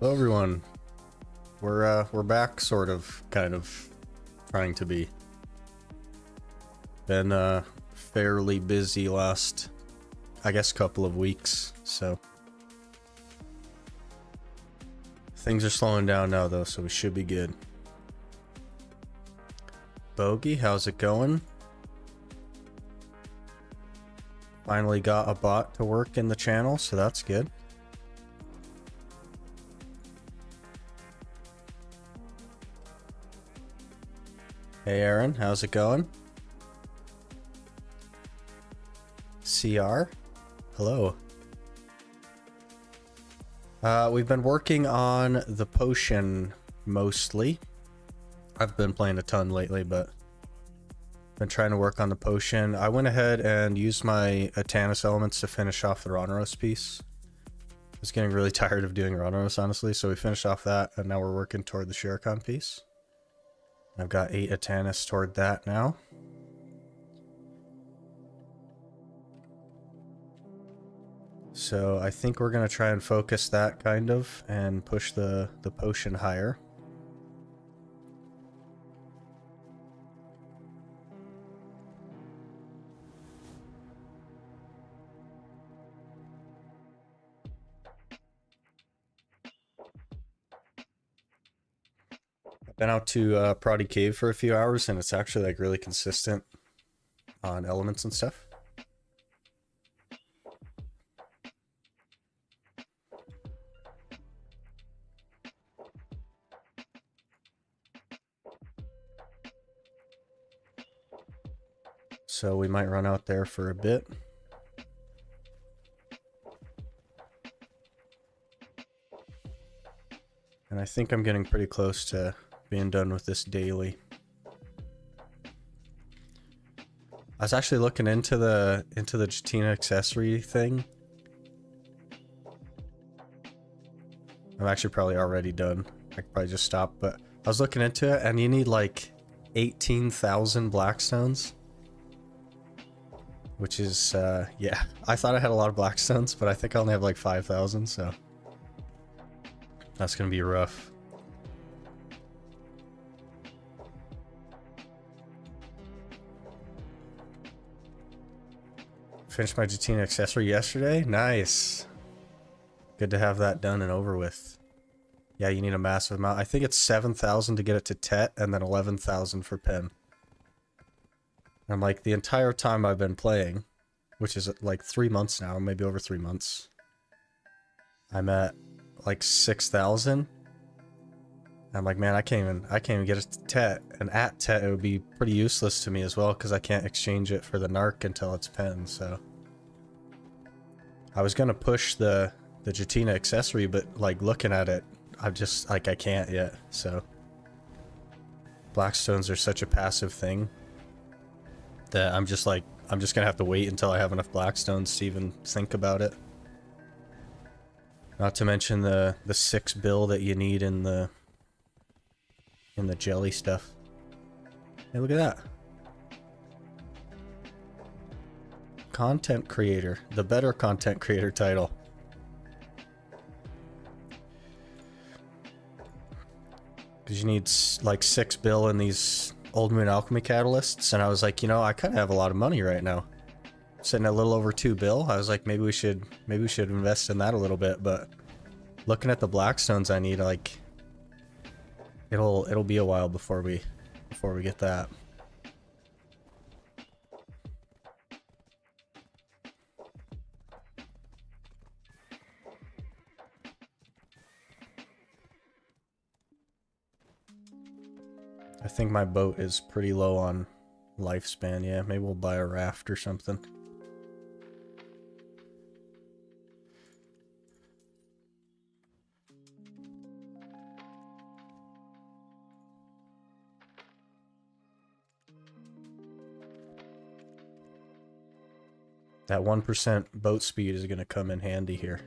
Hello everyone. We're back, sort of, kind of, trying to be. Been fairly busy last, I guess, couple of weeks, so things are slowing down now though, so we should be good. Bogey, how's it going? Finally got a bot to work in the channel, so that's good. Hey Aaron, how's it going? CR? Hello. We've been working on the potion mostly. I've been playing a ton lately, but been trying to work on the potion. I went ahead and used my Atanis elements to finish off the Rhonos piece. I was getting really tired of doing Rhonos, honestly, so we finished off that, and now we're working toward the Shuriken piece. I've got 8 Atanis toward that now. So I think we're going to try and focus that kind of and push the potion higher. I've been out to Proddy Cave for a few hours and it's actually like really consistent on elements and stuff. So we might run out there for a bit. And I think I'm getting pretty close to being done with this daily. I was actually looking into the Jatina accessory thing. I'm actually probably already done. I could probably just stop, but I was looking into it and you need like 18,000 blackstones. Which is, yeah, I thought I had a lot of blackstones, but I think I only have like 5,000, so that's gonna be rough. Finished my Jatina accessory yesterday. Nice. Good to have that done and over with. Yeah, you need a massive amount. I think it's 7,000 to get it to Tet, and then 11,000 for Pen. And like the entire time I've been playing, which is like 3 months now, maybe over 3 months, I'm at like 6,000. I'm like, man, I can't even get it to Tet, and at Tet it would be pretty useless to me as well because I can't exchange it for the Narc until it's Pen. So I was gonna push the Jatina accessory, but like looking at it, I'm just like, I can't yet. So Blackstones are such a passive thing that I'm just like, I'm just gonna have to wait until I have enough Blackstones to even think about it. Not to mention the 6 bill that you need in the jelly stuff. Hey, look at that. Content creator, the better content creator title. Because you need like 6 bill in these Old Moon Alchemy catalysts, and I was like, you know, I kind of have a lot of money right now. Sitting at a little over 2 bill. I was like, maybe we should invest in that a little bit, but looking at the Blackstones I need, like, it'll be a while before we get that. I think my boat is pretty low on lifespan. Yeah, maybe we'll buy a raft or something. That 1% boat speed is going to come in handy here.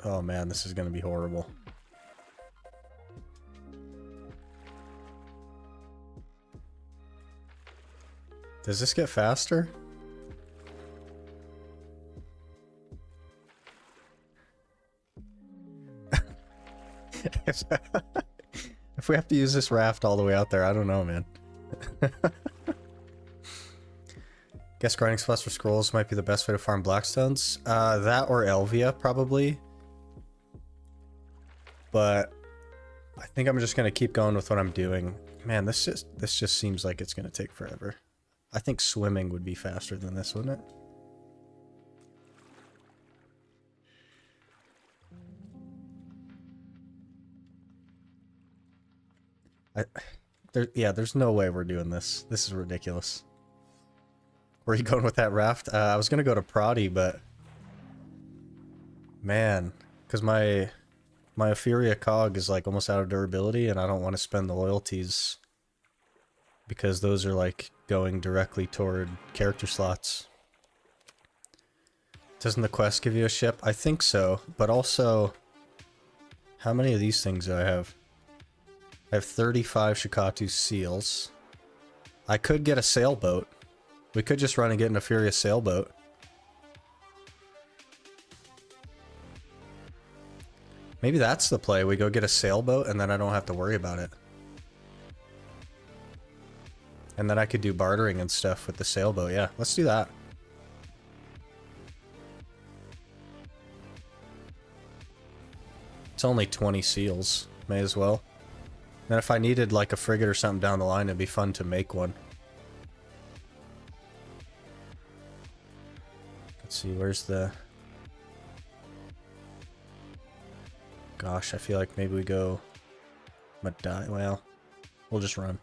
Oh man, this is going to be horrible. Does this get faster? If we have to use this raft all the way out there, I don't know, man. Guess grinding spots for scrolls might be the best way to farm blackstones. That or Elvia, probably. But I think I'm just gonna keep going with what I'm doing. Man, this just seems like it's gonna take forever. I think swimming would be faster than this, wouldn't it? Yeah, there's no way we're doing this. This is ridiculous. Where are you going with that raft? I was gonna go to Prodi, but man, because my Ophiria cog is like almost out of durability, and I don't want to spend the loyalties because those are like going directly toward character slots. Doesn't the quest give you a ship? I think so, but also, how many of these things do I have? I have 35 Shikatu seals. I could get a sailboat. We could just run and get an Ophiria sailboat. Maybe that's the play. We go get a sailboat and then I don't have to worry about it. And then I could do bartering and stuff with the sailboat. Yeah, let's do that. It's only 20 seals. May as well. Then if I needed like a frigate or something down the line, it'd be fun to make one. Let's see, where's the... Gosh, I feel like maybe we go... Madai. Well, we'll just run.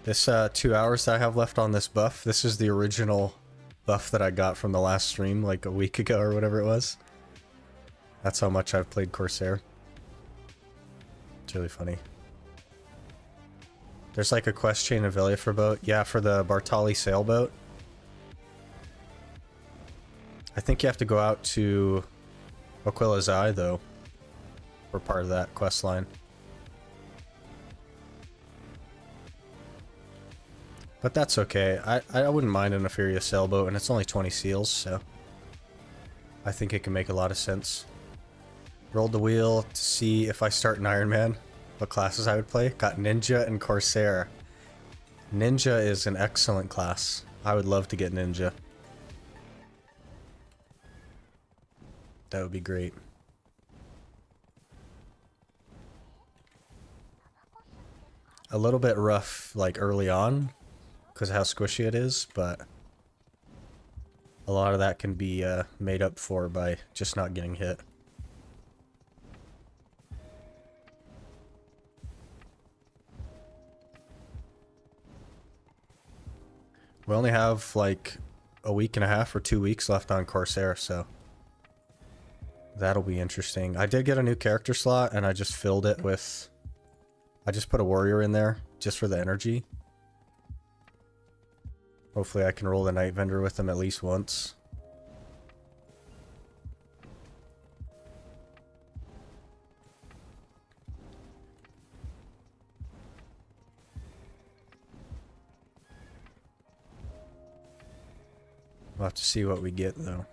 This 2 hours that I have left on this buff, this is the original buff that I got from the last stream like a week ago or whatever it was. That's how much I've played Corsair. It's really funny. There's like a quest chain of Velia for boat. Yeah, for the Bartali sailboat. I think you have to go out to Aquila's Eye though. For part of that quest line. But that's okay. I wouldn't mind an Ophiria sailboat, and it's only 20 seals, so I think it can make a lot of sense. Rolled the wheel to see if I start an Ironman, what classes I would play. Got Ninja and Corsair. Ninja is an excellent class. I would love to get Ninja. That would be great. A little bit rough, like, early on, because of how squishy it is, but a lot of that can be made up for by just not getting hit. We only have like a week and a half or 2 weeks left on Corsair, so that'll be interesting. I did get a new character slot and I just filled it with... I just put a warrior in there just for the energy. Hopefully I can roll the Night Vendor with him at least once. We'll have to see what we get though.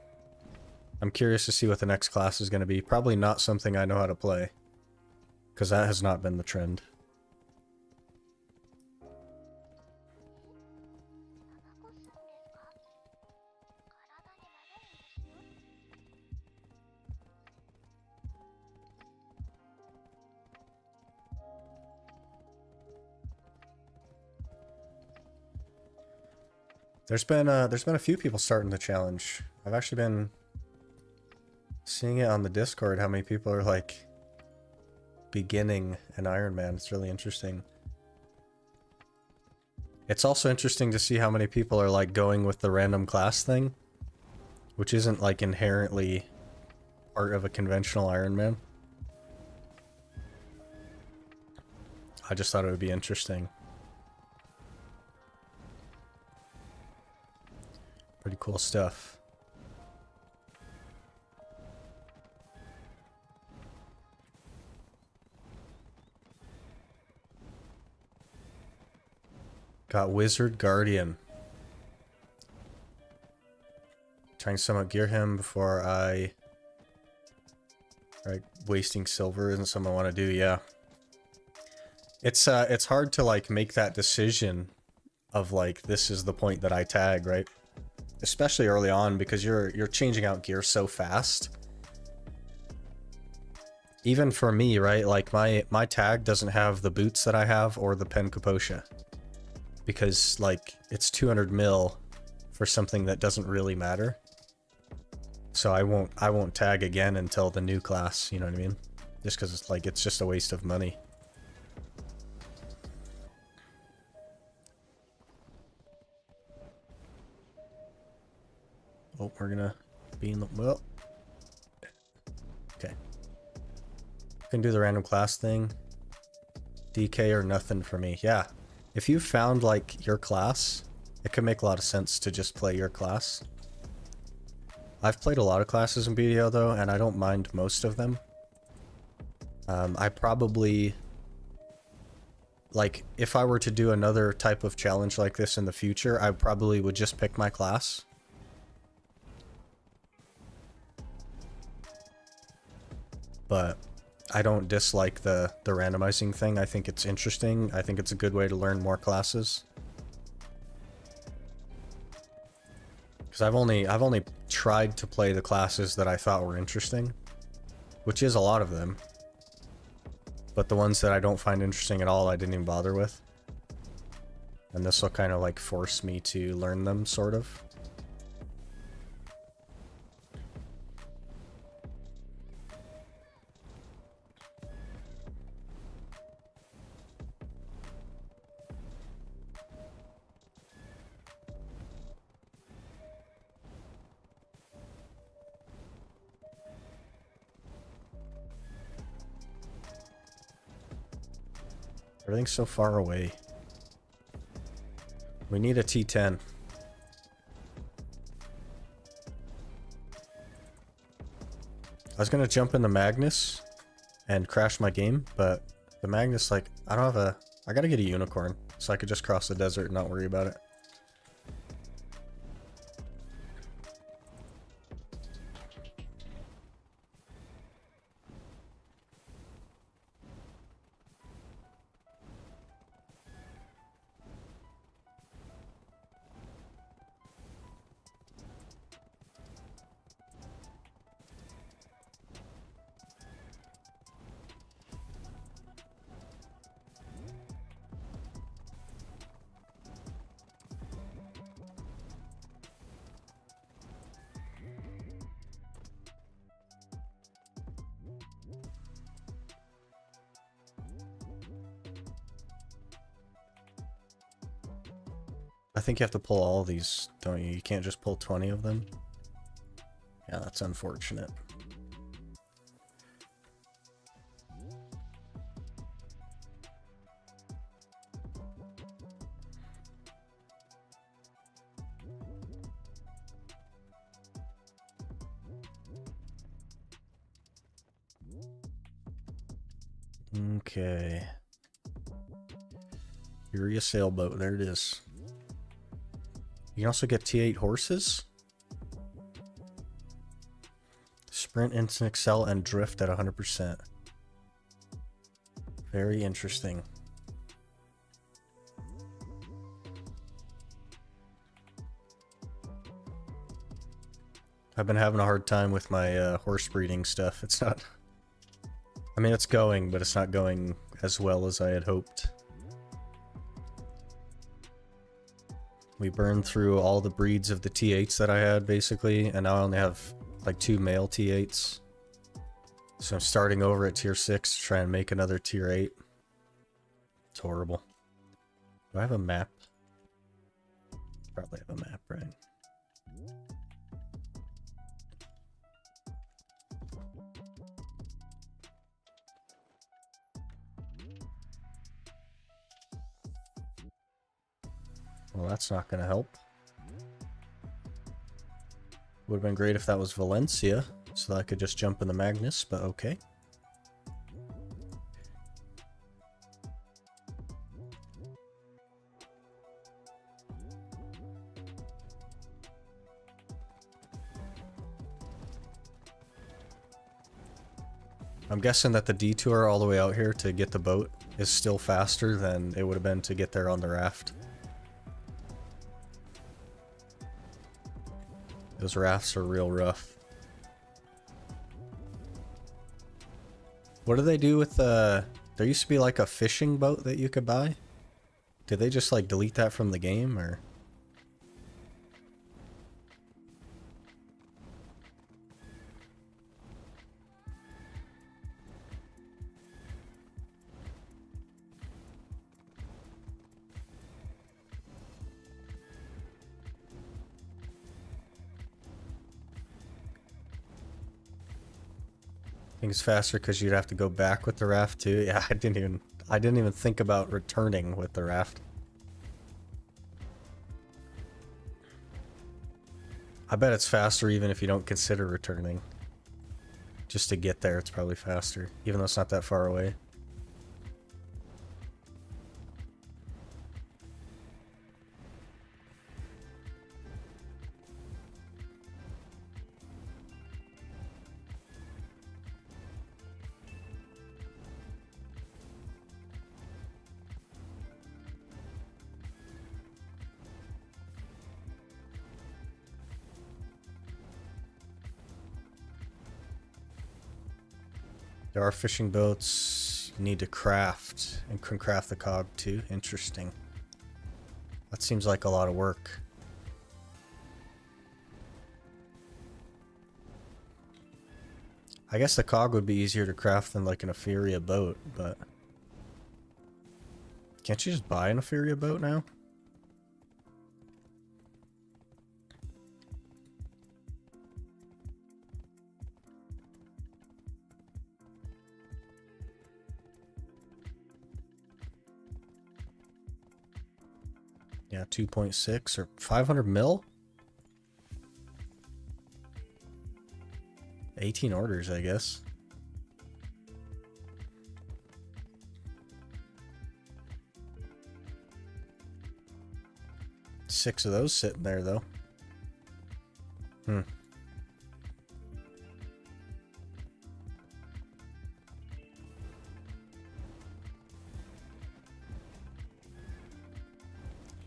I'm curious to see what the next class is going to be. Probably not something I know how to play, because that has not been the trend. There's been a few people starting the challenge. I've actually been seeing it on the Discord, how many people are like beginning an Ironman. It's really interesting. It's also interesting to see how many people are like going with the random class thing, which isn't like inherently part of a conventional Ironman. I just thought it would be interesting. Pretty cool stuff. Got Wizard Guardian. Trying to somewhat gear him before I... Right, wasting silver isn't something I want to do, yeah. It's hard to, like, make that decision of, like, this is the point that I tag, right? Especially early on, because you're changing out gear so fast. Even for me, right, like, my tag doesn't have the boots that I have or the pen Kaposha. Because, like, it's 200 mil for something that doesn't really matter. So I won't tag again until the new class, you know what I mean? Just because it's like, it's just a waste of money. Oh, we're gonna be in the, well. Okay. Can do the random class thing. DK or nothing for me. Yeah. If you found like your class, it could make a lot of sense to just play your class. I've played a lot of classes in BDO though, and I don't mind most of them. I probably, like, if I were to do another type of challenge like this in the future, I probably would just pick my class. But I don't dislike the randomizing thing. I think it's interesting. I think it's a good way to learn more classes. Because I've only tried to play the classes that I thought were interesting, which is a lot of them. But the ones that I don't find interesting at all, I didn't even bother with. And this will kind of like force me to learn them, sort of. Everything's so far away. We need a T10. I was gonna jump in the Magnus and crash my game, but the Magnus, like, I don't have a... I gotta get a unicorn, so I could just cross the desert and not worry about it. I think you have to pull all these, don't you? You can't just pull 20 of them. Yeah, that's unfortunate. Okay. Urea sailboat, there it is. You can also get T8 horses. Sprint, instant excel, and drift at 100%. Very interesting. I've been having a hard time with my horse breeding stuff. It's not... I mean, it's going, but it's not going as well as I had hoped. We burned through all the breeds of the T8s that I had, basically, and now I only have, like, 2 male T8s. So I'm starting over at tier 6 to try and make another tier 8. It's horrible. Do I have a map? Probably have a map, right? Well, that's not going to help. Would have been great if that was Valencia, so that I could just jump in the Magnus, but okay. I'm guessing that the detour all the way out here to get the boat is still faster than it would have been to get there on the raft. Those rafts are real rough. What do they do with the... There used to be like a fishing boat that you could buy? Did they just like delete that from the game, or... I think it's faster because you'd have to go back with the raft too. Yeah, I didn't even think about returning with the raft. I bet it's faster even if you don't consider returning. Just to get there, it's probably faster, even though it's not that far away. There are fishing boats you need to craft, and can craft the cog too. Interesting. That seems like a lot of work. I guess the cog would be easier to craft than like an Etheria boat, but... Can't you just buy an Etheria boat now? Yeah, 2.6 or 500 mil? 18 orders, I guess. Six of those sitting there, though.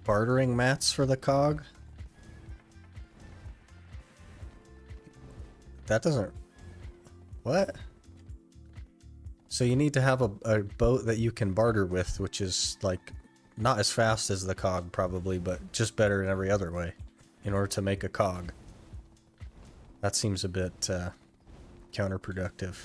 Bartering mats for the cog? That doesn't... What? So you need to have a boat that you can barter with, which is like not as fast as the cog probably, but just better in every other way in order to make a cog. That seems a bit counterproductive.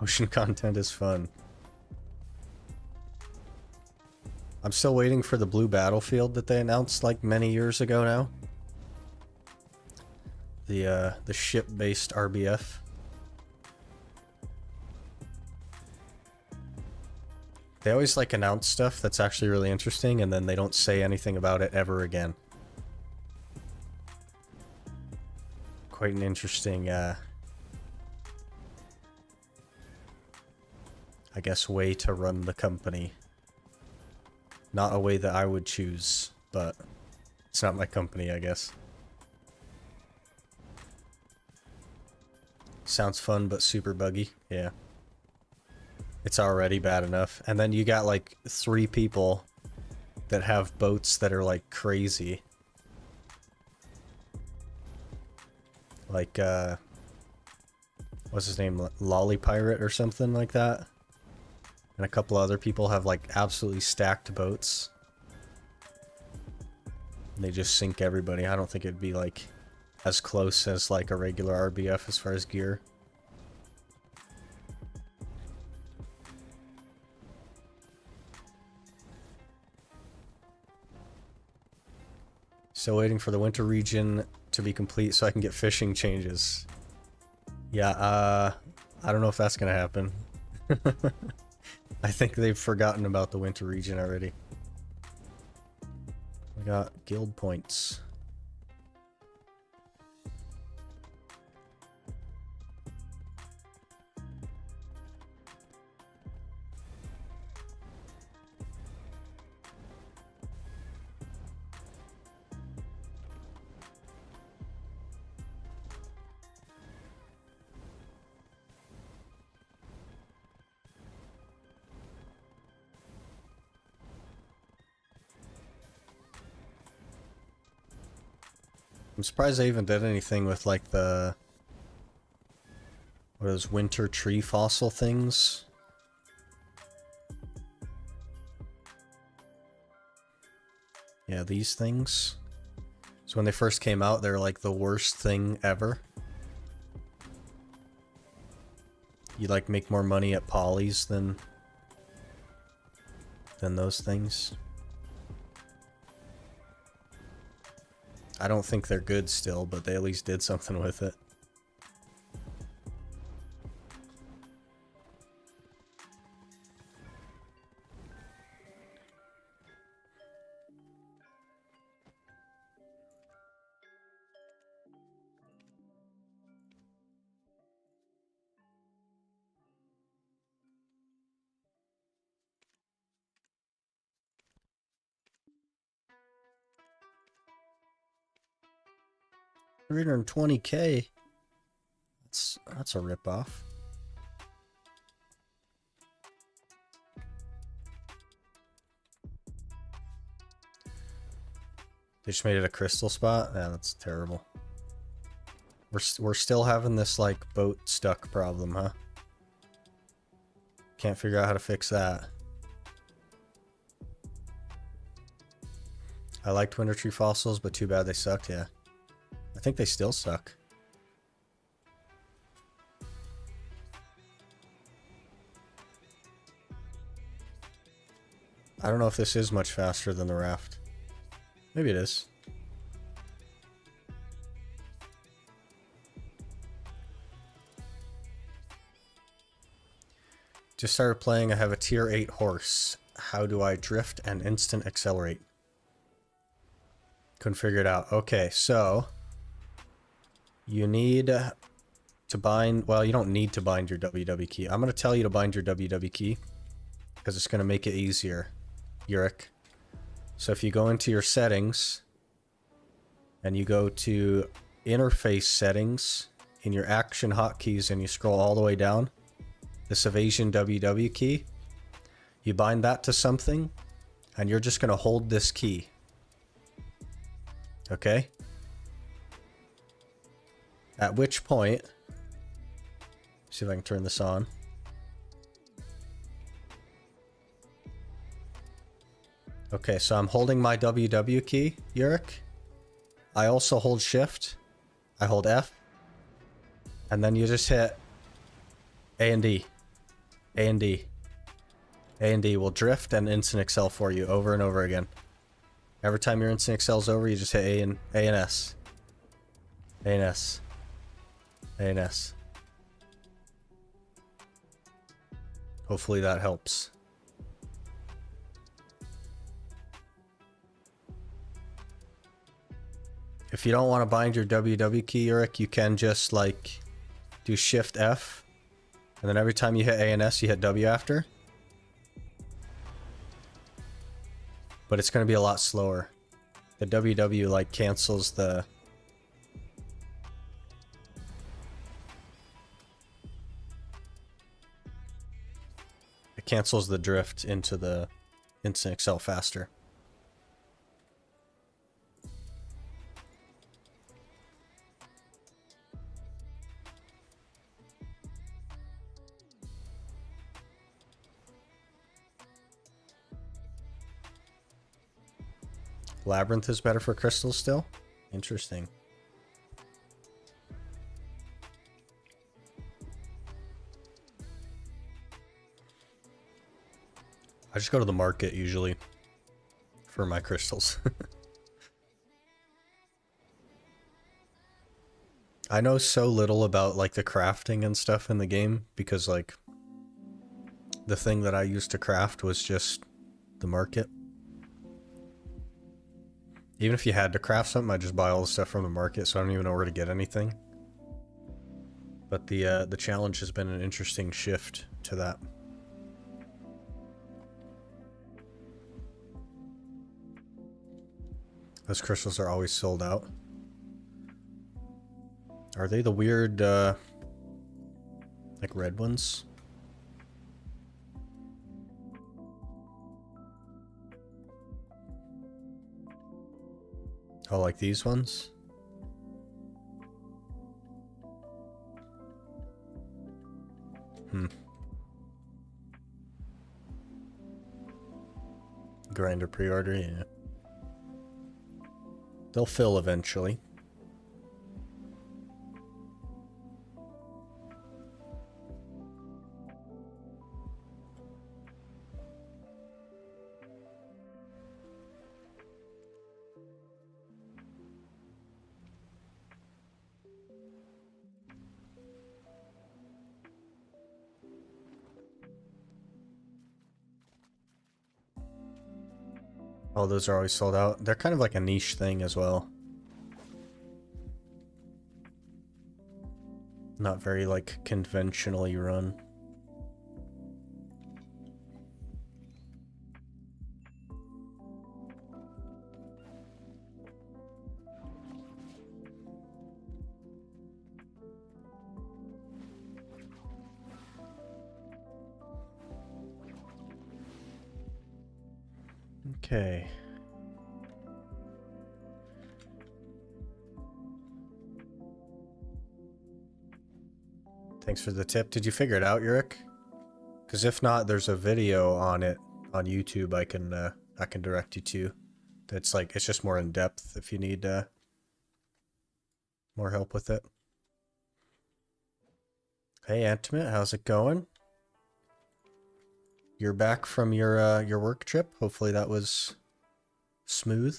Ocean content is fun. I'm still waiting for the blue battlefield that they announced like many years ago now. The ship-based RBF. They always like announce stuff that's actually really interesting and then they don't say anything about it ever again. Quite an interesting I guess way to run the company. Not a way that I would choose, but it's not my company, I guess. Sounds fun, but super buggy. Yeah. It's already bad enough. And then you got like 3 people that have boats that are like crazy. Like, what's his name? Lolly Pirate or something like that. And a couple other people have like absolutely stacked boats. And they just sink everybody. I don't think it'd be like as close as like a regular RBF as far as gear. Still waiting for the winter region to be complete so I can get fishing changes. Yeah, I don't know if that's gonna happen. I think they've forgotten about the winter region already. We got guild points. I'm surprised they even did anything with like the... what are those winter tree fossil things? Yeah, these things. So when they first came out, they're like the worst thing ever. You like make more money at Polly's than those things. I don't think they're good still, but they at least did something with it. $320K. That's a ripoff. They just made it a crystal spot? Yeah, that's terrible. We're still having this, like, boat stuck problem, huh? Can't figure out how to fix that. I liked Winter Tree Fossils, but too bad they sucked, yeah. I think they still suck. I don't know if this is much faster than the raft. Maybe it is. Just started playing. I have a tier 8 horse. How do I drift and instant accelerate? Couldn't figure it out. Okay, so you need to bind... well, you don't need to bind your WW key. I'm going to tell you to bind your WW key because it's going to make it easier, Yurik. So if you go into your settings and you go to interface settings in your action hotkeys and you scroll all the way down, this evasion WW key, you bind that to something and you're just going to hold this key. Okay? At which point, see if I can turn this on. Okay, so I'm holding my WW key, Yurik. I also hold shift. I hold F. And then you just hit A and D. A and D. A and D will drift and instant excel for you over and over again. Every time your instant excels over, you just hit A and S. A and S. A and S. Hopefully that helps. If you don't want to bind your WW key, Yurik, you can just like do Shift F, and then every time you hit A and S, you hit W after. But it's going to be a lot slower. The WW like cancels the... it cancels the drift into the instant excel faster. Labyrinth is better for crystals still? Interesting. I just go to the market usually for my crystals. I know so little about like the crafting and stuff in the game because like the thing that I used to craft was just the market. Even if you had to craft something, I just buy all the stuff from the market, so I don't even know where to get anything. But the challenge has been an interesting shift to that. Those crystals are always sold out. Are they the weird, like red ones? Oh, like these ones? Grinder pre-order, yeah. They'll fill eventually. Oh, those are always sold out. They're kind of like a niche thing as well. Not very, like, conventionally run. Okay. Thanks for the tip. Did you figure it out, Yurik? Because if not, there's a video on it on YouTube I can direct you to. That's like, it's just more in depth if you need more help with it. Hey, Intimate, how's it going? You're back from your work trip. Hopefully that was smooth.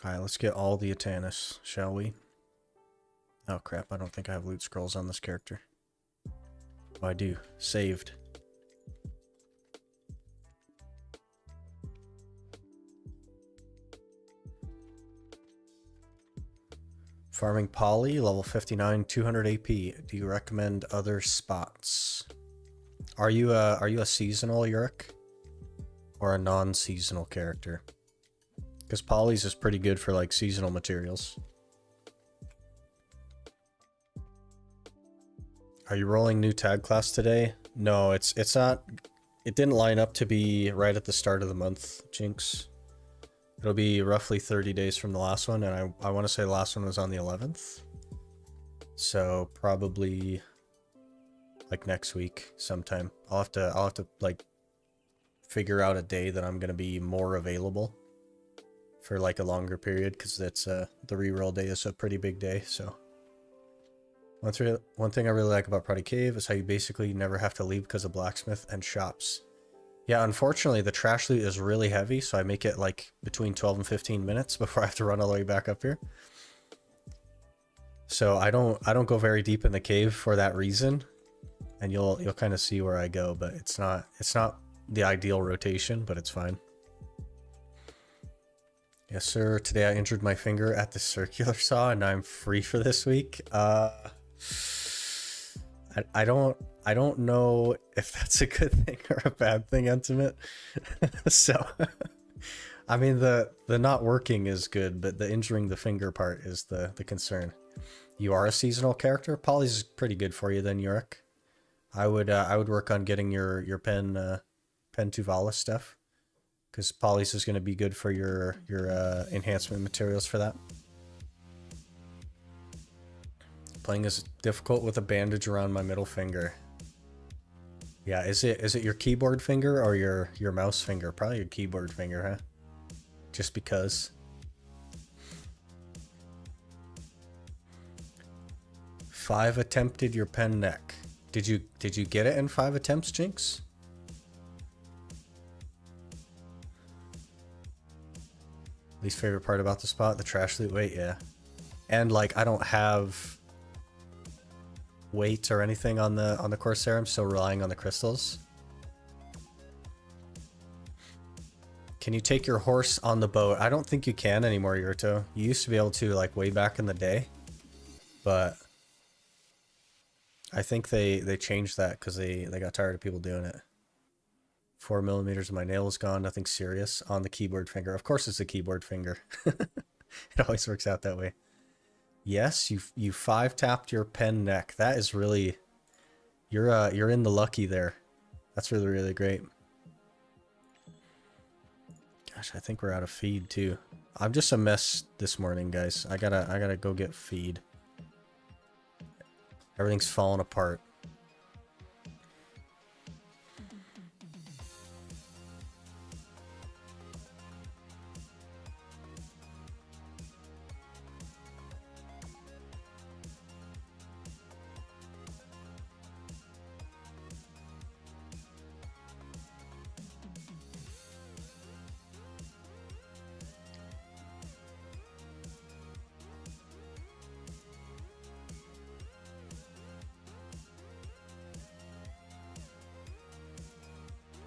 Alright, let's get all the Atanis, shall we? Oh crap, I don't think I have loot scrolls on this character. Oh, I do. Saved. Farming Poly, level 59, 200 AP. Do you recommend other spots? Are you a seasonal Yurik? Or a non-seasonal character? Because Poly's is pretty good for like seasonal materials. Are you rolling new tag class today? No, it's not. It didn't line up to be right at the start of the month, Jinx. It'll be roughly 30 days from the last one, and I want to say the last one was on the 11th. So probably like next week sometime. I'll have to like figure out a day that I'm gonna be more available for like a longer period, because it's the reroll day is a pretty big day. So one thing I really like about Party Cave is how you basically never have to leave because of blacksmith and shops. Yeah, unfortunately the trash loot is really heavy, so I make it like between 12 and 15 minutes before I have to run all the way back up here. So I don't go very deep in the cave for that reason, and you'll kind of see where I go, but it's not the ideal rotation, but it's fine. Yes, sir. Today I injured my finger at the circular saw, and I'm free for this week. I don't know if that's a good thing or a bad thing, Intimate. So, I mean, the not working is good, but the injuring the finger part is the concern. You are a seasonal character. Poly's pretty good for you then, Yurik. I would work on getting your pen Tuvalis stuff, because Poly's is going to be good for your enhancement materials for that. Playing is difficult with a bandage around my middle finger. Yeah, is it your keyboard finger or your mouse finger? Probably your keyboard finger, huh? Just because. Five attempted your pen neck. Did you get it in 5 attempts, Jinx? Least favorite part about the spot, the trash loot weight, yeah. And like I don't have weight or anything on the Corsair. I'm still relying on the crystals. Can you take your horse on the boat? I don't think you can anymore, Yurto. You used to be able to, like, way back in the day, but I think they changed that because they got tired of people doing it. 4 millimeters of my nail is gone. Nothing serious on the keyboard finger. Of course it's the keyboard finger. It always works out that way. Yes, you 5-tapped your pen neck. That is really, you're in the lucky there. That's really, really great. Gosh, I think we're out of feed too. I'm just a mess this morning, guys. I gotta go get feed. Everything's falling apart.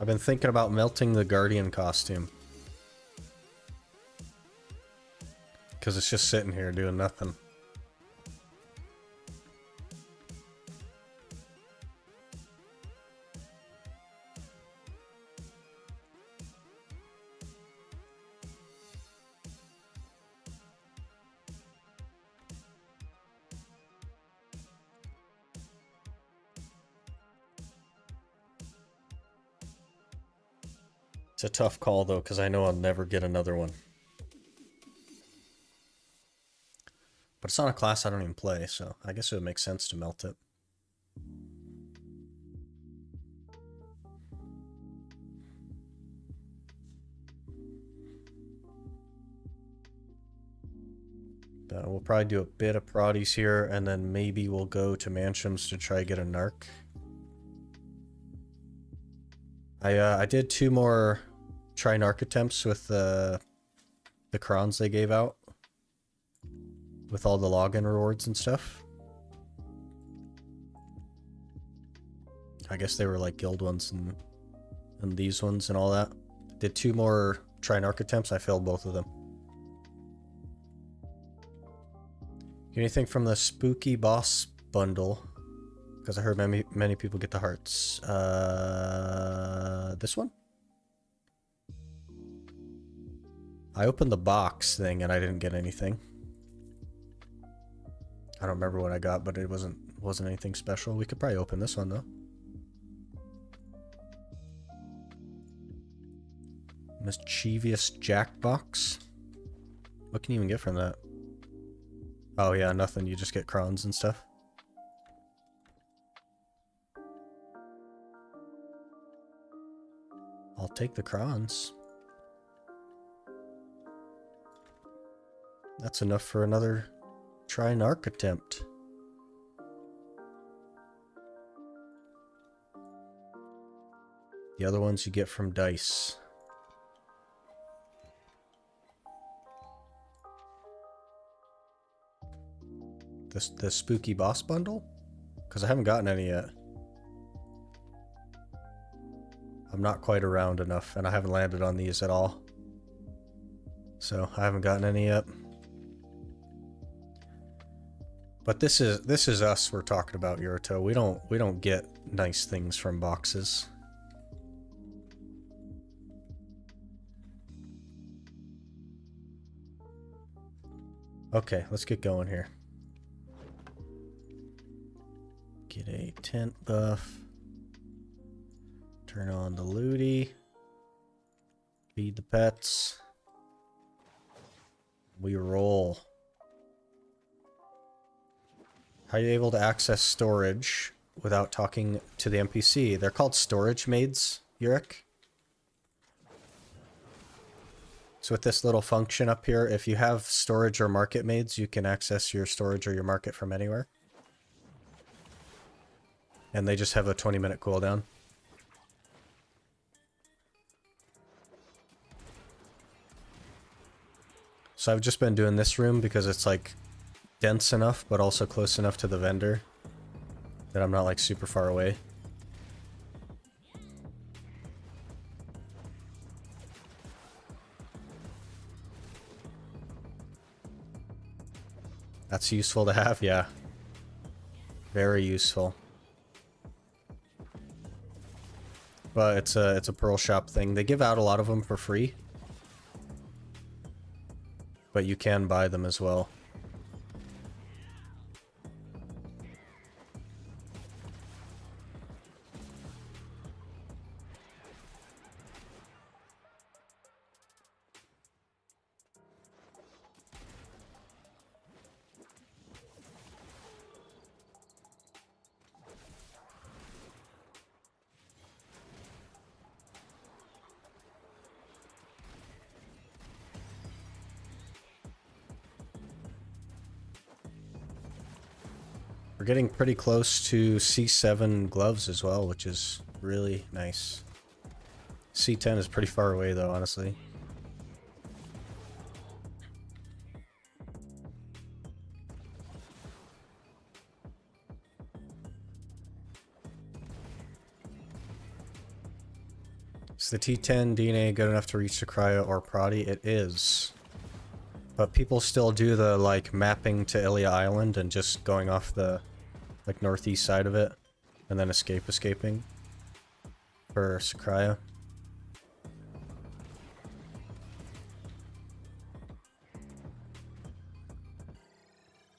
I've been thinking about melting the Guardian costume. Because it's just sitting here doing nothing. It's a tough call, though, because I know I'll never get another one. But it's not a class I don't even play, so I guess it would make sense to melt it. But we'll probably do a bit of Prodies here, and then maybe we'll go to Mansions to try to get a Narc. I did 2 more Tri Narc attempts with the crons they gave out. With all the login rewards and stuff. I guess they were like guild ones and these ones and all that. Did 2 more Tri Narc attempts. I failed both of them. Anything from the spooky boss bundle? Because I heard many people get the hearts. This one? I opened the box thing and I didn't get anything. I don't remember what I got, but it wasn't anything special. We could probably open this one though. Mischievous Jackbox. What can you even get from that? Oh yeah, nothing. You just get crowns and stuff. I'll take the crowns. That's enough for another Tri Narc attempt. The other ones you get from dice. The spooky boss bundle? Because I haven't gotten any yet. I'm not quite around enough, and I haven't landed on these at all. So I haven't gotten any yet. But this is us we're talking about, Yuruto. We don't get nice things from boxes. Okay, let's get going here. Get a tent buff. Turn on the looty. Feed the pets. We roll. How are you able to access storage without talking to the NPC? They're called storage maids, Yurik. So with this little function up here, if you have storage or market maids, you can access your storage or your market from anywhere. And they just have a 20-minute cooldown. So I've just been doing this room because it's like dense enough, but also close enough to the vendor that I'm not like super far away. That's useful to have, yeah. Very useful. But it's a Pearl Shop thing. They give out a lot of them for free. But you can buy them as well. We're getting pretty close to C7 gloves as well, which is really nice. C10 is pretty far away though, honestly. Is the T10 DNA good enough to reach the cryo or Prodi? It is. But people still do the, like, mapping to Ilia Island and just going off the, like, northeast side of it. And then escaping. For cryo.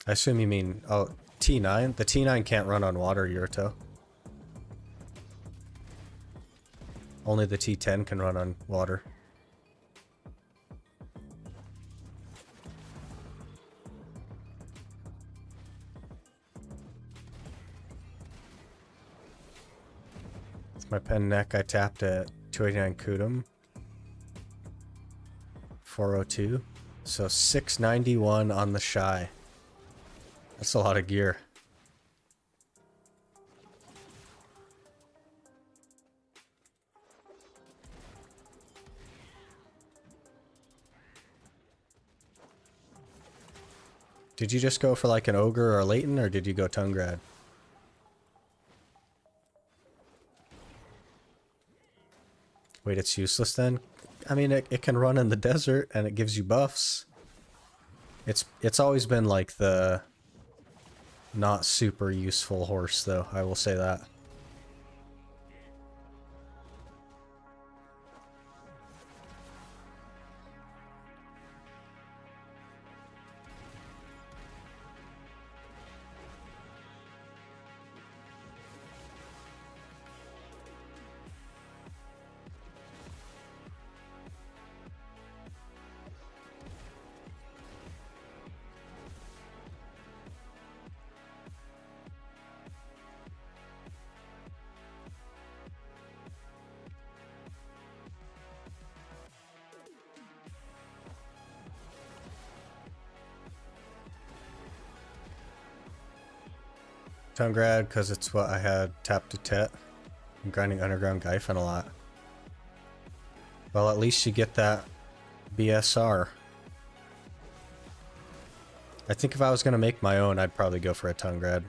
I assume you mean, oh, T9? The T9 can't run on water, Yurto. Only the T10 can run on water. With my pen neck, I tapped at 289 Kudum. 402. So 691 on the shy. That's a lot of gear. Did you just go for like an ogre or a Leighton, or did you go Tungrad? Wait, it's useless then? I mean, it can run in the desert and it gives you buffs. It's always been like the not super useful horse though, I will say that. Tungrad, because it's what I had tapped to Tet. I'm grinding Underground Gyphon a lot. Well, at least you get that BSR. I think if I was going to make my own, I'd probably go for a Tungrad.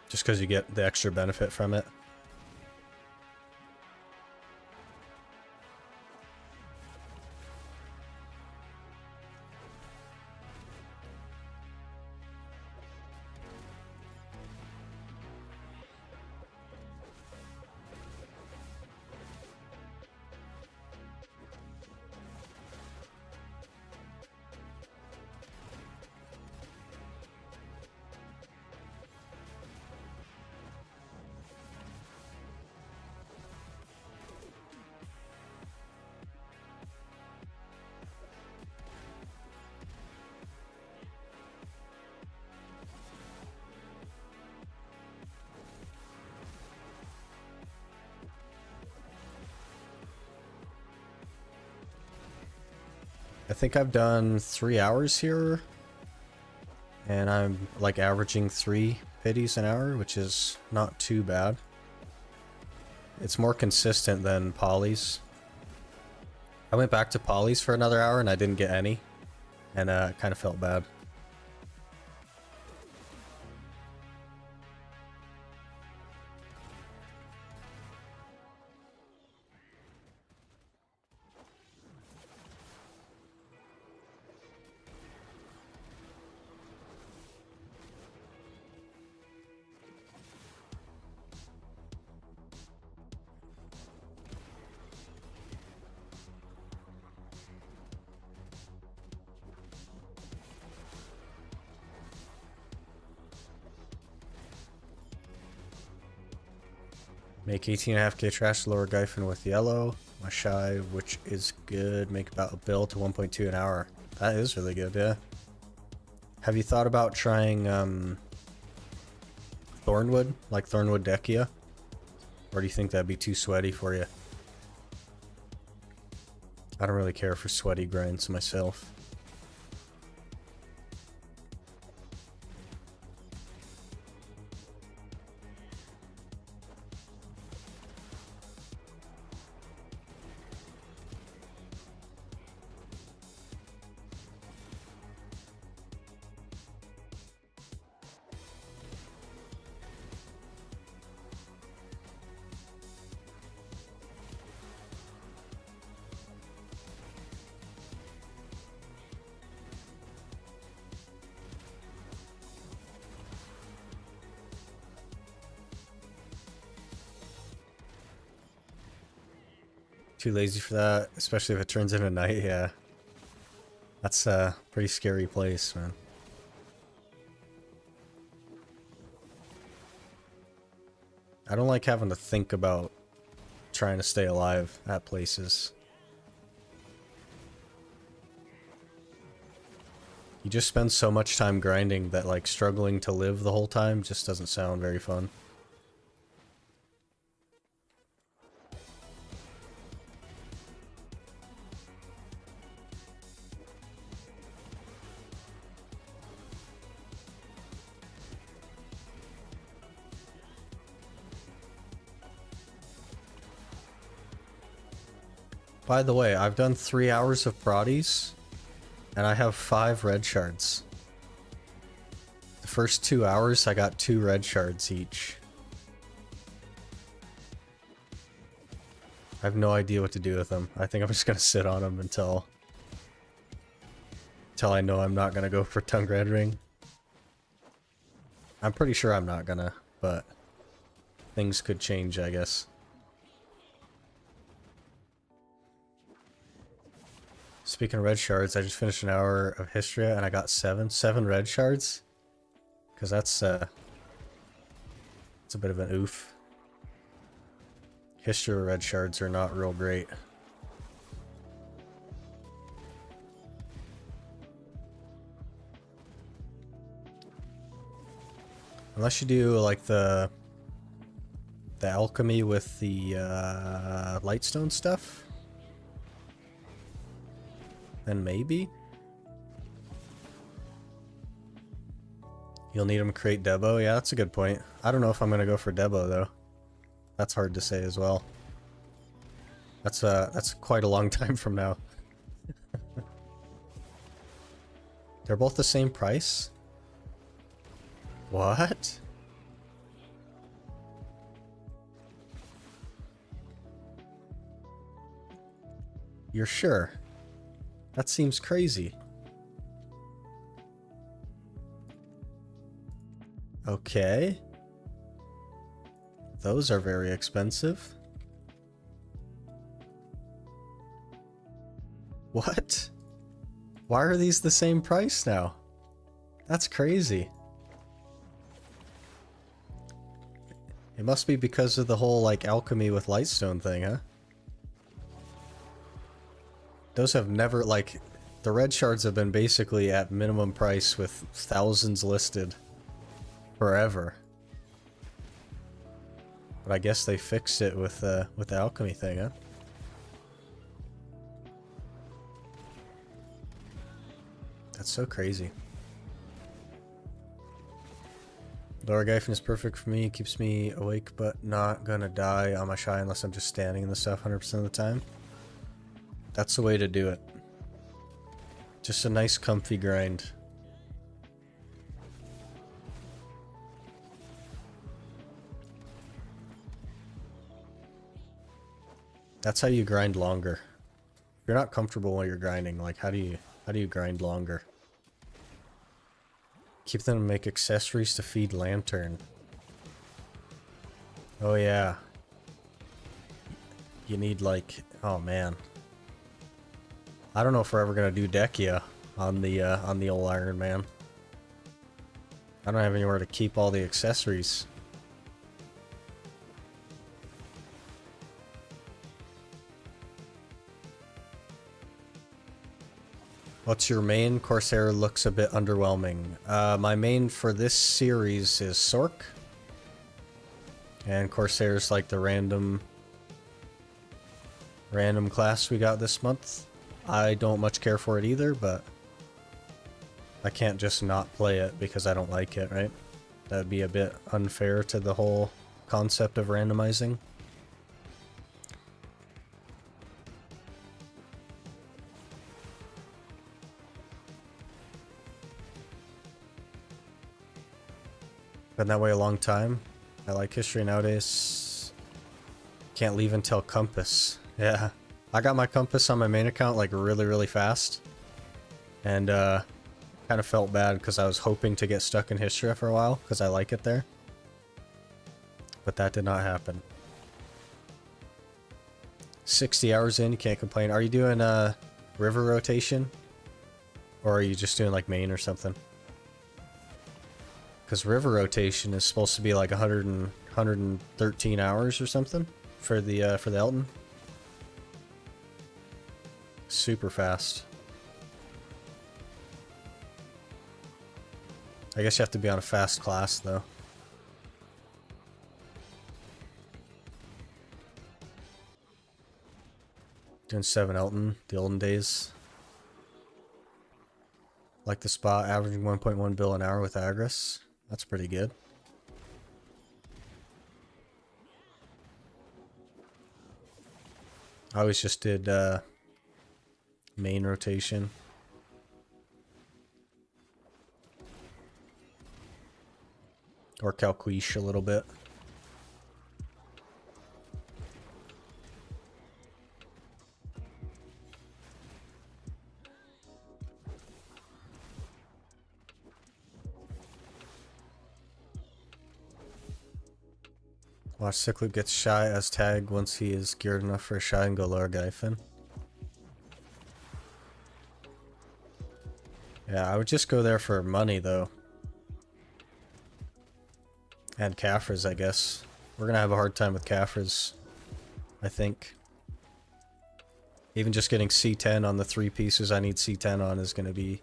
Just because you get the extra benefit from it. I think I've done 3 hours here, and I'm like averaging 3 pities an hour, which is not too bad. It's more consistent than Polly's. I went back to Polly's for another hour and I didn't get any, and I kind of felt bad. Make 18.5k trash, lower Gyphon with yellow. My shy, which is good. Make about a bill to 1.2 an hour. That is really good, yeah. Have you thought about trying Thornwood? Like Thornwood Decia? Or do you think that'd be too sweaty for you? I don't really care for sweaty grinds myself. Too lazy for that, especially if it turns into night, yeah. That's a pretty scary place, man. I don't like having to think about trying to stay alive at places. You just spend so much time grinding that, like, struggling to live the whole time just doesn't sound very fun. By the way, I've done 3 hours of Prodies, and I have 5 red shards. The first 2 hours, I got 2 red shards each. I have no idea what to do with them. I think I'm just gonna sit on them until I know I'm not gonna go for tongue rendering. I'm pretty sure I'm not gonna, but things could change, I guess. Speaking of red shards, I just finished an hour of Histria and I got 7 red shards. Because that's a bit of an oof. Histria red shards are not real great. Unless you do like the alchemy with the lightstone stuff. Then maybe you'll need them to create Debo. Yeah, that's a good point. I don't know if I'm gonna go for Debo though. That's hard to say as well. That's quite a long time from now. They're both the same price? What? You're sure? That seems crazy. Okay. Those are very expensive. What? Why are these the same price now? That's crazy. It must be because of the whole, like, alchemy with lightstone thing, huh? Those have never, like, the red shards have been basically at minimum price with thousands listed forever. But I guess they fixed it with the alchemy thing, huh? That's so crazy. Lower Gyphon is perfect for me. It keeps me awake but not gonna die on my shy unless I'm just standing in the stuff 100% of the time. That's the way to do it. Just a nice comfy grind. That's how you grind longer. If you're not comfortable while you're grinding, like how do you grind longer? Keep them to make accessories to feed Lantern. Oh yeah. You need like, oh man. I don't know if we're ever gonna do Dekia on the old Ironman. I don't have anywhere to keep all the accessories. What's your main? Corsair looks a bit underwhelming. My main for this series is Sork. And Corsair's like the random class we got this month. I don't much care for it either, but I can't just not play it because I don't like it, right? That'd be a bit unfair to the whole concept of randomizing. Been that way a long time. I like history nowadays. Can't leave until Compass. Yeah. I got my Compass on my main account like really fast. And kind of felt bad because I was hoping to get stuck in history for a while because I like it there. But that did not happen. 60 hours in, you can't complain. Are you doing river rotation? Or are you just doing like main or something? Because river rotation is supposed to be like 113 hours or something for the Elton. Super fast. I guess you have to be on a fast class though. Doing 7 Elton, the olden days. Like the spot, averaging 1.1 bill an hour with Agris. That's pretty good. I always just did main rotation. Or Calquiche a little bit. Watch Cyclope gets shy as tag once he is geared enough for a shy and go lower Gyphon. Yeah, I would just go there for money though. And Caffres, I guess. We're gonna have a hard time with Caffres, I think. Even just getting C10 on the 3 pieces I need C10 on is gonna be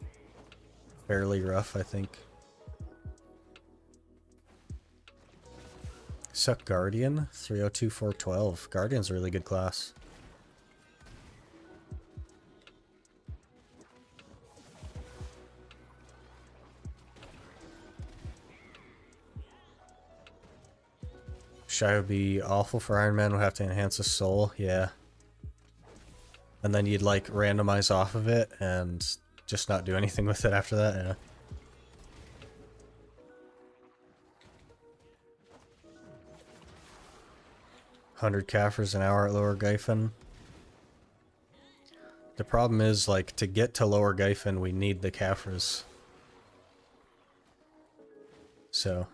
fairly rough, I think. Suck Guardian, 302, 412. Guardian's a really good class. Shy would be awful for Ironman, would have to enhance his soul, yeah. And then you'd like randomize off of it and just not do anything with it after that, yeah. $100 Caffres an hour at lower Gyphon. The problem is, like, to get to lower Gyphon, we need the Caffres. So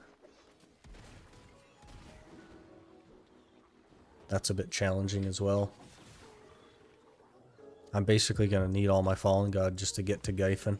that's a bit challenging as well. I'm basically gonna need all my Fallen God just to get to Gyphon.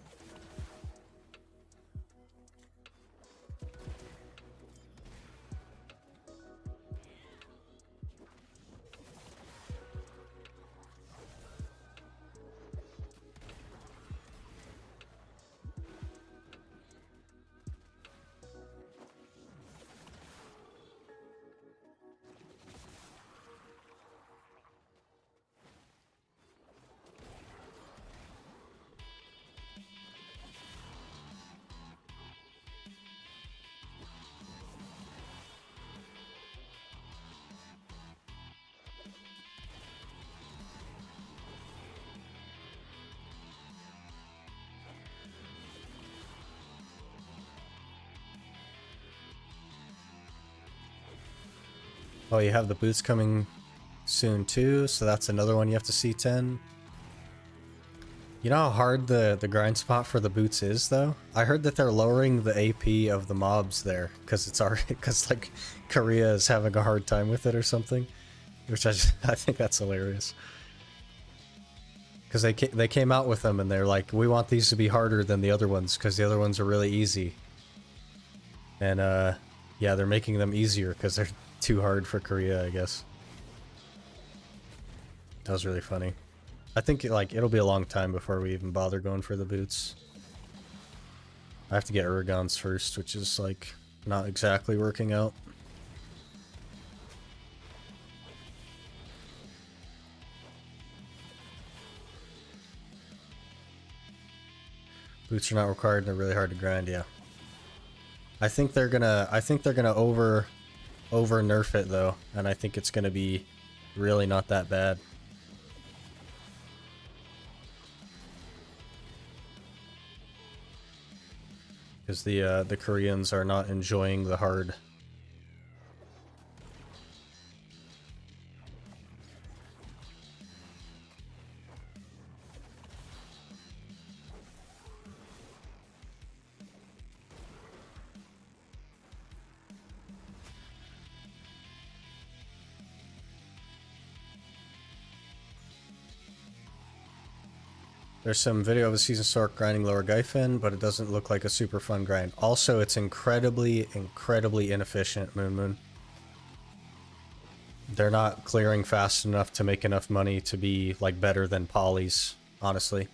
Oh, you have the boots coming soon too, so that's another one you have to C10. You know how hard the grind spot for the boots is, though? I heard that they're lowering the AP of the mobs there, because it's already, because like Korea is having a hard time with it or something, which I think that's hilarious. Because they came out with them and they're like, we want these to be harder than the other ones, because the other ones are really easy. And yeah, they're making them easier because they're too hard for Korea, I guess. That was really funny. I think like it'll be a long time before we even bother going for the boots. I have to get Urgons first, which is like not exactly working out. Boots are not required and they're really hard to grind, yeah. I think they're gonna over nerf it though, and I think it's gonna be really not that bad. Because the Koreans are not enjoying the hard. There's some video of a season stork grinding lower Gyfin, but it doesn't look like a super fun grind. Also, it's incredibly inefficient, Moon Moon. They're not clearing fast enough to make enough money to be, like, better than polys, honestly.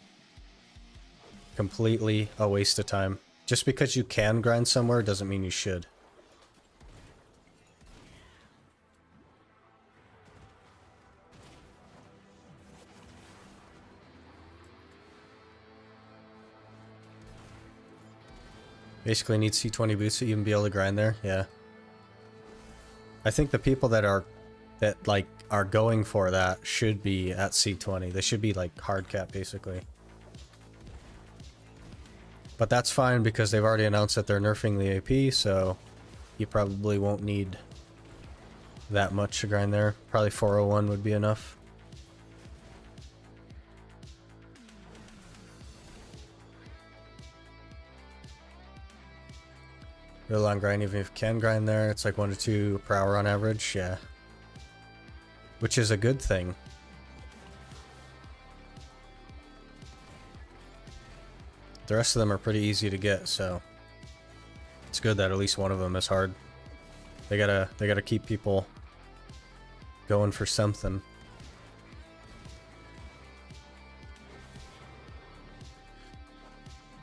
Completely a waste of time. Just because you can grind somewhere doesn't mean you should. Basically need C20 boots to even be able to grind there, yeah. I think the people that are going for that should be at C20. They should be like hard cap basically. But that's fine because they've already announced that they're nerfing the AP, so you probably won't need that much to grind there. Probably 401 would be enough. Real long grind, even if you can grind there, it's like 1 to 2 per hour on average, yeah. Which is a good thing. The rest of them are pretty easy to get, so it's good that at least one of them is hard. They gotta keep people going for something.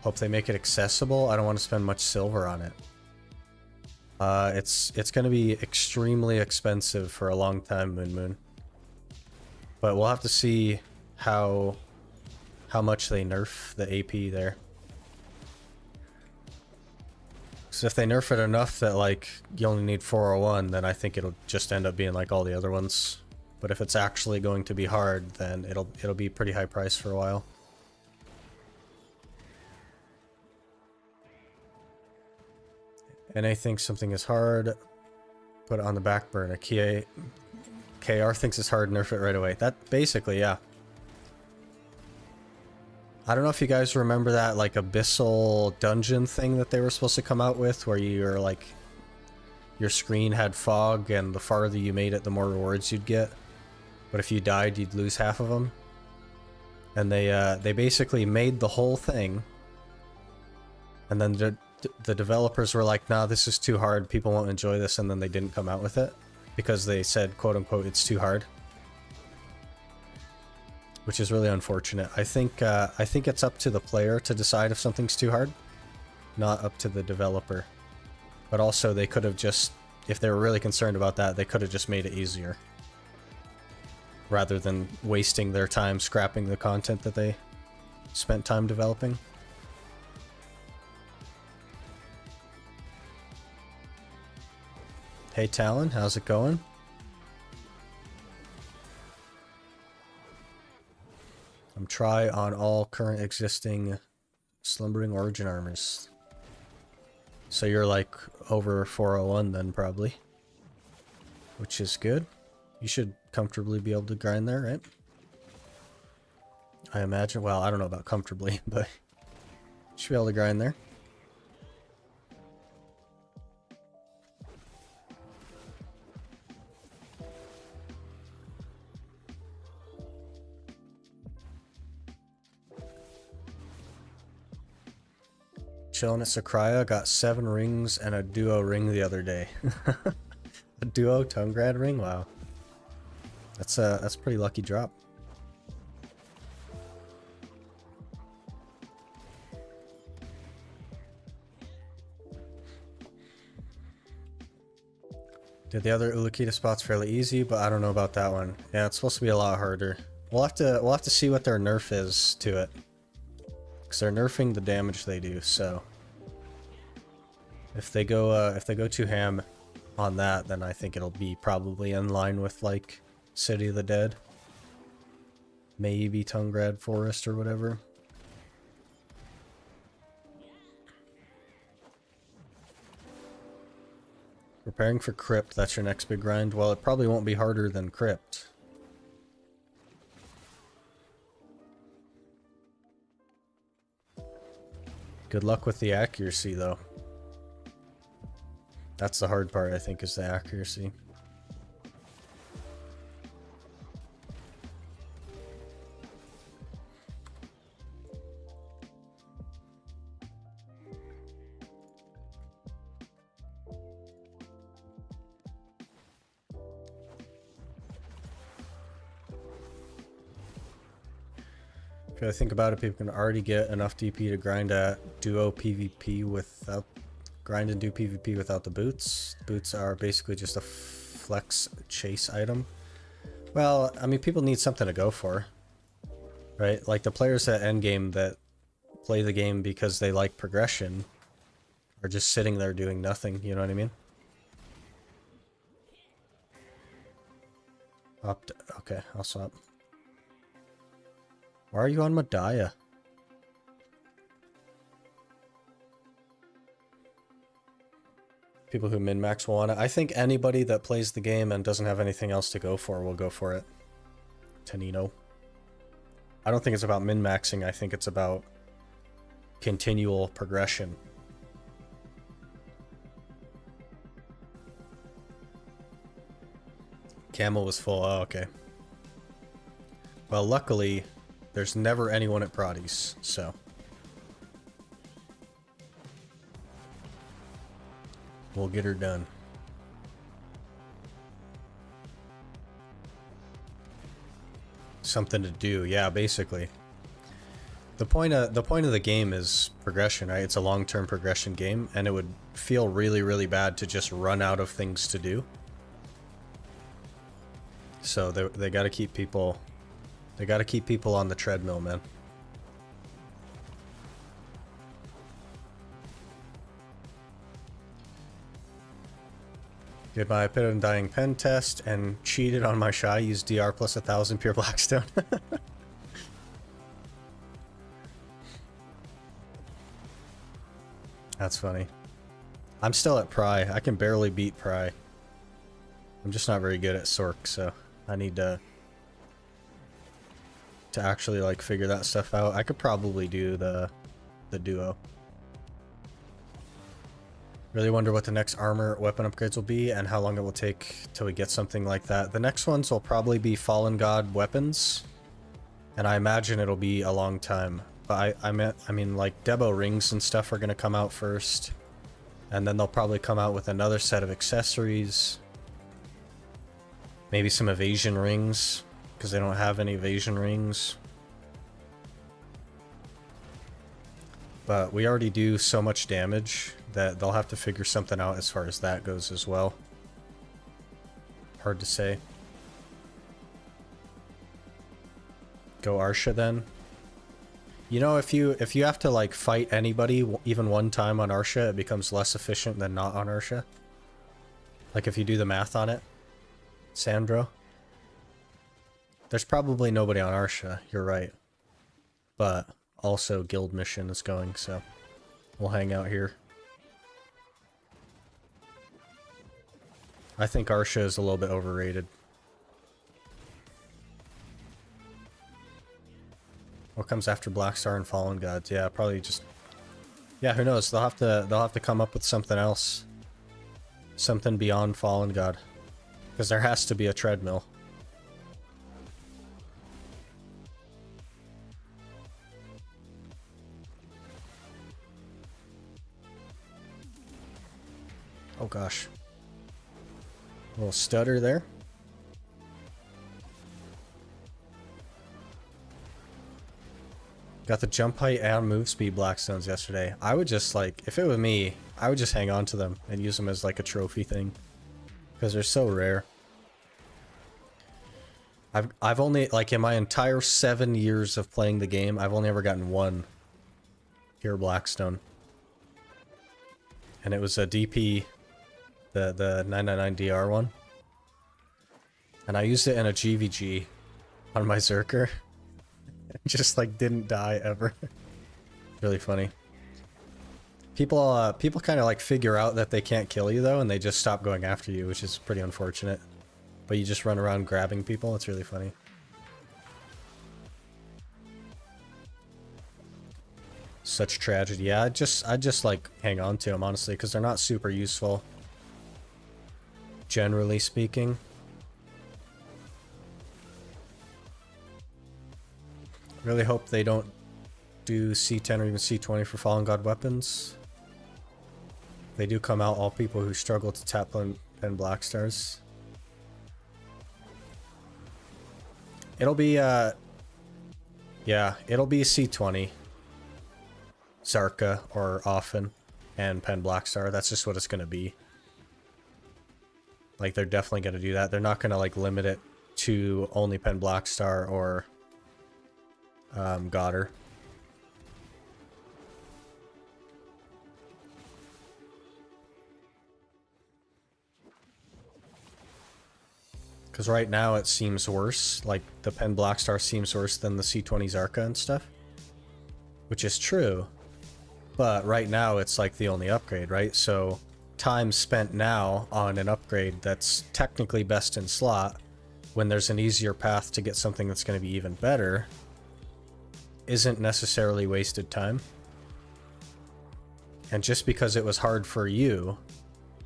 Hope they make it accessible. I don't want to spend much silver on it. It's gonna be extremely expensive for a long time, Moon Moon. But we'll have to see how much they nerf the AP there. So if they nerf it enough that like you only need 401, then I think it'll just end up being like all the other ones. But if it's actually going to be hard, then it'll be pretty high price for a while. NA thinks something is hard, put it on the back burner. KR thinks it's hard, nerf it right away. That basically, yeah. I don't know if you guys remember that like abyssal dungeon thing that they were supposed to come out with, where you're like your screen had fog and the farther you made it, the more rewards you'd get. But if you died, you'd lose half of them. And they basically made the whole thing, and then the developers were like, nah, this is too hard, people won't enjoy this, and then they didn't come out with it because they said, quote unquote, it's too hard. Which is really unfortunate. I think it's up to the player to decide if something's too hard, not up to the developer. But also they could have just, if they were really concerned about that, they could have just made it easier. Rather than wasting their time scrapping the content that they spent time developing. Hey Talon, how's it going? I'm try on all current existing slumbering origin armors. So you're like over 401 then probably. Which is good. You should comfortably be able to grind there, right? I imagine. Well, I don't know about comfortably, but you should be able to grind there. Chilling at Sakraya, got 7 rings and a duo ring the other day. A duo tongue grad ring? Wow. That's a pretty lucky drop. Did the other Ulukita spots fairly easy, but I don't know about that one. Yeah, it's supposed to be a lot harder. We'll have to see what their nerf is to it. Because they're nerfing the damage they do, so if they go too ham on that, then I think it'll be probably in line with like City of the Dead, maybe Tungrad Forest or whatever. Preparing for Crypt, that's your next big grind. Well, it probably won't be harder than Crypt. Good luck with the accuracy, though. That's the hard part, I think, is the accuracy. If you think about it, people can already get enough DP to grind a duo PvP without grind and do PvP without the boots. Boots are basically just a flex chase item. Well, I mean, people need something to go for, right? Like the players at endgame that play the game because they like progression are just sitting there doing nothing, you know what I mean? Okay, I'll swap. Why are you on Medaya? People who min-max will want it. I think anybody that plays the game and doesn't have anything else to go for will go for it. Tanino. I don't think it's about min-maxing, I think it's about continual progression. Camel was full, oh, okay. Well, luckily, there's never anyone at Prodi's, so. We'll get her done. Something to do, yeah, basically. The point of the game is progression, right? It's a long-term progression game, and it would feel really, really bad to just run out of things to do. So they got to keep people. They got to keep people on the treadmill, man. Did my Pit of Dying Pen test and cheated on my shy. Used DR plus 1,000 pure Blackstone. That's funny. I'm still at Pry. I can barely beat Pry. I'm just not very good at Sork, so I need to actually like figure that stuff out. I could probably do the duo. Really wonder what the next armor weapon upgrades will be and how long it will take till we get something like that. The next ones will probably be Fallen God weapons, and I imagine it'll be a long time. But I mean like Debo rings and stuff are gonna come out first, and then they'll probably come out with another set of accessories. Maybe some evasion rings, because they don't have any evasion rings. But we already do so much damage that they'll have to figure something out as far as that goes as well. Hard to say. Go Arsha then. You know, if you have to like fight anybody even one time on Arsha, it becomes less efficient than not on Arsha. Like if you do the math on it. Sandro. There's probably nobody on Arsha, you're right. But also guild mission is going, so we'll hang out here. I think Arsha is a little bit overrated. What comes after Blackstar and Fallen Gods? Yeah, probably just... Yeah, who knows? They'll have to come up with something else. Something beyond Fallen God. Because there has to be a treadmill. Oh gosh. A little stutter there. Got the jump height and move speed Blackstones yesterday. I would just like, if it were me, I would just hang on to them and use them as like a trophy thing. Because they're so rare. I've only, like in my entire 7 years of playing the game, I've only ever gotten one pure Blackstone. And it was a DP, the 999DR one. And I used it in a GVG on my Zerker. Just like didn't die ever. Really funny. People kind of like figure out that they can't kill you though, and they just stop going after you, which is pretty unfortunate. But you just run around grabbing people. It's really funny. Such tragedy. Yeah, I just like hang on to them honestly, because they're not super useful. Generally speaking. Really hope they don't do C10 or even C20 for Fallen God weapons. They do come out, all people who struggle to tap and Black Stars. It'll be Yeah, it'll be C20, Zarka, or Often, and Pen Blackstar. That's just what it's going to be. Like, they're definitely going to do that. They're not going to, like, limit it to only Pen Blackstar or Godder. Because right now it seems worse. Like, the Pen Blackstar seems worse than the C20 Zarka and stuff. Which is true. But right now it's like the only upgrade, right? So time spent now on an upgrade that's technically best in slot, when there's an easier path to get something that's going to be even better, isn't necessarily wasted time. And just because it was hard for you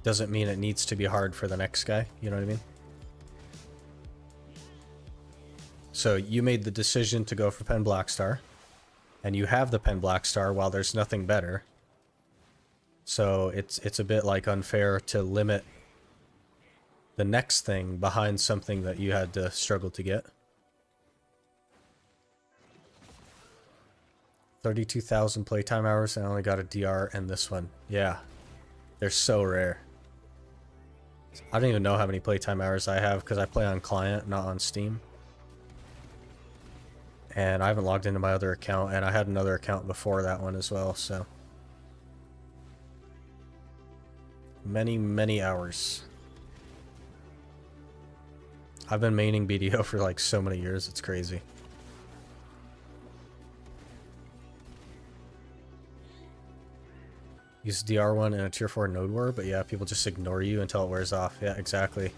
doesn't mean it needs to be hard for the next guy. You know what I mean? So you made the decision to go for Pen Blackstar, and you have the Pen Blackstar while there's nothing better. So it's a bit like unfair to limit the next thing behind something that you had to struggle to get. 32,000 playtime hours, and I only got a DR and this one. Yeah, they're so rare. I don't even know how many playtime hours I have because I play on client, not on Steam. And I haven't logged into my other account, and I had another account before that one as well, so. Many, many hours. I've been maining BDO for like so many years, it's crazy. Use DR1 in a tier 4 node war, but yeah, people just ignore you until it wears off. Yeah, exactly.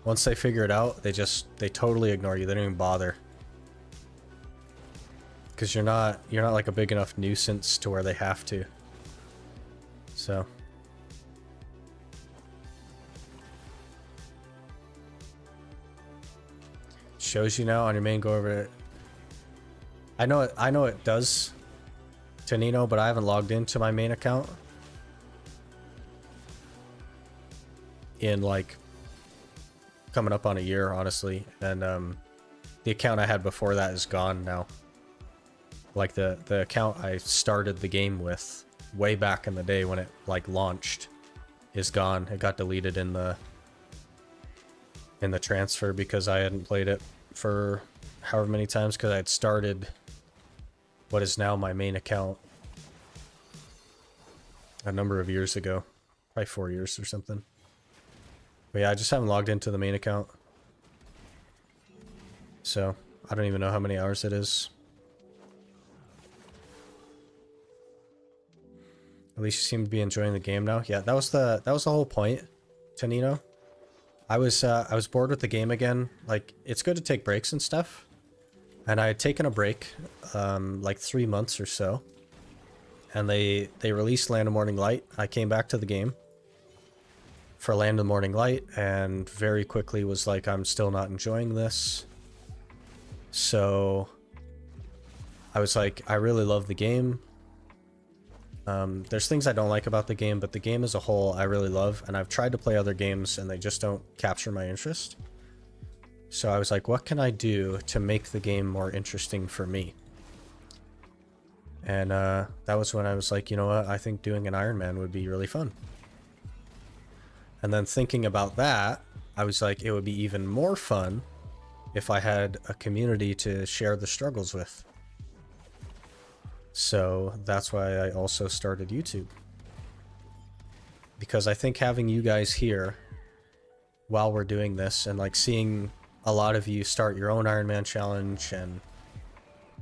Once they figure it out, they totally ignore you. They don't even bother. Because you're not like a big enough nuisance to where they have to. So. Shows you now on your main, go over it. I know it does to Nino, but I haven't logged into my main account in like coming up on a year, honestly. And the account I had before that is gone now. Like the account I started the game with way back in the day when it like launched is gone. It got deleted in the transfer because I hadn't played it for however many times, because I had started what is now my main account a number of years ago, probably 4 years or something. But yeah, I just haven't logged into the main account, so I don't even know how many hours it is. At least you seem to be enjoying the game now. Yeah, that was the whole point, Tanino. I was bored with the game again. Like, it's good to take breaks and stuff. And I had taken a break, like 3 months or so. And they released Land of Morning Light. I came back to the game for Land of Morning Light, and very quickly was like, I'm still not enjoying this. So I was like, I really love the game. There's things I don't like about the game, but the game as a whole I really love, and I've tried to play other games and they just don't capture my interest. So I was like, what can I do to make the game more interesting for me? And that was when I was like, you know what, I think doing an Ironman would be really fun. And then thinking about that, I was like, it would be even more fun if I had a community to share the struggles with. So that's why I also started YouTube. Because I think having you guys here while we're doing this, and like seeing a lot of you start your own Ironman challenge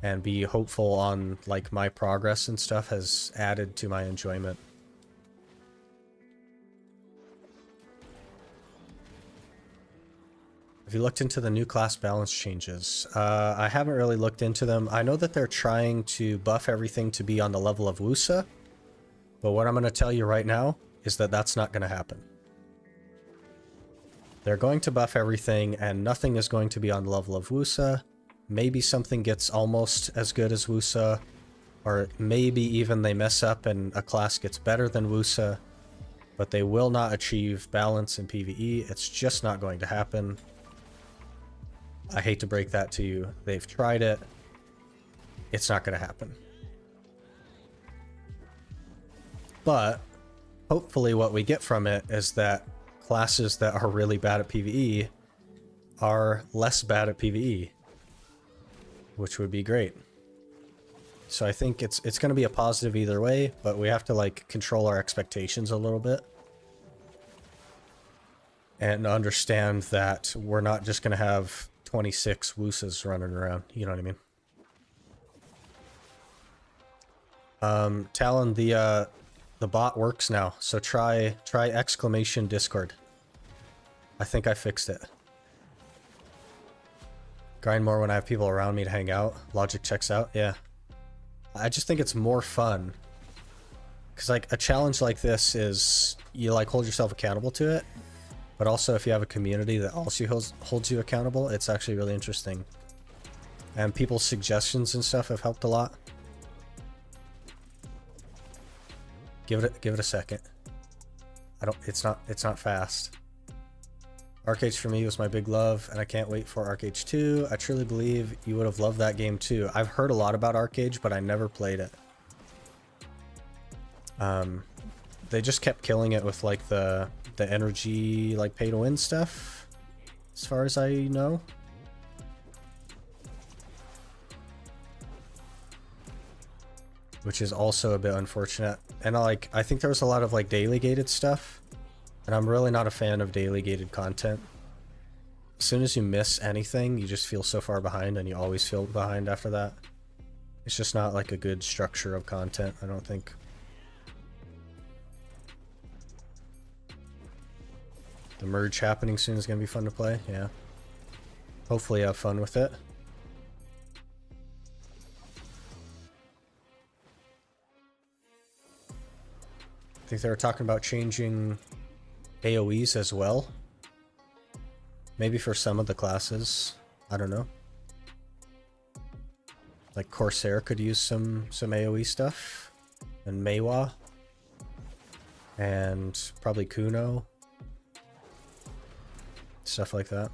and be hopeful on like my progress and stuff, has added to my enjoyment. Have you looked into the new class balance changes? I haven't really looked into them. I know that they're trying to buff everything to be on the level of Wusa, but what I'm going to tell you right now is that that's not going to happen. They're going to buff everything, and nothing is going to be on the level of Wusa. Maybe something gets almost as good as Wusa, or maybe even they mess up and a class gets better than Wusa, but they will not achieve balance in PvE. It's just not going to happen. I hate to break that to you. They've tried it. it's not going to happen. But hopefully what we get from it is that classes that are really bad at PvE are less bad at PvE, which would be great. So I think it's going to be a positive either way, but we have to like control our expectations a little bit and understand that we're not just going to have 26 woosas running around, you know what I mean? Talon, the bot works now, so try exclamation Discord. I think I fixed it. Grind more when I have people around me to hang out. Logic checks out. Yeah. I just think it's more fun. Because like a challenge like this is you like hold yourself accountable to it. But also if you have a community that also holds you accountable, it's actually really interesting. And people's suggestions and stuff have helped a lot. Give it a second. It's not fast. Arcade for me was my big love, and I can't wait for Arcade 2. I truly believe you would have loved that game too. I've heard a lot about Arcade, but I never played it. They just kept killing it with like the energy, like pay to win stuff, as far as I know. Which is also a bit unfortunate. And like, I think there was a lot of like daily gated stuff. And I'm really not a fan of daily gated content. As soon as you miss anything, you just feel so far behind, and you always feel behind after that. It's just not like a good structure of content, I don't think. The merge happening soon is going to be fun to play, yeah. Hopefully have fun with it. I think they were talking about changing AoEs as well. Maybe for some of the classes. I don't know. Like Corsair could use some AoE stuff. And Meiwa. And probably Kuno. Stuff like that.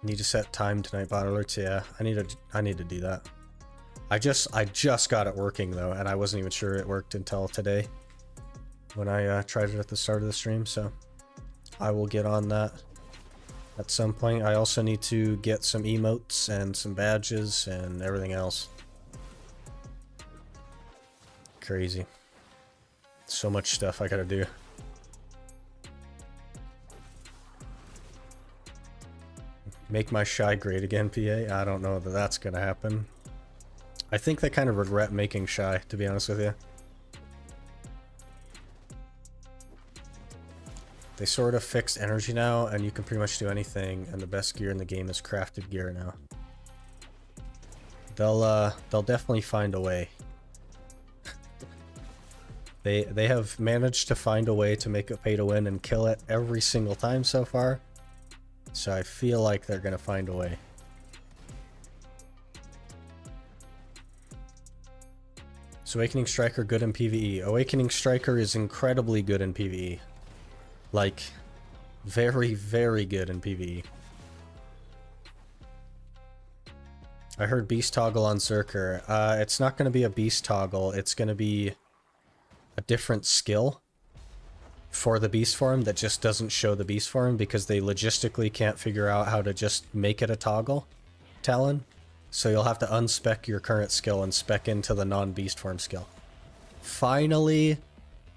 Need to set time tonight, bot alerts. Yeah, I need to do that. I just got it working though, and I wasn't even sure it worked until today when I tried it at the start of the stream, so I will get on that at some point. I also need to get some emotes and some badges and everything else. Crazy. So much stuff I gotta do. Make my shy great again, PA? I don't know that that's gonna happen. I think they kind of regret making shy, to be honest with you. They sort of fixed energy now, and you can pretty much do anything, and the best gear in the game is crafted gear now. They'll definitely find a way. They have managed to find a way to make it pay to win and kill it every single time so far. So I feel like they're gonna find a way. Is Awakening Striker good in PvE? Awakening Striker is incredibly good in PvE. Like, very, very good in PvE. I heard Beast Toggle on Zerker. It's not going to be a Beast Toggle. It's going to be a different skill for the Beast form that just doesn't show the Beast form because they logistically can't figure out how to just make it a toggle, Talon. So you'll have to unspec your current skill and spec into the non-Beast form skill. Finally,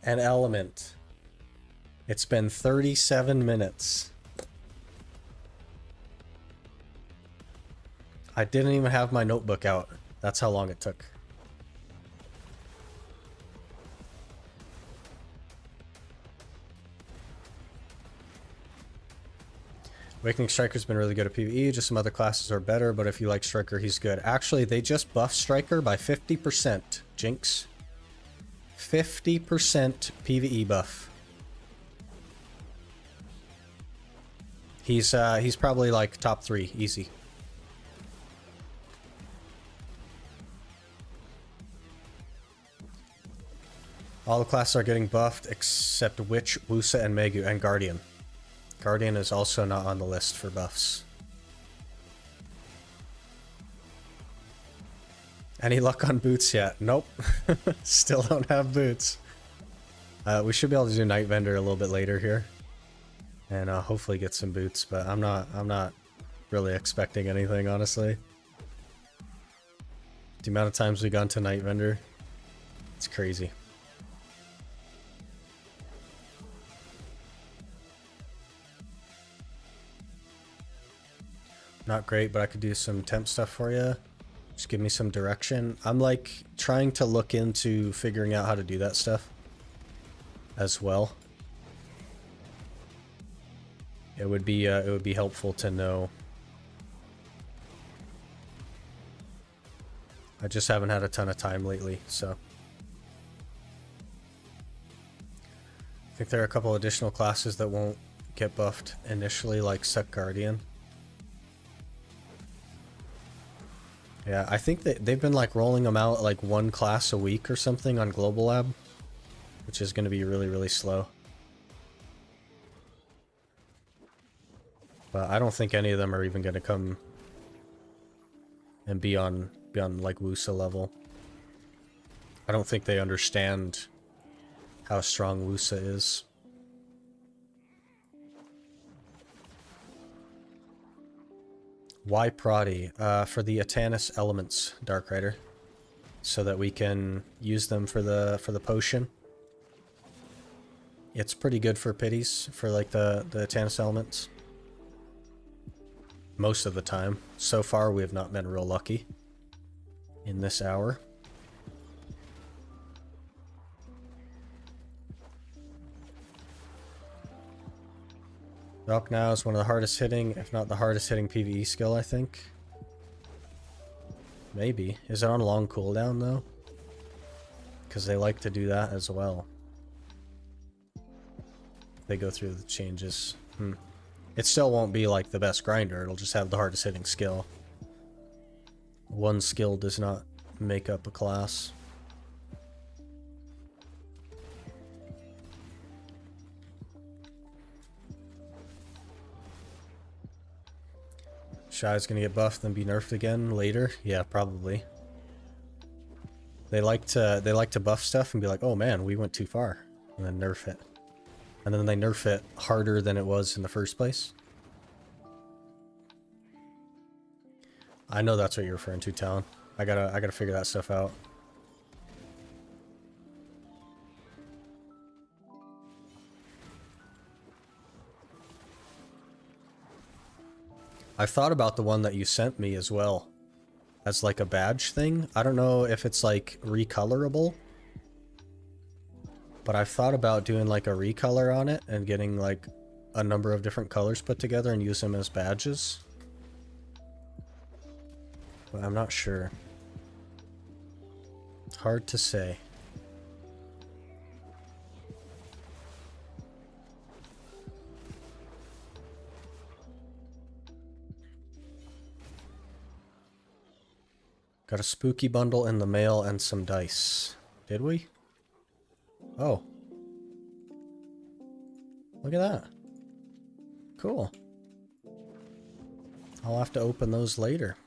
an element. It's been 37 minutes. I didn't even have my notebook out. That's how long it took. Awakening Striker's been really good at PvE, just some other classes are better, but if you like Striker, he's good. Actually, they just buffed Striker by 50%, Jinx. 50% PvE buff. He's probably like top 3, easy. All the classes are getting buffed except Witch, Wusa, and Megu, and Guardian. Guardian is also not on the list for buffs. Any luck on boots yet? Nope. Still don't have boots. We should be able to do Night Vendor a little bit later here. And hopefully get some boots, but I'm not really expecting anything, honestly. The amount of times we've gone to Night Vendor, it's crazy. Not great, but I could do some temp stuff for you. Just give me some direction. I'm like trying to look into figuring out how to do that stuff as well. It would be helpful to know. I just haven't had a ton of time lately, so. I think there are a couple additional classes that won't get buffed initially, like Sec Guardian. Yeah, I think that they've been like rolling them out like one class a week or something on Global Lab, which is going to be really, really slow. But I don't think any of them are even going to come and be on like Wusa level. I don't think they understand how strong Wusa is. Why Prodi? For the Atanis elements, Dark Rider, so that we can use them for the potion. It's pretty good for pities for like the Atanis elements. Most of the time. So far, we have not been real lucky in this hour. Valk now is one of the hardest hitting, if not the hardest hitting PvE skill, I think. Maybe. Is it on long cooldown, though? Because they like to do that as well. They go through the changes. It still won't be like the best grinder, it'll just have the hardest hitting skill. One skill does not make up a class. Shy's gonna get buffed then be nerfed again later? Yeah, probably. They like to buff stuff and be like, oh man, we went too far, and then nerf it. And then they nerf it harder than it was in the first place. I know that's what you're referring to, Talon. I gotta figure that stuff out. I thought about the one that you sent me as well, as like a badge thing. I don't know if it's like recolorable, but I've thought about doing like a recolor on it and getting like a number of different colors put together and use them as badges. But I'm not sure. It's hard to say. Got a spooky bundle in the mail and some dice. Did we? Oh. Look at that. Cool. I'll have to open those later.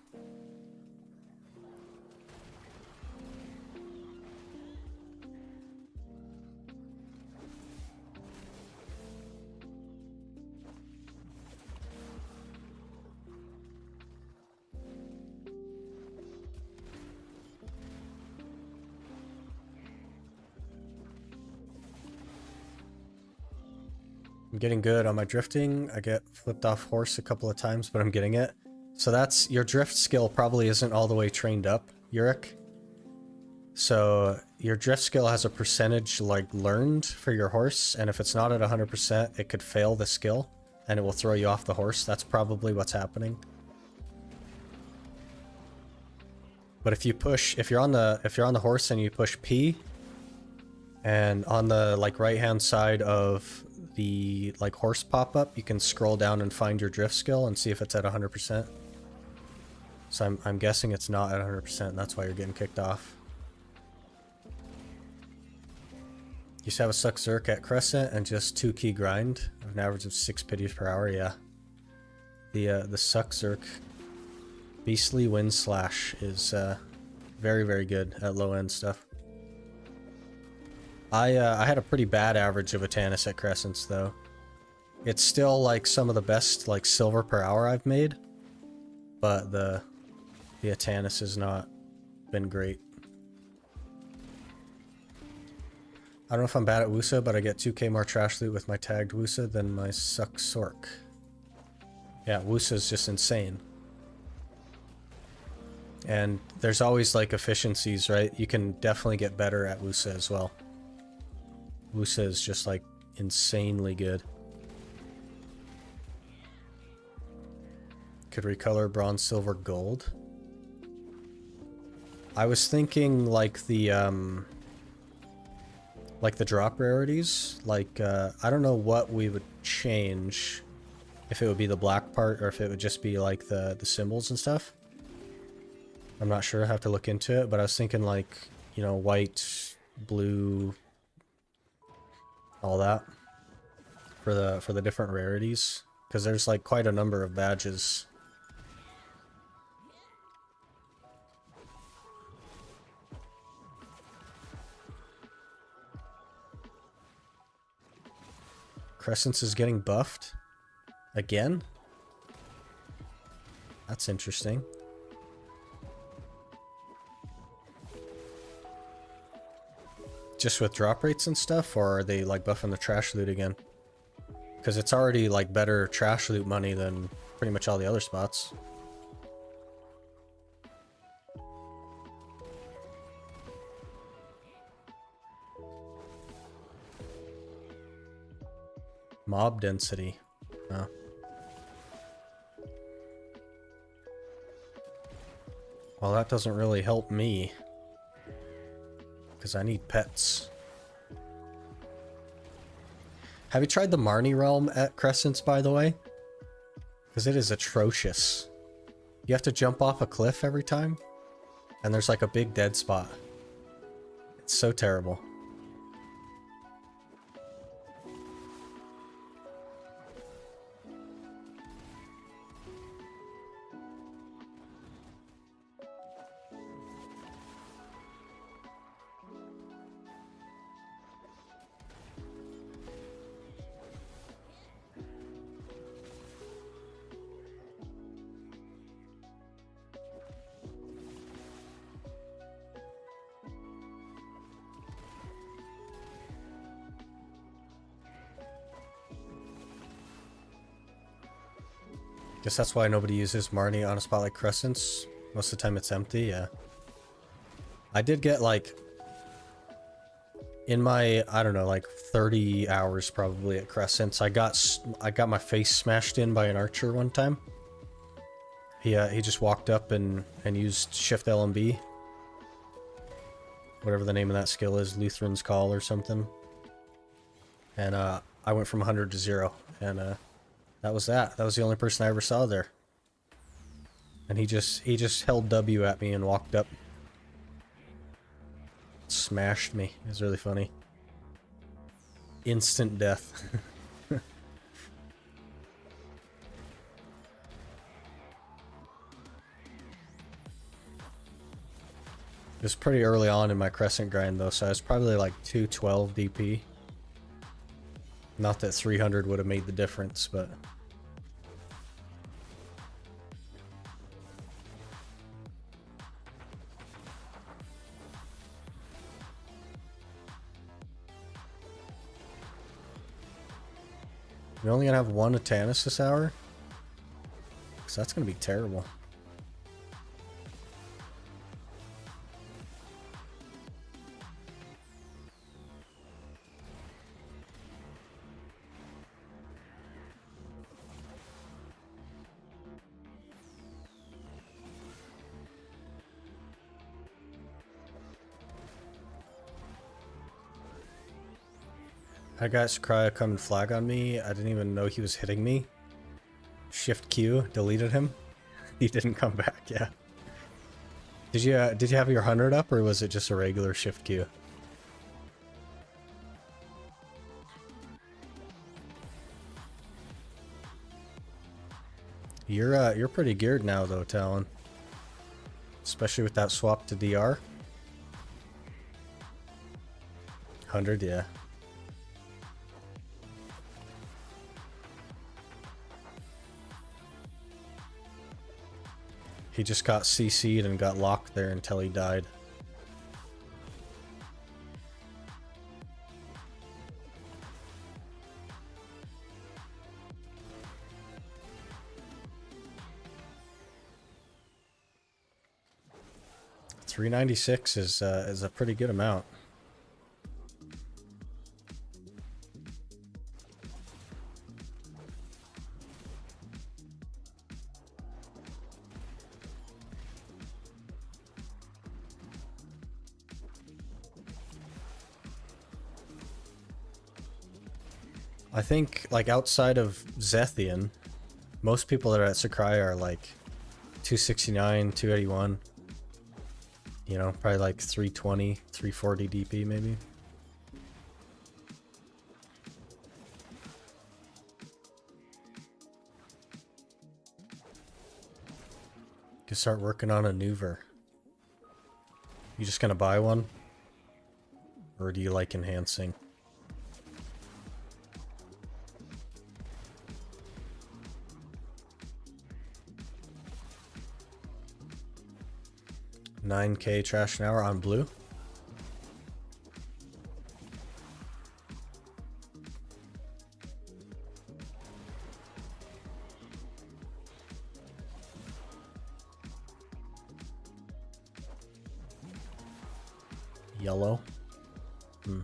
I'm getting good on my drifting. I get flipped off horse a couple of times, but I'm getting it. So that's, your drift skill probably isn't all the way trained up, Yurik. So your drift skill has a percentage like learned for your horse, and if it's not at 100%, it could fail the skill and it will throw you off the horse. That's probably what's happening. But if you push, if you're on the horse and you push P, and on the like right hand side of the like horse pop-up, you can scroll down and find your drift skill and see if it's at 100%. So I'm guessing it's not at 100%, and that's why you're getting kicked off. Used to have a suck Zerk at Crescent and just 2 key grind of an average of 6 pities per hour. Yeah, the suck Zerk Beastly Wind Slash is Very, very good at low end stuff. I had a pretty bad average of Atanis at Crescents though. It's still like some of the best like silver per hour I've made, but the Atanis has not been great. I don't know if I'm bad at Wusa, but I get 2k more trash loot with my tagged Wusa than my suck Sork. Yeah, Wusa is just insane. And there's always like efficiencies, right? You can definitely get better at Wusa as well. Wusa is just like insanely good. Could recolor bronze, silver, gold. I was thinking like the drop rarities. Like I don't know what we would change, if it would be the black part or if it would just be like the symbols and stuff. I'm not sure, I have to look into it, but I was thinking like, you know, white, blue, all that for the different rarities, because there's like quite a number of badges. Crescents is getting buffed again? That's interesting. Just with drop rates and stuff, or are they like buffing the trash loot again? Because it's already like better trash loot money than pretty much all the other spots. Mob density. Oh. Well, that doesn't really help me, because I need pets. Have you tried the Marnie Realm at Crescents, by the way? Because it is atrocious. You have to jump off a cliff every time, and there's like a big dead spot. It's so terrible. Guess that's why nobody uses Marnie on a spot like Crescents. Most of the time it's empty, yeah. I did get like, in my, I don't know, like 30 hours probably at Crescents, I got my face smashed in by an archer one time. He just walked up and used Shift LMB. Whatever the name of that skill is, Lutheran's Call or something. And I went from 100 to 0, and that was that. That was the only person I ever saw there. And he just held W at me and walked up. Smashed me. It was really funny. Instant death. It was pretty early on in my Crescent grind though, so I was probably like 212 DP. Not that 300 would have made the difference, but... We're only gonna have one Atanis this hour? Because that's gonna be terrible. I got Sakurai come and flag on me. I didn't even know he was hitting me. Shift Q, deleted him. He didn't come back, yeah. Did you have your 100 up, or was it just a regular Shift Q? You're pretty geared now though, Talon. Especially with that swap to DR. 100, yeah. He just got CC'd and got locked there until he died. $396 is a pretty good amount. I think, like, outside of Zethian, most people that are at Sakurai are like 269, 281. You know, probably like 320, 340 DP maybe. Could start working on a Nuver. You just gonna buy one? Or do you like enhancing? $9K trash an hour on blue. Yellow. Hmm.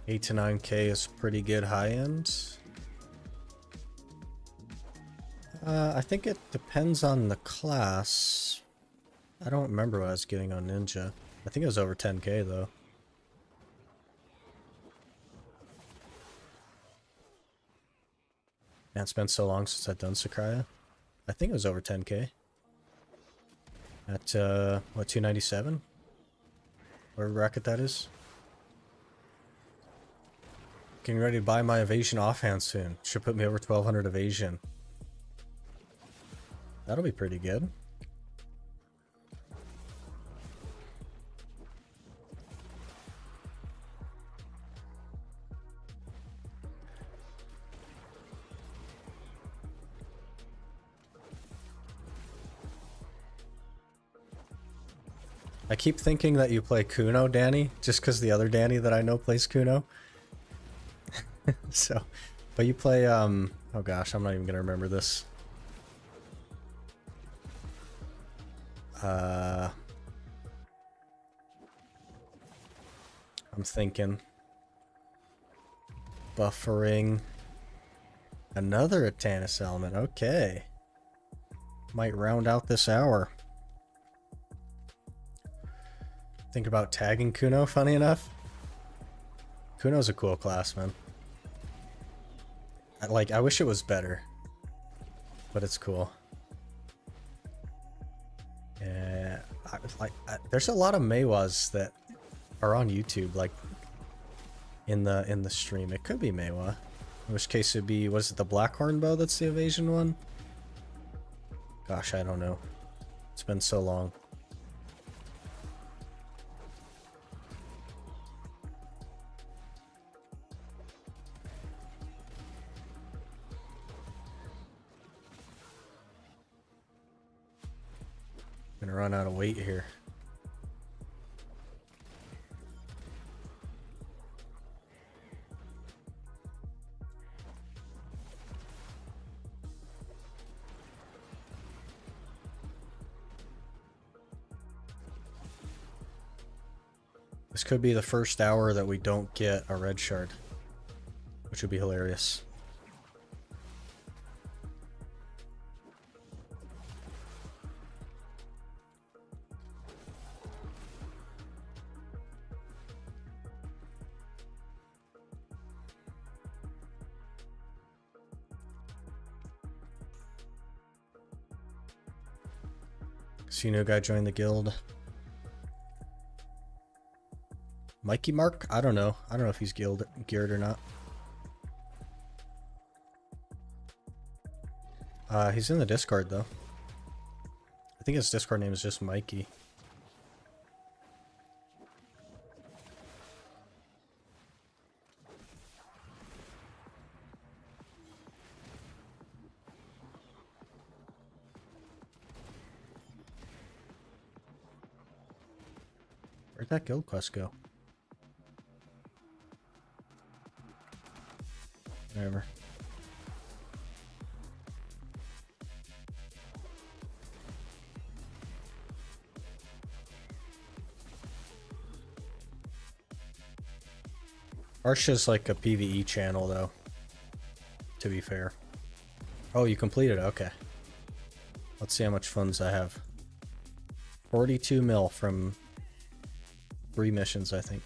$8 to $9K is pretty good high end. I think it depends on the class. I don't remember what I was getting on Ninja. I think it was over 10K though. Man, it's been so long since I've done Sakurai. I think it was over 10K. At, what, 297? Whatever bracket that is. Getting ready to buy my evasion offhand soon. Should put me over 1200 evasion. That'll be pretty good. I keep thinking that you play Kuno, Danny, just because the other Danny that I know plays Kuno. So, but you play, oh gosh, I'm not even gonna remember this. I'm thinking. Buffering. Another Atanis element, okay. Might round out this hour. Think about tagging Kuno, funny enough. Kuno's a cool class, man. I wish it was better. But it's cool. Yeah, there's a lot of Meiwas that are on YouTube, like in the stream. It could be Meiwa. In which case it'd be, was it the Blackhorn bow that's the evasion one? Gosh, I don't know. It's been so long. Gonna run out of weight here. This could be the first hour that we don't get a red shard, which would be hilarious. See, new guy joined the guild. Mikey Mark? I don't know. I don't know if he's geared or not. He's in the Discord though. I think his Discord name is just Mikey. Where'd that guild quest go? Whatever. Arsha's like a PvE channel though, to be fair. Oh, you completed it? Okay. Let's see how much funds I have. 42 mil from 3 missions, I think.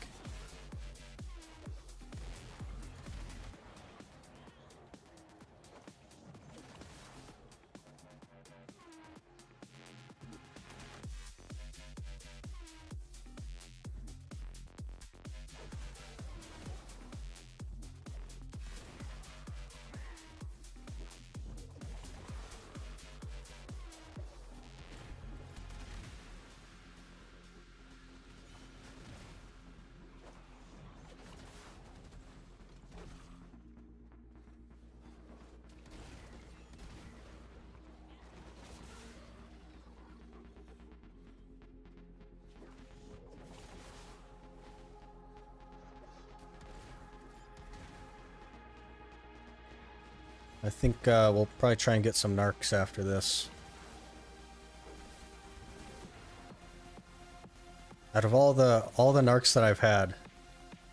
I think we'll probably try and get some narcs after this. Out of all the narcs that I've had,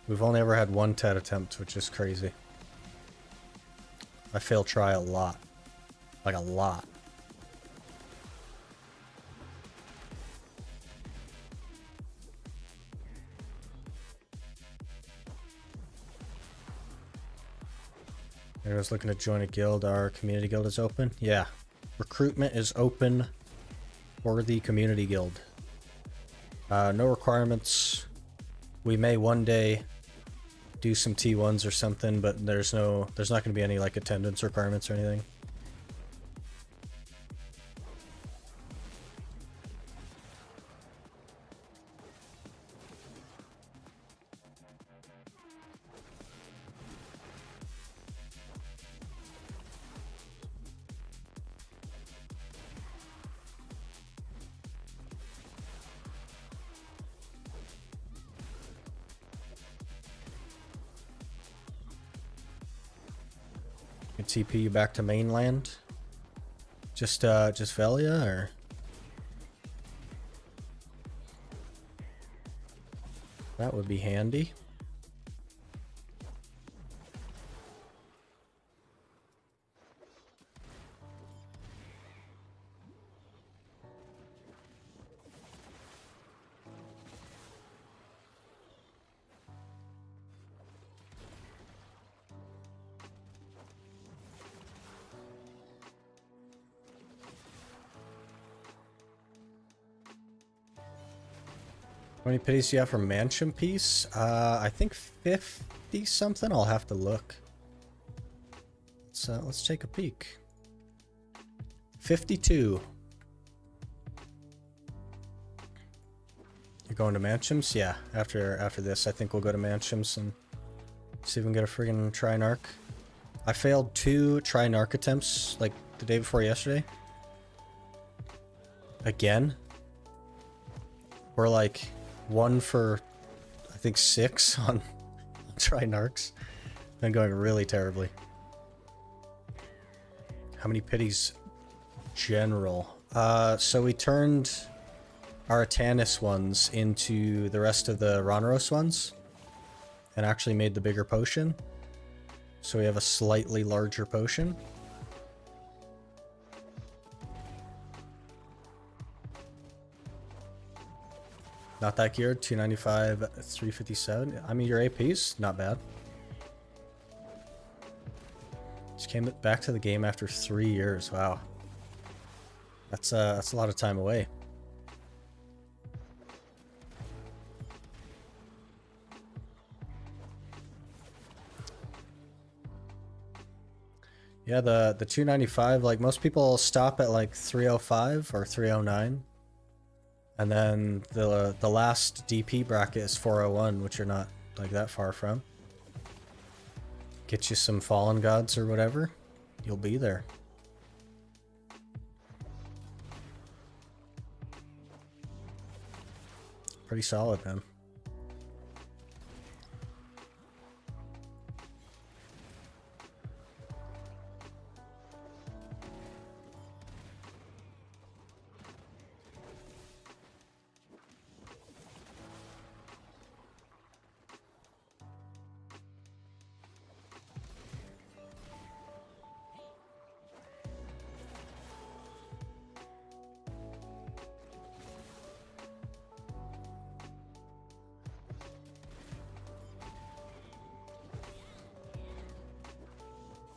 we've only ever had 1 TED attempt, which is crazy. I fail try a lot. Like a lot. I was looking to join a guild. Our community guild is open. Yeah. Recruitment is open for the community guild. No requirements. We may one day do some T1s or something, but there's not going to be any like attendance requirements or anything. TP you back to mainland? Just Velia, or? That would be handy. How many pities do you have for Mansion Piece? I think 50 something. I'll have to look. Let's take a peek. 52. You're going to Mansions? Yeah. After this, I think we'll go to Mansions and see if we can get a friggin' Tri Narc. I failed 2 Tri Narc attempts like the day before yesterday. Again. We're like 1 for, I think, 6 on Tri Narcs. Been going really terribly. How many pities? General. So we turned our Atanis ones into the rest of the Ronros ones and actually made the bigger potion. So we have a slightly larger potion. Not that geared, 295, 357. I mean, your AP's not bad. Just came back to the game after 3 years. Wow. That's a lot of time away. Yeah, the 295, like most people stop at like 305 or 309. And then the last DP bracket is 401, which you're not like that far from. Get you some Fallen Gods or whatever, you'll be there. Pretty solid, man.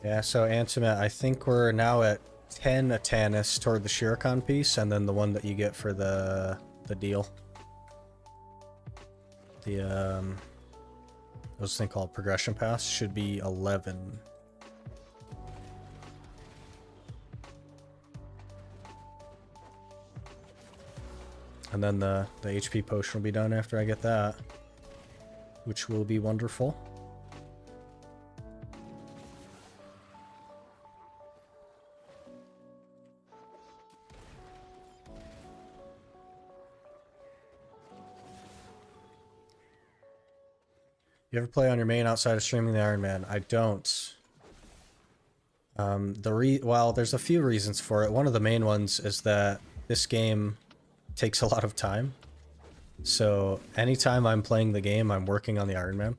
Yeah, so Antimat, I think we're now at 10 Atanis toward the Shuriken piece, and then the one that you get for the deal. The what's this thing called? Progression Pass should be 11. And then the HP potion will be done after I get that, which will be wonderful. You ever play on your main outside of streaming the Ironman? I don't. Well, there's a few reasons for it. One of the main ones is that this game takes a lot of time. So anytime I'm playing the game, I'm working on the Ironman.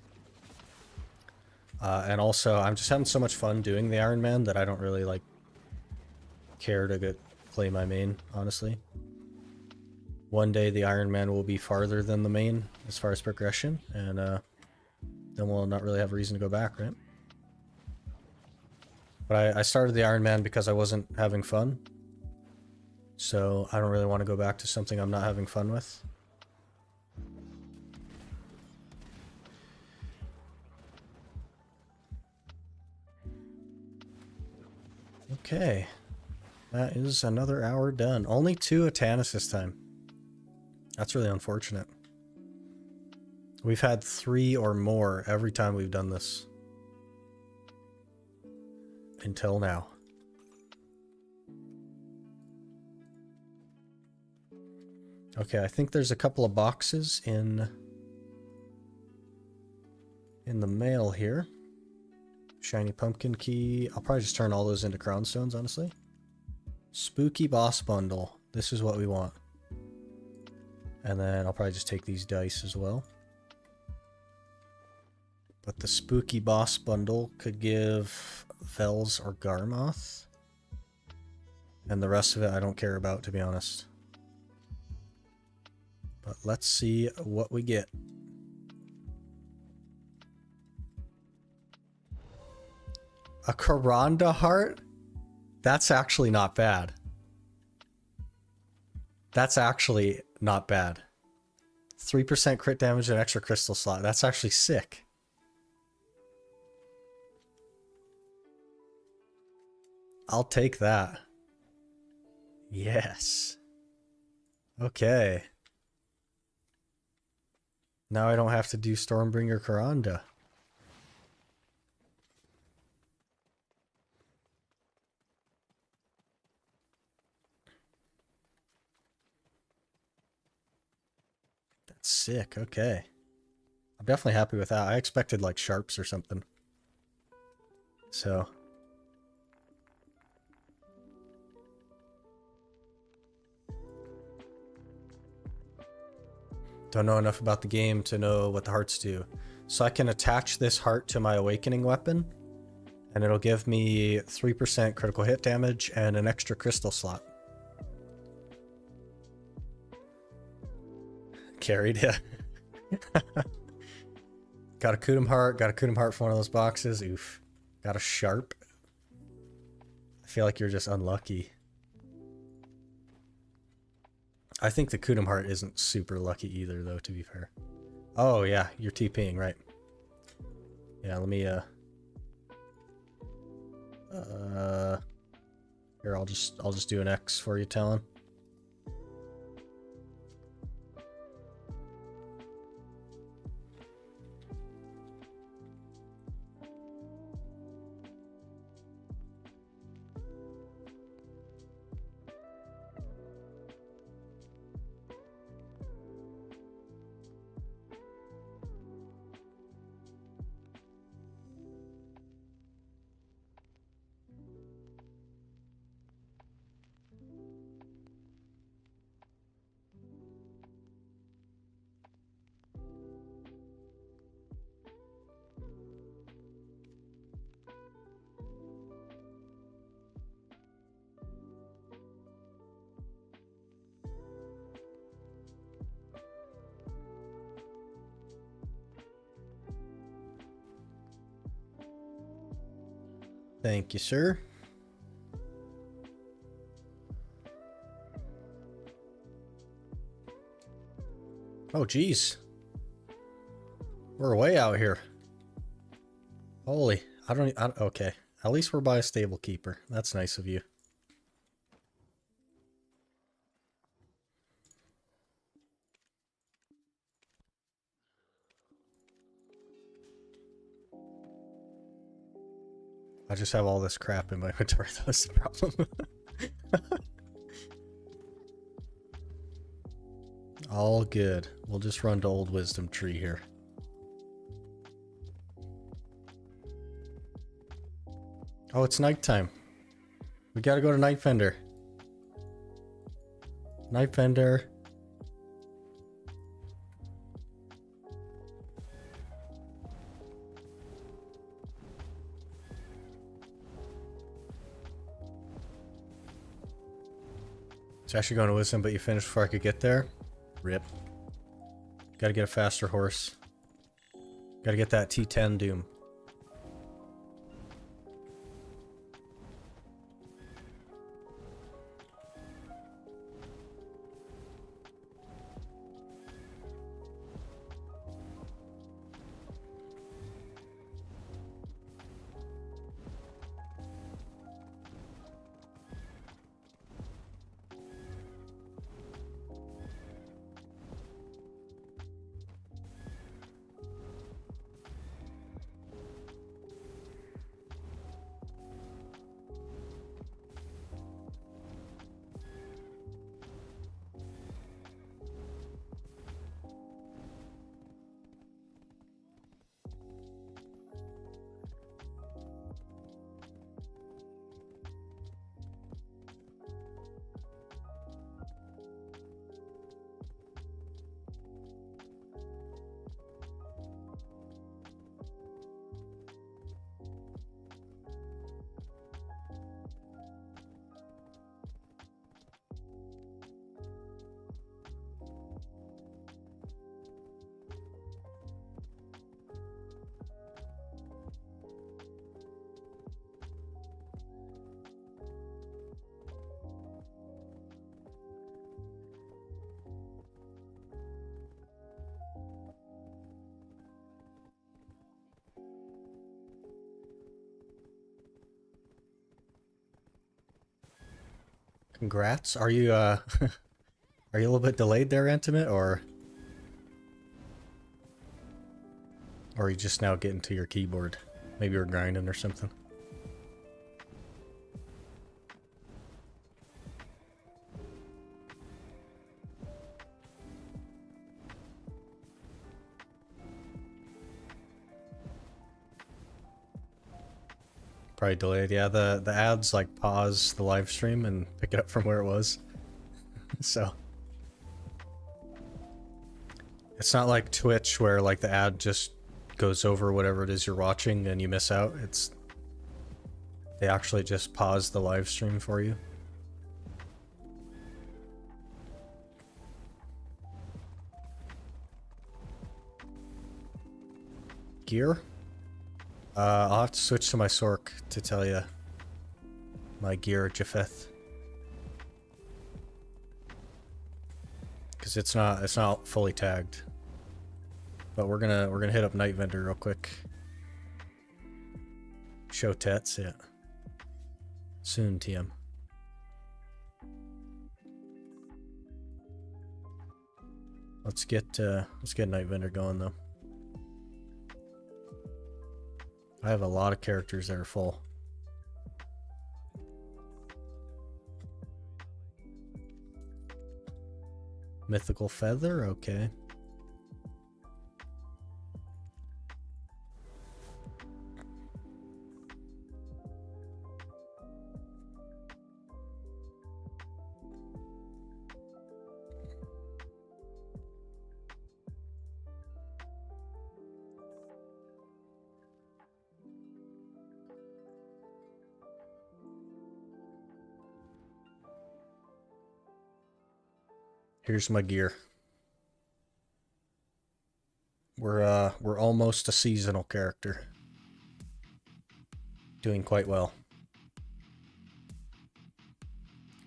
And also, I'm just having so much fun doing the Ironman that I don't really like care to play my main, honestly. One day the Ironman will be farther than the main as far as progression, and then we'll not really have a reason to go back, right? But I started the Ironman because I wasn't having fun. So I don't really want to go back to something I'm not having fun with. Okay. That is another hour done. Only 2 Atanis this time. That's really unfortunate. We've had 3 or more every time we've done this. Until now. Okay, I think there's a couple of boxes in the mail here. Shiny pumpkin key. I'll probably just turn all those into crown stones, honestly. Spooky boss bundle. This is what we want. And then I'll probably just take these dice as well. But the spooky boss bundle could give Vels or Garmoth. And the rest of it I don't care about, to be honest. But let's see what we get. A Karanda heart? That's actually not bad. That's actually not bad. 3% crit damage and extra crystal slot. That's actually sick. I'll take that. Yes. Okay. Now I don't have to do Stormbringer Karanda. That's sick. Okay. I'm definitely happy with that. I expected like sharps or something. So... Don't know enough about the game to know what the hearts do. So I can attach this heart to my awakening weapon, and it'll give me 3% critical hit damage and an extra crystal slot. Carried, yeah. Got a Kudum heart for one of those boxes. Oof. Got a sharp. I feel like you're just unlucky. I think the Kudum heart isn't super lucky either, though, to be fair. Oh, yeah, you're TPing, right. Yeah, let me, here, I'll just do an X for you, Talon. Thank you, sir. Oh, geez. We're way out here. Holy, okay. At least we're by a stable keeper. That's nice of you. I just have all this crap in my inventory. That's the problem. All good. We'll just run to Old Wisdom Tree here. Oh, it's nighttime. We gotta go to Nightfender. Nightfender. It's actually going to Wisdom, but you finished before I could get there. Rip. Gotta get a faster horse. Gotta get that T10 Doom. Congrats. Are you are you a little bit delayed there, Intimate, or are you just now getting to your keyboard? Maybe you're grinding or something. Probably delayed. Yeah, the ads like pause the live stream and pick it up from where it was. So It's not like Twitch where like the ad just goes over whatever it is you're watching and you miss out. They actually just pause the live stream for you. Gear? I'll have to switch to my Sork to tell you my gear, Japheth. Because it's not fully tagged. But we're gonna hit up Night Vendor real quick. Show Tets, yeah. Soon, TM. Let's get Night Vendor going though. I have a lot of characters that are full. Mythical Feather, okay. Here's my gear. We're almost a seasonal character. Doing quite well.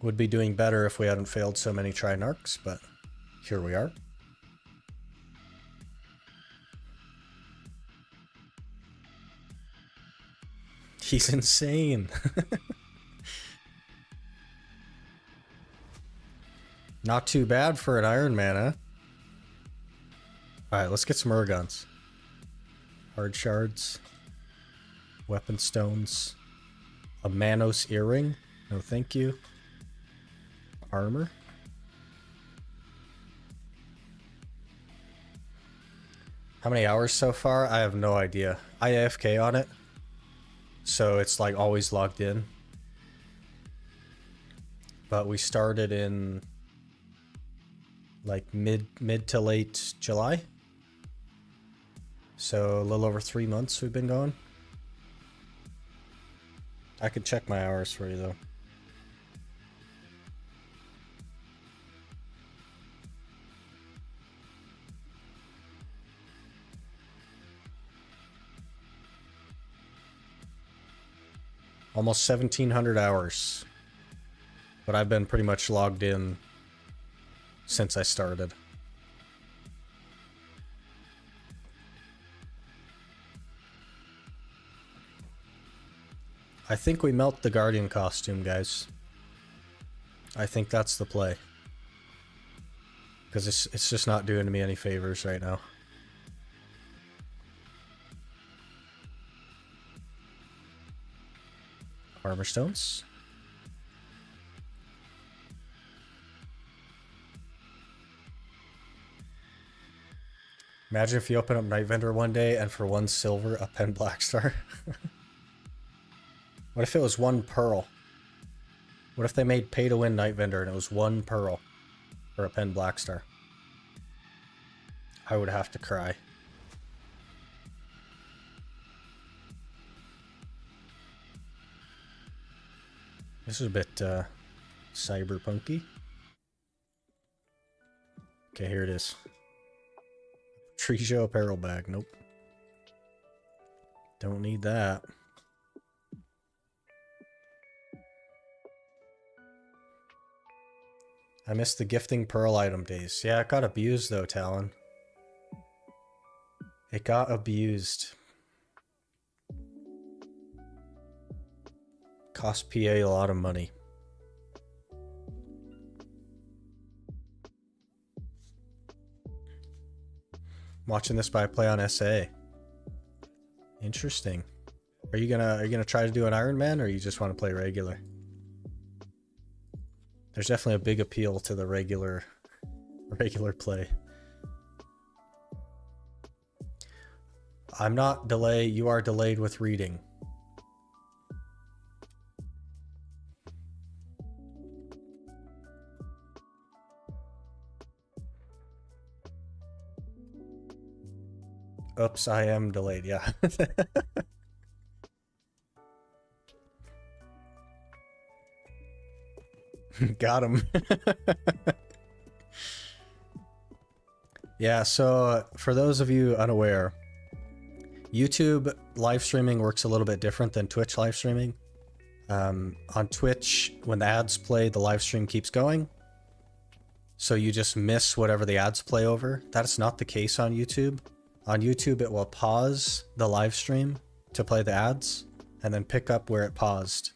Would be doing better if we hadn't failed so many Tri Narcs, but here we are. He's insane. Not too bad for an Ironman, huh? Alright, let's get some Urgons. Hard shards. Weapon stones. A Manos earring. No thank you. Armor. How many hours so far? I have no idea. I AFK on it. So it's like always logged in. But we started in like mid to late July. So a little over 3 months we've been going. I could check my hours for you though. Almost 1,700 hours. But I've been pretty much logged in since I started. I think we melt the Guardian costume, guys. I think that's the play. Because it's just not doing me any favors right now. Armor stones. Imagine if you open up Night Vendor one day and for 1 silver, a pen black star. What if it was 1 pearl? What if they made pay to win Night Vendor and it was 1 pearl for a pen black star? I would have to cry. This is a bit cyberpunky. Okay, here it is. Trejo apparel bag. Nope. Don't need that. I missed the gifting pearl item days. Yeah, it got abused though, Talon. It got abused. Cost PA a lot of money. Watching this by play on SA. Interesting. Are you gonna try to do an Ironman, or you just want to play regular? There's definitely a big appeal to the regular play. I'm not delayed. You are delayed with reading. Oops, I am delayed, yeah. Got him. Yeah, so for those of you unaware, YouTube live streaming works a little bit different than Twitch live streaming. On Twitch, when the ads play, the live stream keeps going. So you just miss whatever the ads play over. That's not the case on YouTube. On YouTube, it will pause the live stream to play the ads and then pick up where it paused,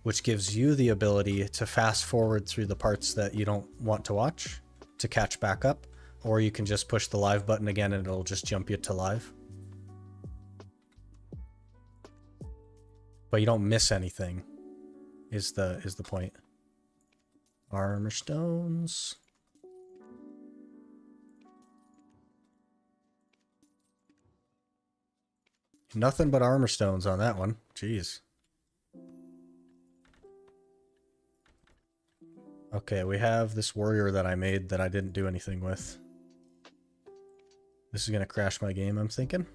which gives you the ability to fast forward through the parts that you don't want to watch to catch back up, or you can just push the live button again and it'll just jump you to live. But you don't miss anything, is the point. Armor stones. Nothing but armor stones on that one. Jeez. Okay, we have this warrior that I made that I didn't do anything with. This is gonna crash my game, I'm thinking.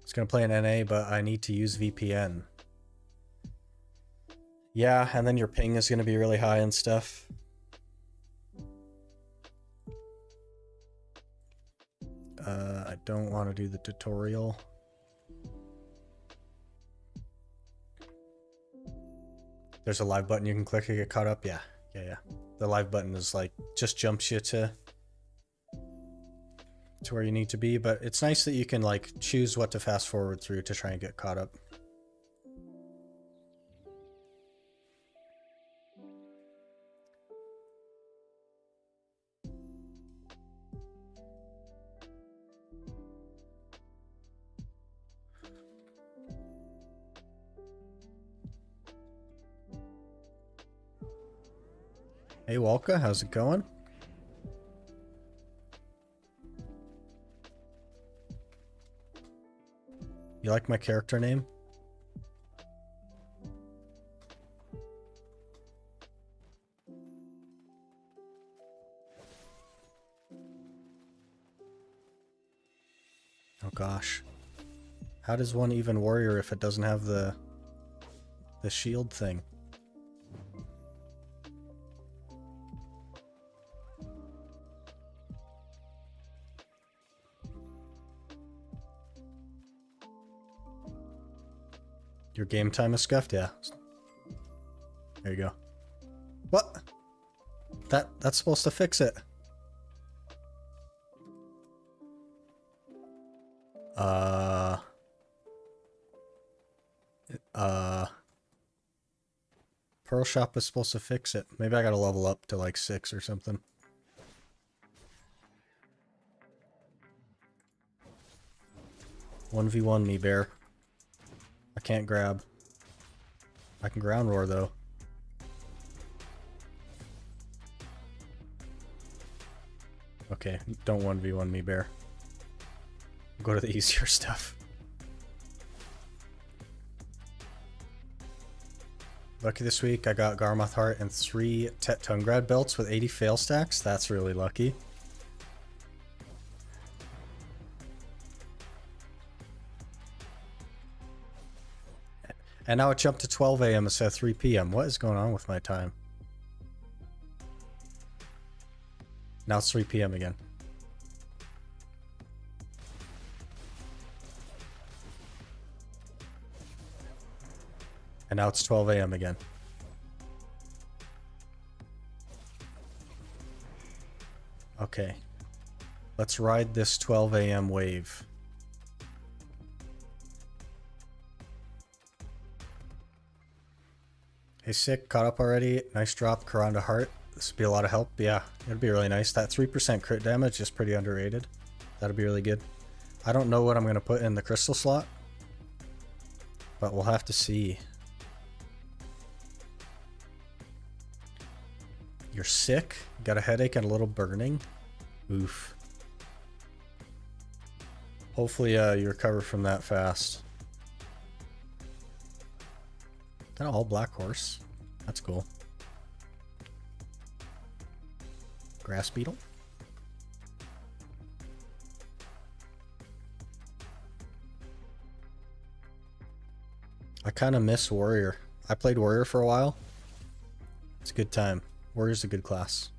It's gonna play in NA, but I need to use VPN. Yeah, and then your ping is gonna be really high and stuff. I don't want to do the tutorial. There's a live button you can click to get caught up. Yeah. The live button is like, just jumps you to where you need to be, but it's nice that you can like choose what to fast forward through to try and get caught up. Hey Walka, how's it going? You like my character name? Oh gosh. How does one even warrior if it doesn't have the shield thing? Your game time is scuffed? Yeah. There you go. What? That's supposed to fix it. Pearl Shop is supposed to fix it. Maybe I gotta level up to like 6 or something. One v one me, bear. I can't grab. I can ground roar though. Okay, don't 1v1 me, bear. Go to the easier stuff. Lucky this week, I got Garmoth Heart and 3 Tet Tungrad belts with 80 fail stacks. That's really lucky. And now it jumped to 12 AM instead of 3 PM. What is going on with my time? Now it's 3 PM again. And now it's 12 AM again. Okay. Let's ride this 12 AM wave. Hey, sick, caught up already. Nice drop, Karanda Heart. This would be a lot of help. Yeah, it'd be really nice. That 3% crit damage is pretty underrated. That'd be really good. I don't know what I'm going to put in the crystal slot, but we'll have to see. You're sick? Got a headache and a little burning? Oof. Hopefully you recover from that fast. Got an all black horse. That's cool. Grass beetle. I kind of miss Warrior. I played Warrior for a while. It's a good time. Warrior's a good class.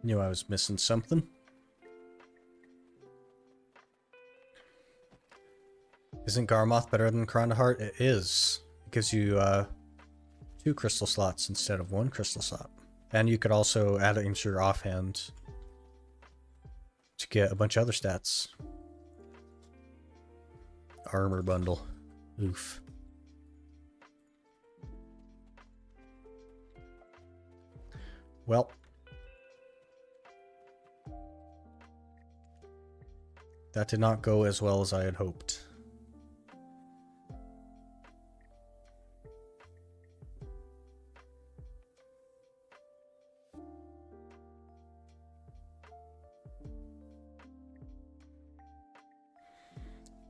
Knew I was missing something. Isn't Garmoth better than Karanda Heart? It is. It gives you 2 crystal slots instead of 1 crystal slot. And you could also add it into your offhand to get a bunch of other stats. Armor bundle. Oof. Well. That did not go as well as I had hoped.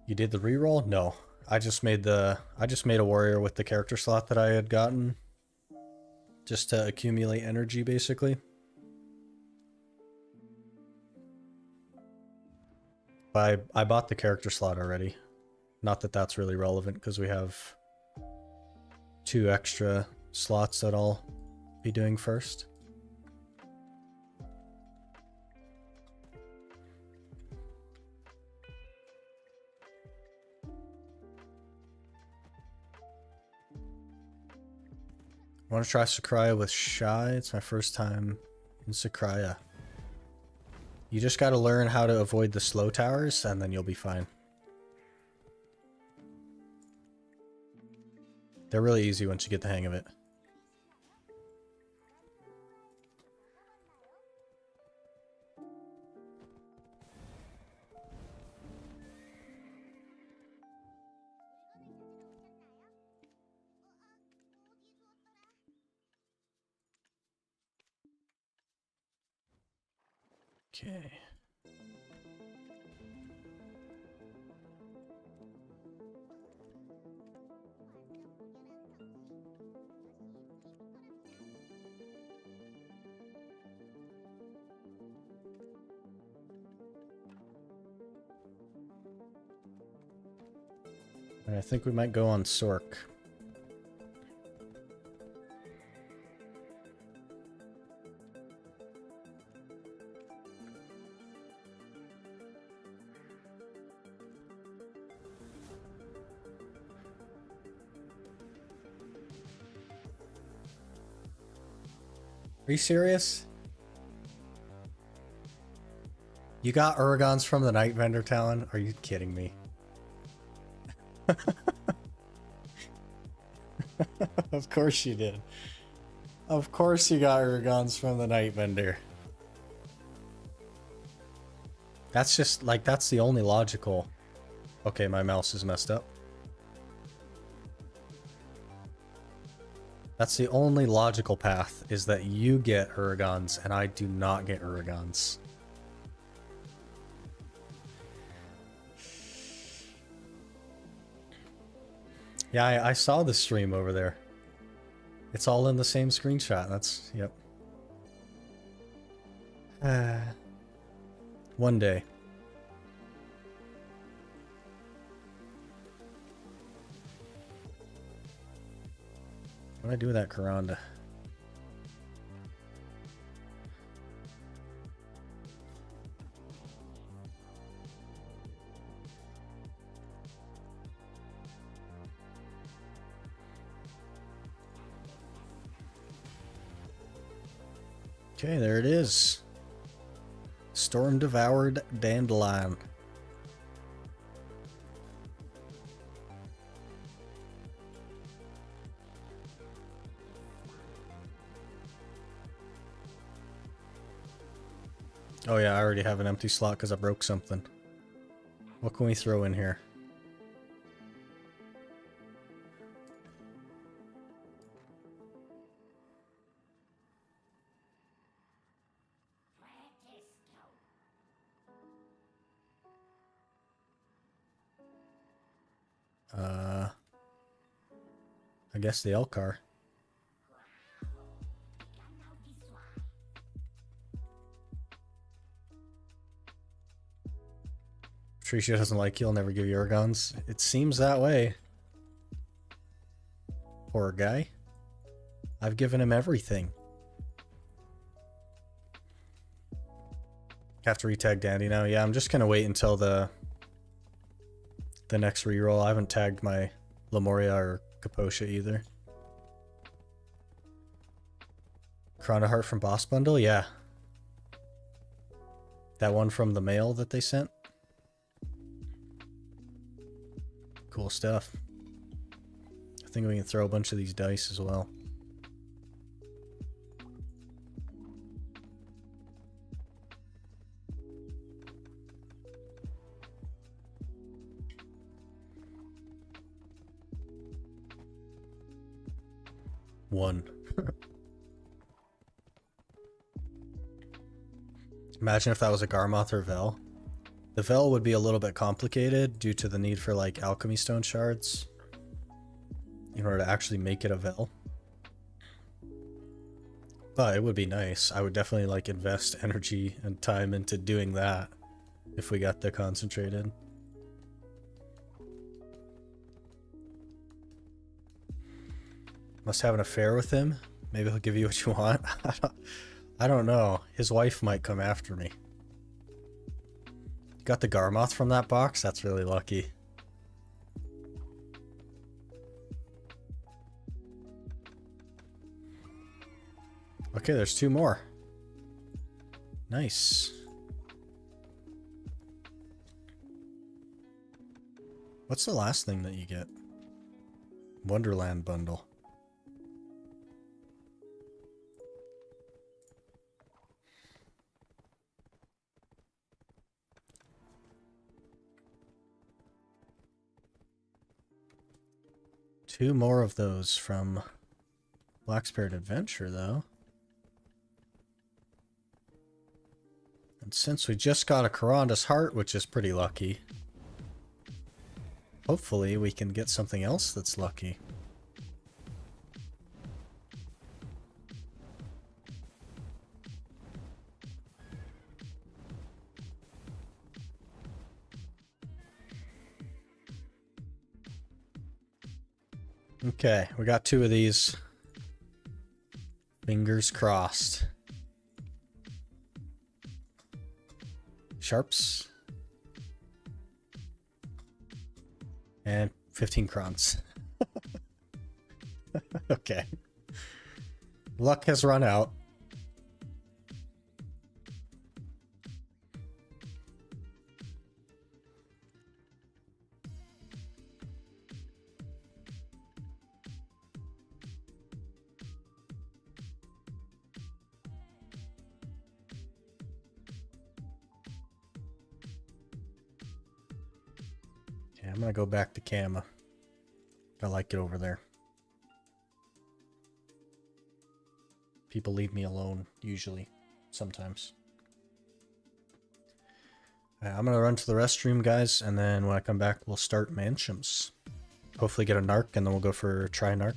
You did the reroll? No. I just made a warrior with the character slot that I had gotten. Just to accumulate energy, basically. I bought the character slot already. Not that that's really relevant, because we have 2 extra slots that I'll be doing first. I want to try Sakraya with Shy. It's my first time in Sakraya. You just got to learn how to avoid the slow towers, and then you'll be fine. They're really easy once you get the hang of it. Okay. I think we might go on Sork. Are you serious? You got Uragons from the Night Vendor, Talon? Are you kidding me? Of course you did. Of course you got Uragons from the Night Vendor. That's just, like, that's the only logical... Okay, my mouse is messed up. That's the only logical path, is that you get Uragons and I do not get Uragons. Yeah, I saw the stream over there. It's all in the same screenshot. That's, yep. One day. What do I do with that Karanda? Okay, there it is. Storm devoured dandelion. Oh yeah, I already have an empty slot because I broke something. What can we throw in here? I guess the L car. Tricia doesn't like you, he'll never give you Orgons. It seems that way. Poor guy. I've given him everything. Have to retag Dandy now. Yeah, I'm just gonna wait until the next reroll. I haven't tagged my Lemuria or Kaposha either. Chrono Heart from Boss Bundle? Yeah. That one from the mail that they sent? Cool stuff. I think we can throw a bunch of these dice as well. One. Imagine if that was a Garmoth or Vel. The Vel would be a little bit complicated due to the need for like alchemy stone shards in order to actually make it a Vel. But it would be nice. I would definitely like invest energy and time into doing that if we got the concentrated. Must have an affair with him. Maybe he'll give you what you want. I don't know. His wife might come after me. Got the Garmoth from that box? That's really lucky. Okay, there's two more. Nice. What's the last thing that you get? Wonderland bundle. Two more of those from Black Spirit Adventure, though. And since we just got a Karanda's Heart, which is pretty lucky, hopefully we can get something else that's lucky. Okay, we got two of these. Fingers crossed. Sharps. And 15 crowns. Okay. Luck has run out. I'm gonna go back to Kama. I like it over there. People leave me alone, usually. Sometimes. I'm gonna run to the restroom, guys, and then when I come back, we'll start Mansions. Hopefully get a Narc, and then we'll go for Tri Narc.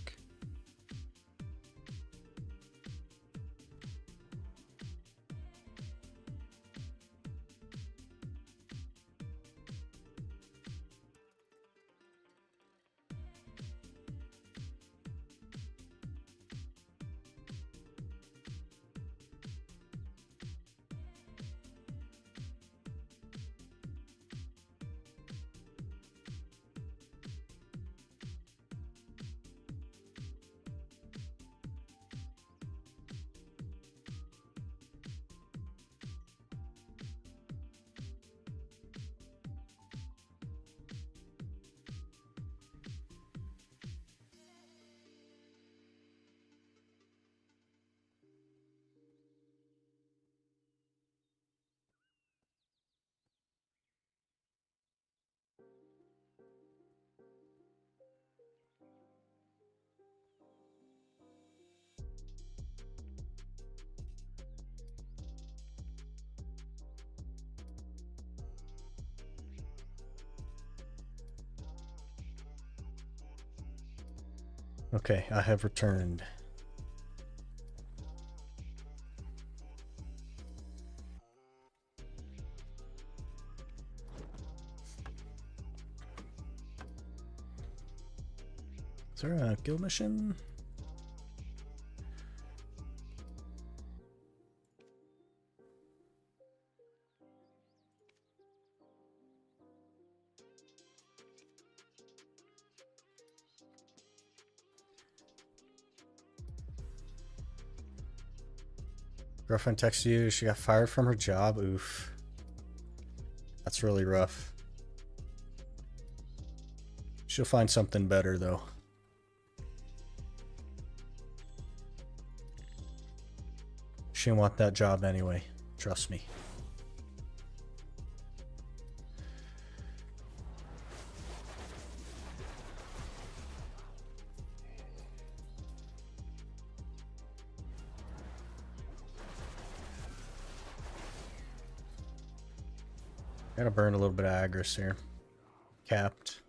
Okay, I have returned. Is there a guild mission? Girlfriend texted you, she got fired from her job. Oof. That's really rough. She'll find something better though. She didn't want that job anyway. Trust me. Gotta burn a little bit of Agris here. Capped.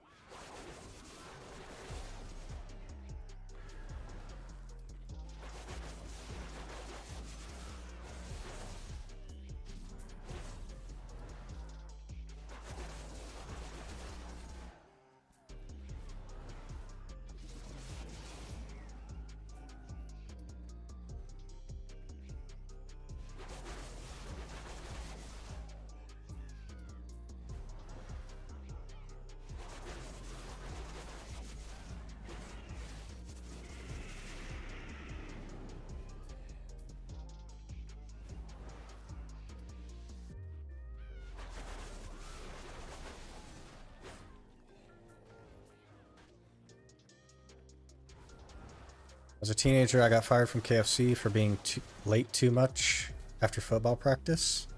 As a teenager, I got fired from KFC for being late too much after football practice.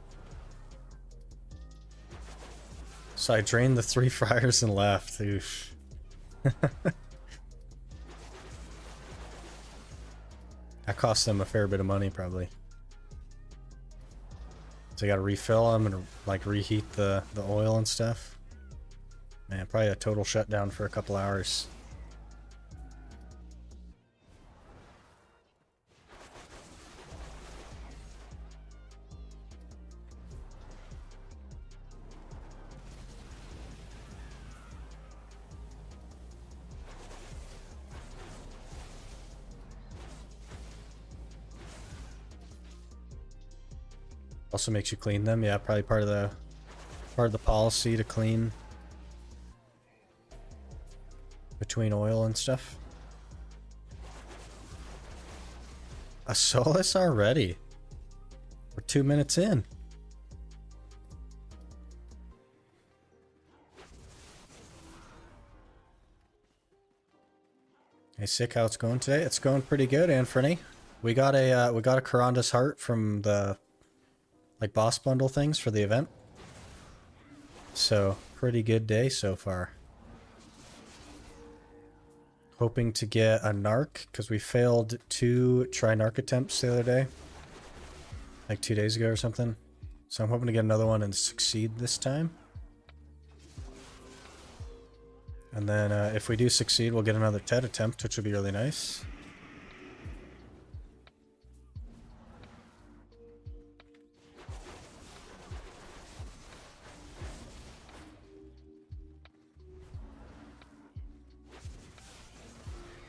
So I drained the 3 fryers and left. Oof. That cost them a fair bit of money, probably. So you gotta refill them and like reheat the oil and stuff. Man, probably a total shutdown for a couple hours. Also makes you clean them. Yeah, probably part of the policy to clean between oil and stuff. A Solus already. We're 2 minutes in. Hey, sick, how it's going today? It's going pretty good, Anthony. We got a Karanda's heart from the like boss bundle things for the event. So, pretty good day so far. Hoping to get a narc, because we failed 2 Tri Narc attempts the other day. Like 2 days ago or something. So I'm hoping to get another one and succeed this time. And then if we do succeed, we'll get another TED attempt, which would be really nice.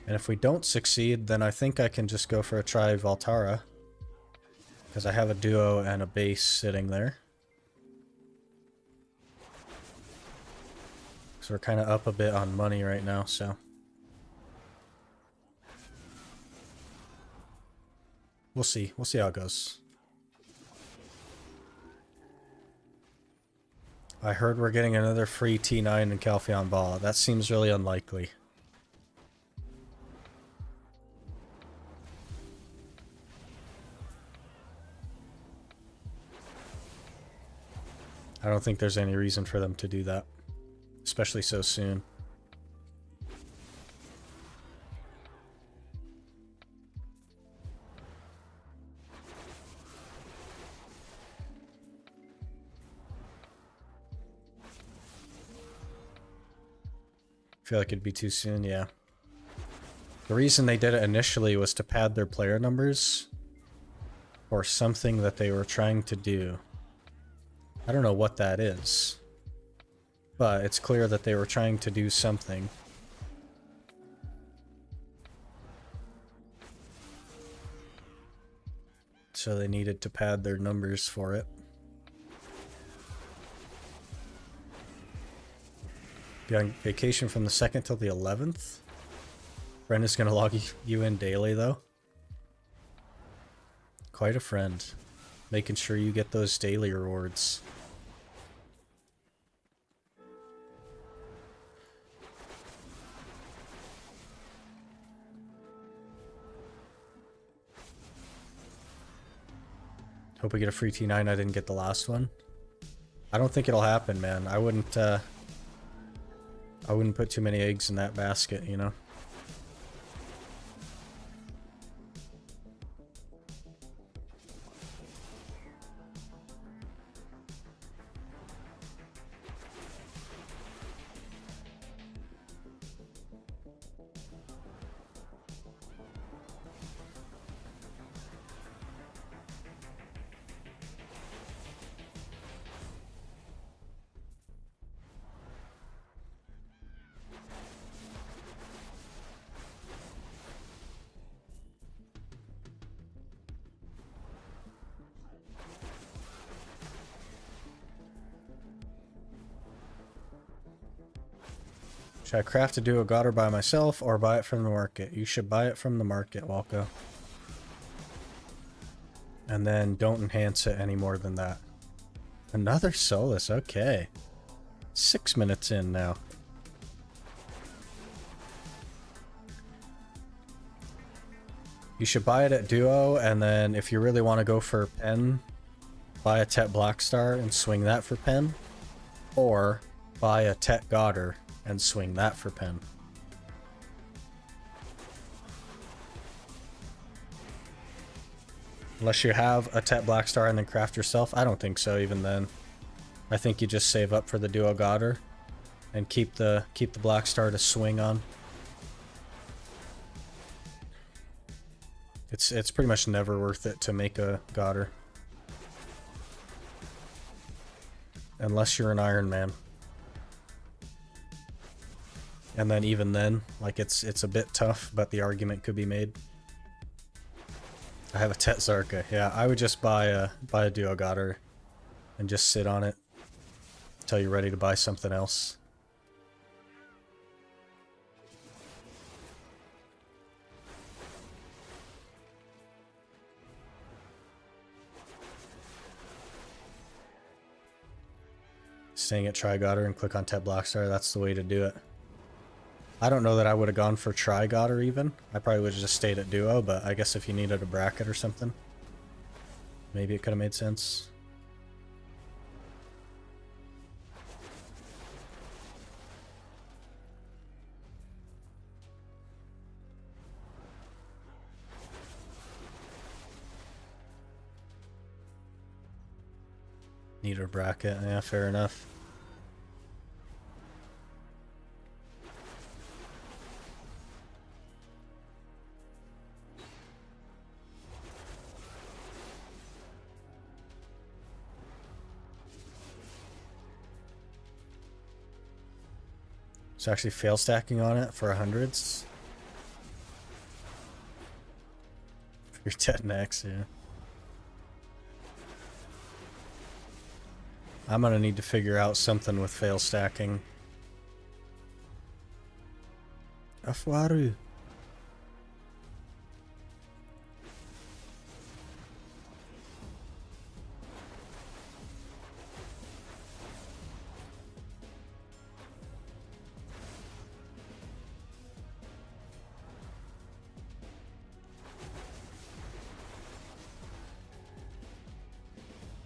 And if we don't succeed, then I think I can just go for a try Valtara. Because I have a duo and a base sitting there. So we're kind of up a bit on money right now, so. We'll see. We'll see how it goes. I heard we're getting another free T9 in Calpheon Ball. That seems really unlikely. I don't think there's any reason for them to do that, especially so soon. I feel like it'd be too soon, yeah. The reason they did it initially was to pad their player numbers for something that they were trying to do. I don't know what that is, but it's clear that they were trying to do something. So they needed to pad their numbers for it. Be on vacation from the 2nd till the 11th. Brenda's gonna log you in daily though. Quite a friend. Making sure you get those daily rewards. Hope we get a free T9. I didn't get the last one. I don't think it'll happen, man. I wouldn't put too many eggs in that basket, you know? Should I craft a duo Goddard by myself or buy it from the market? You should buy it from the market, Walko. And then don't enhance it any more than that. Another Solus, okay. 6 minutes in now. You should buy it at duo, and then if you really want to go for pen, buy a Tet Blackstar and swing that for pen. Or buy a Tet Goddard and swing that for pen. Unless you have a Tet Blackstar and then craft yourself. I don't think so even then. I think you just save up for the duo Goddard and keep the Blackstar to swing on. It's pretty much never worth it to make a Goddard. Unless you're an Ironman. And then even then, like it's a bit tough, but the argument could be made. I have a Tet Zarka. Yeah, I would just buy a duo Goddard and just sit on it until you're ready to buy something else. Staying at Tri Goddard and click on Tet Blackstar, that's the way to do it. I don't know that I would have gone for Tri Goddard even. I probably would have just stayed at duo, but I guess if you needed a bracket or something, maybe it could have made sense. Need a bracket, yeah, fair enough. It's actually fail stacking on it for 100s. For your Tet next, yeah. I'm gonna need to figure out something with fail stacking. Afwaru.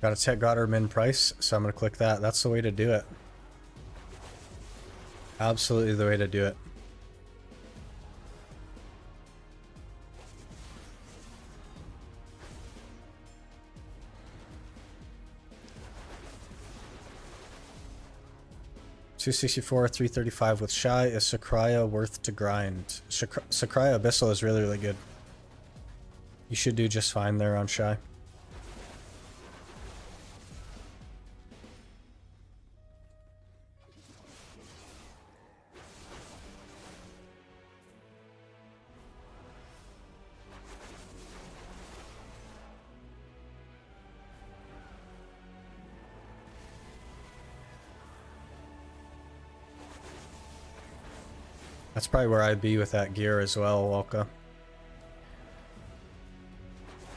Got a Tet Goddard min price, so I'm going to click that. That's the way to do it. Absolutely the way to do it. 264, 335 with Shy. Is Sakraya worth to grind? Sakraya Abyssal is really, really good. You should do just fine there on Shy. That's probably where I'd be with that gear as well, Walka.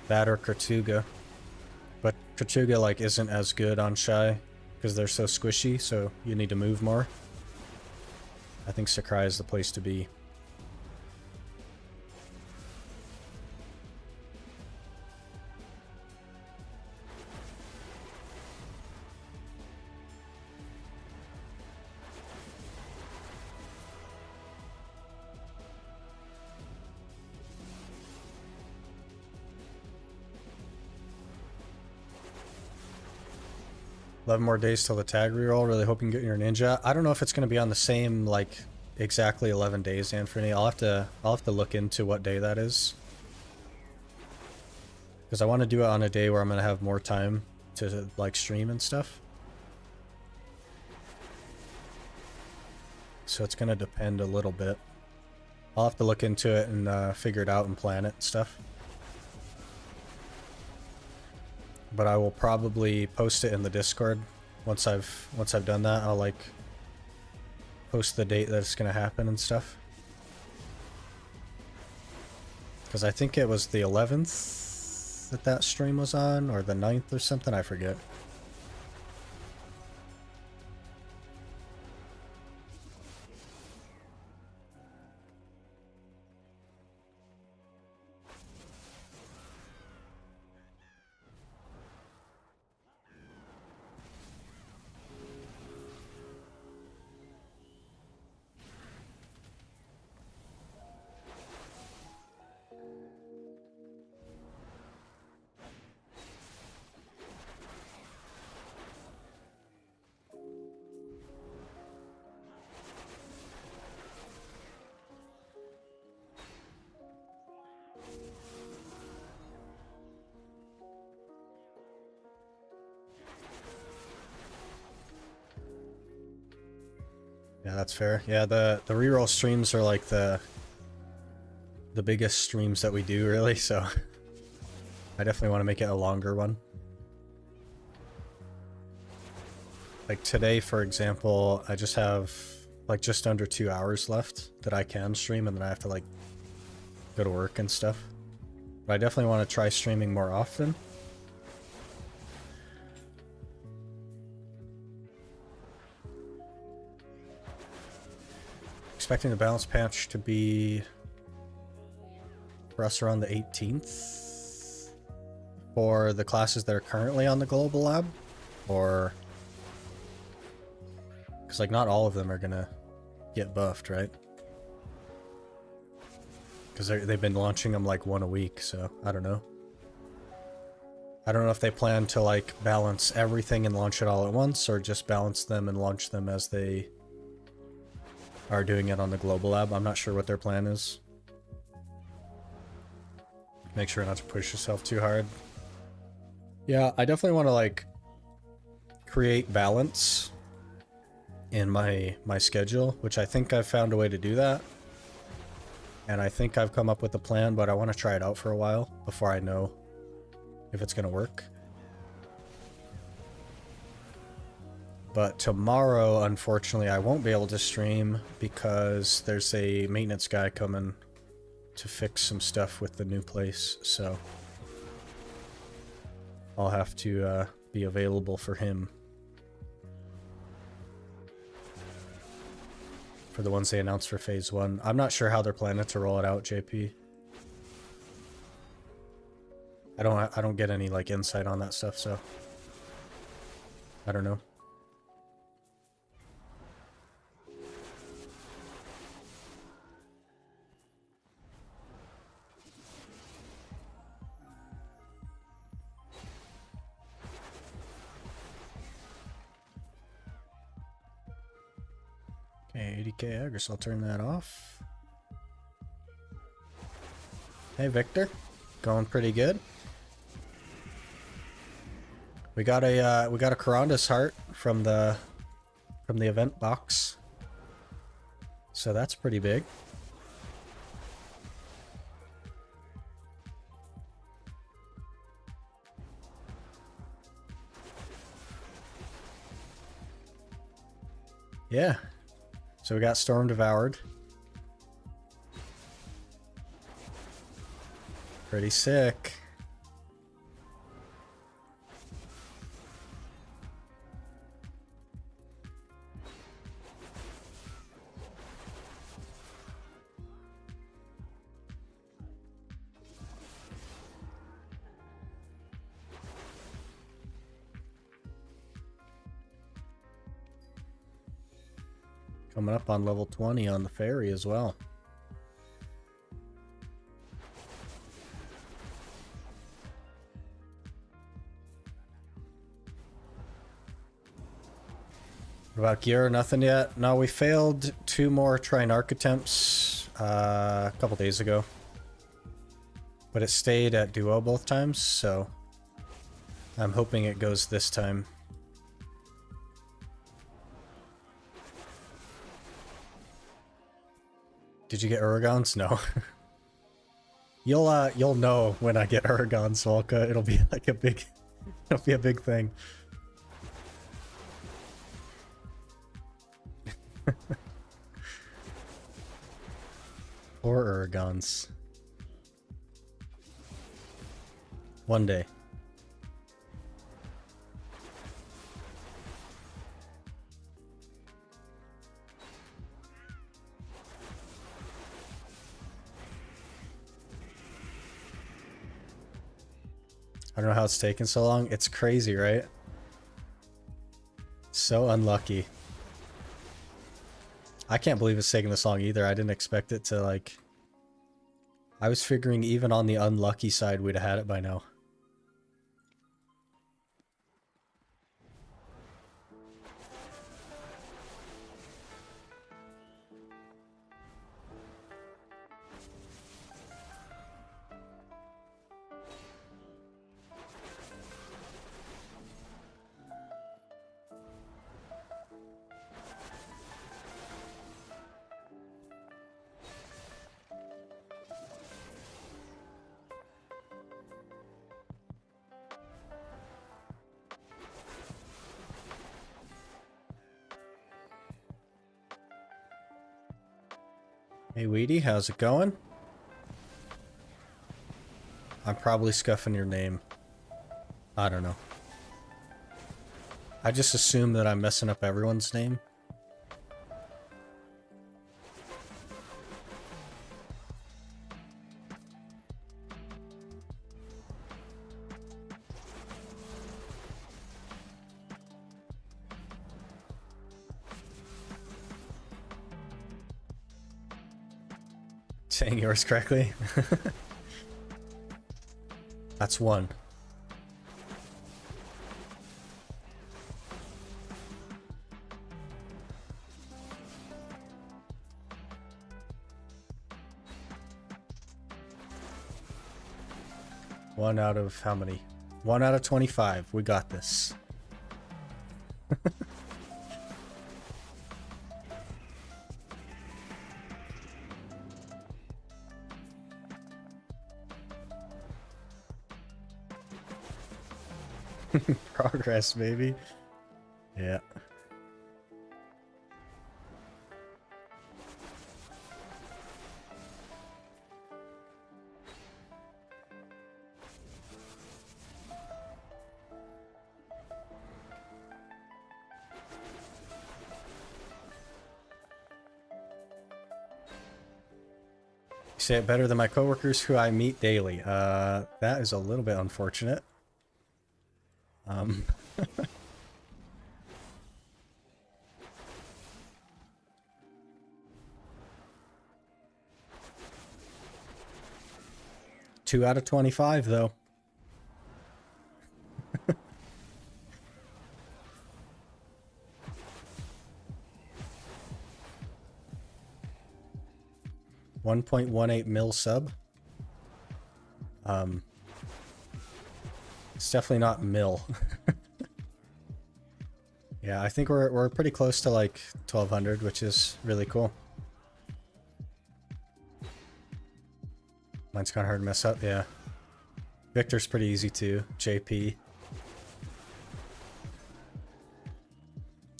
That or Kertuga. But Kertuga like isn't as good on Shy because they're so squishy, so you need to move more. I think Sakurai is the place to be. Eleven more days till the tag reroll. Really hoping you get your ninja. I don't know if it's going to be on the same like exactly 11 days, Anthony. I'll have to look into what day that is, because I want to do it on a day where I'm going to have more time to like stream and stuff. So it's going to depend a little bit. I'll have to look into it and figure it out and plan it and stuff. But I will probably post it in the Discord once I've done that. I'll like post the date that it's gonna happen and stuff. Because I think it was the 11th that stream was on, or the 9th or something, I forget. Yeah, that's fair. Yeah, the reroll streams are like the biggest streams that we do, really, so I definitely want to make it a longer one. Like today, for example, I just have like just under 2 hours left that I can stream, and then I have to like go to work and stuff. But I definitely want to try streaming more often. Expecting the balance patch to be for us around the 18th for the classes that are currently on the global lab, or because like not all of them are gonna get buffed, right? Because they've been launching them like one a week, so I don't know. I don't know if they plan to like balance everything and launch it all at once, or just balance them and launch them as they are doing it on the global lab. I'm not sure what their plan is. Make sure not to push yourself too hard. Yeah, I definitely want to like create balance in my schedule, which I think I've found a way to do that. And I think I've come up with a plan, but I want to try it out for a while before I know if it's going to work. But tomorrow, unfortunately, I won't be able to stream because there's a maintenance guy coming to fix some stuff with the new place, so I'll have to be available for him. For the ones they announced for Phase 1. I'm not sure how they're planning to roll it out, JP. I don't get any like insight on that stuff, so I don't know. Okay, 80k, I guess I'll turn that off. Hey Victor, going pretty good. We got a Corondus heart from the event box, so that's pretty big. Yeah, so we got Storm Devoured. Pretty sick. Coming up on level 20 on the ferry as well. What about gear? Nothing yet? No, we failed 2 more Tri Narc attempts a couple days ago. But it stayed at duo both times, so I'm hoping it goes this time. Did you get Uragons? No. You'll know when I get Uragons, Volka. It'll be like a big thing. Or Uragons. One day. I don't know how it's taken so long. It's crazy, right? So unlucky. I can't believe it's taking this long either. I didn't expect it to, like... I was figuring even on the unlucky side we'd have had it by now. Hey Weedy, how's it going? I'm probably scuffing your name. I don't know. I just assume that I'm messing up everyone's name. Saying yours correctly. That's one. One out of how many? 1 out of 25. We got this. Progress, baby. Yeah. You say it better than my coworkers who I meet daily. That is a little bit unfortunate. 2 out of 25, though. 1.18 mil sub. It's definitely not mil. Yeah, I think we're pretty close to like 1200, which is really cool. Mine's kind of hard to mess up, yeah. Victor's pretty easy too. JP.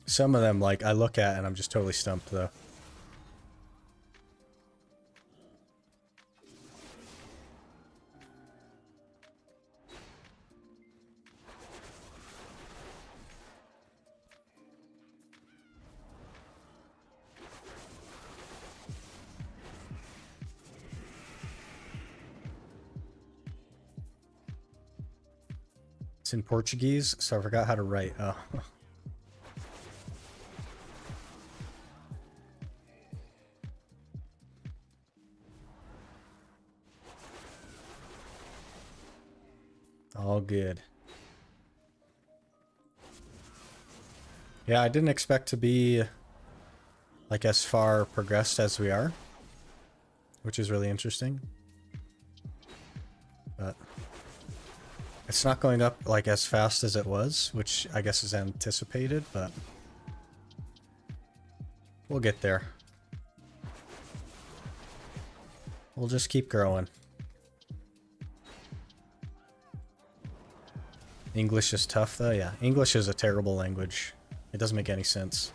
Some of them, like, I look at and I'm just totally stumped though. It's in Portuguese, so I forgot how to write. Oh. All good. Yeah, I didn't expect to be like as far progressed as we are, which is really interesting. But it's not going up like as fast as it was, which I guess is anticipated, but we'll get there. We'll just keep growing. English is tough though, yeah. English is a terrible language. It doesn't make any sense.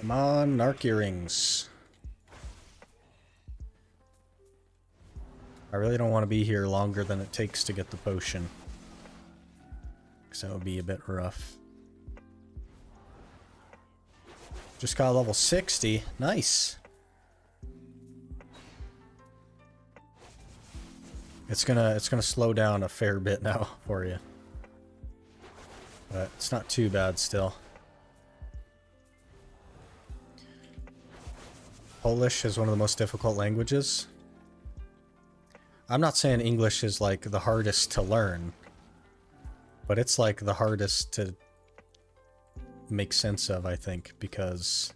Come on, Narc earrings. I really don't want to be here longer than it takes to get the potion, because that would be a bit rough. Just got level 60. Nice. It's gonna slow down a fair bit now for you, but it's not too bad still. Polish is one of the most difficult languages. I'm not saying English is like the hardest to learn, but it's like the hardest to make sense of, I think, because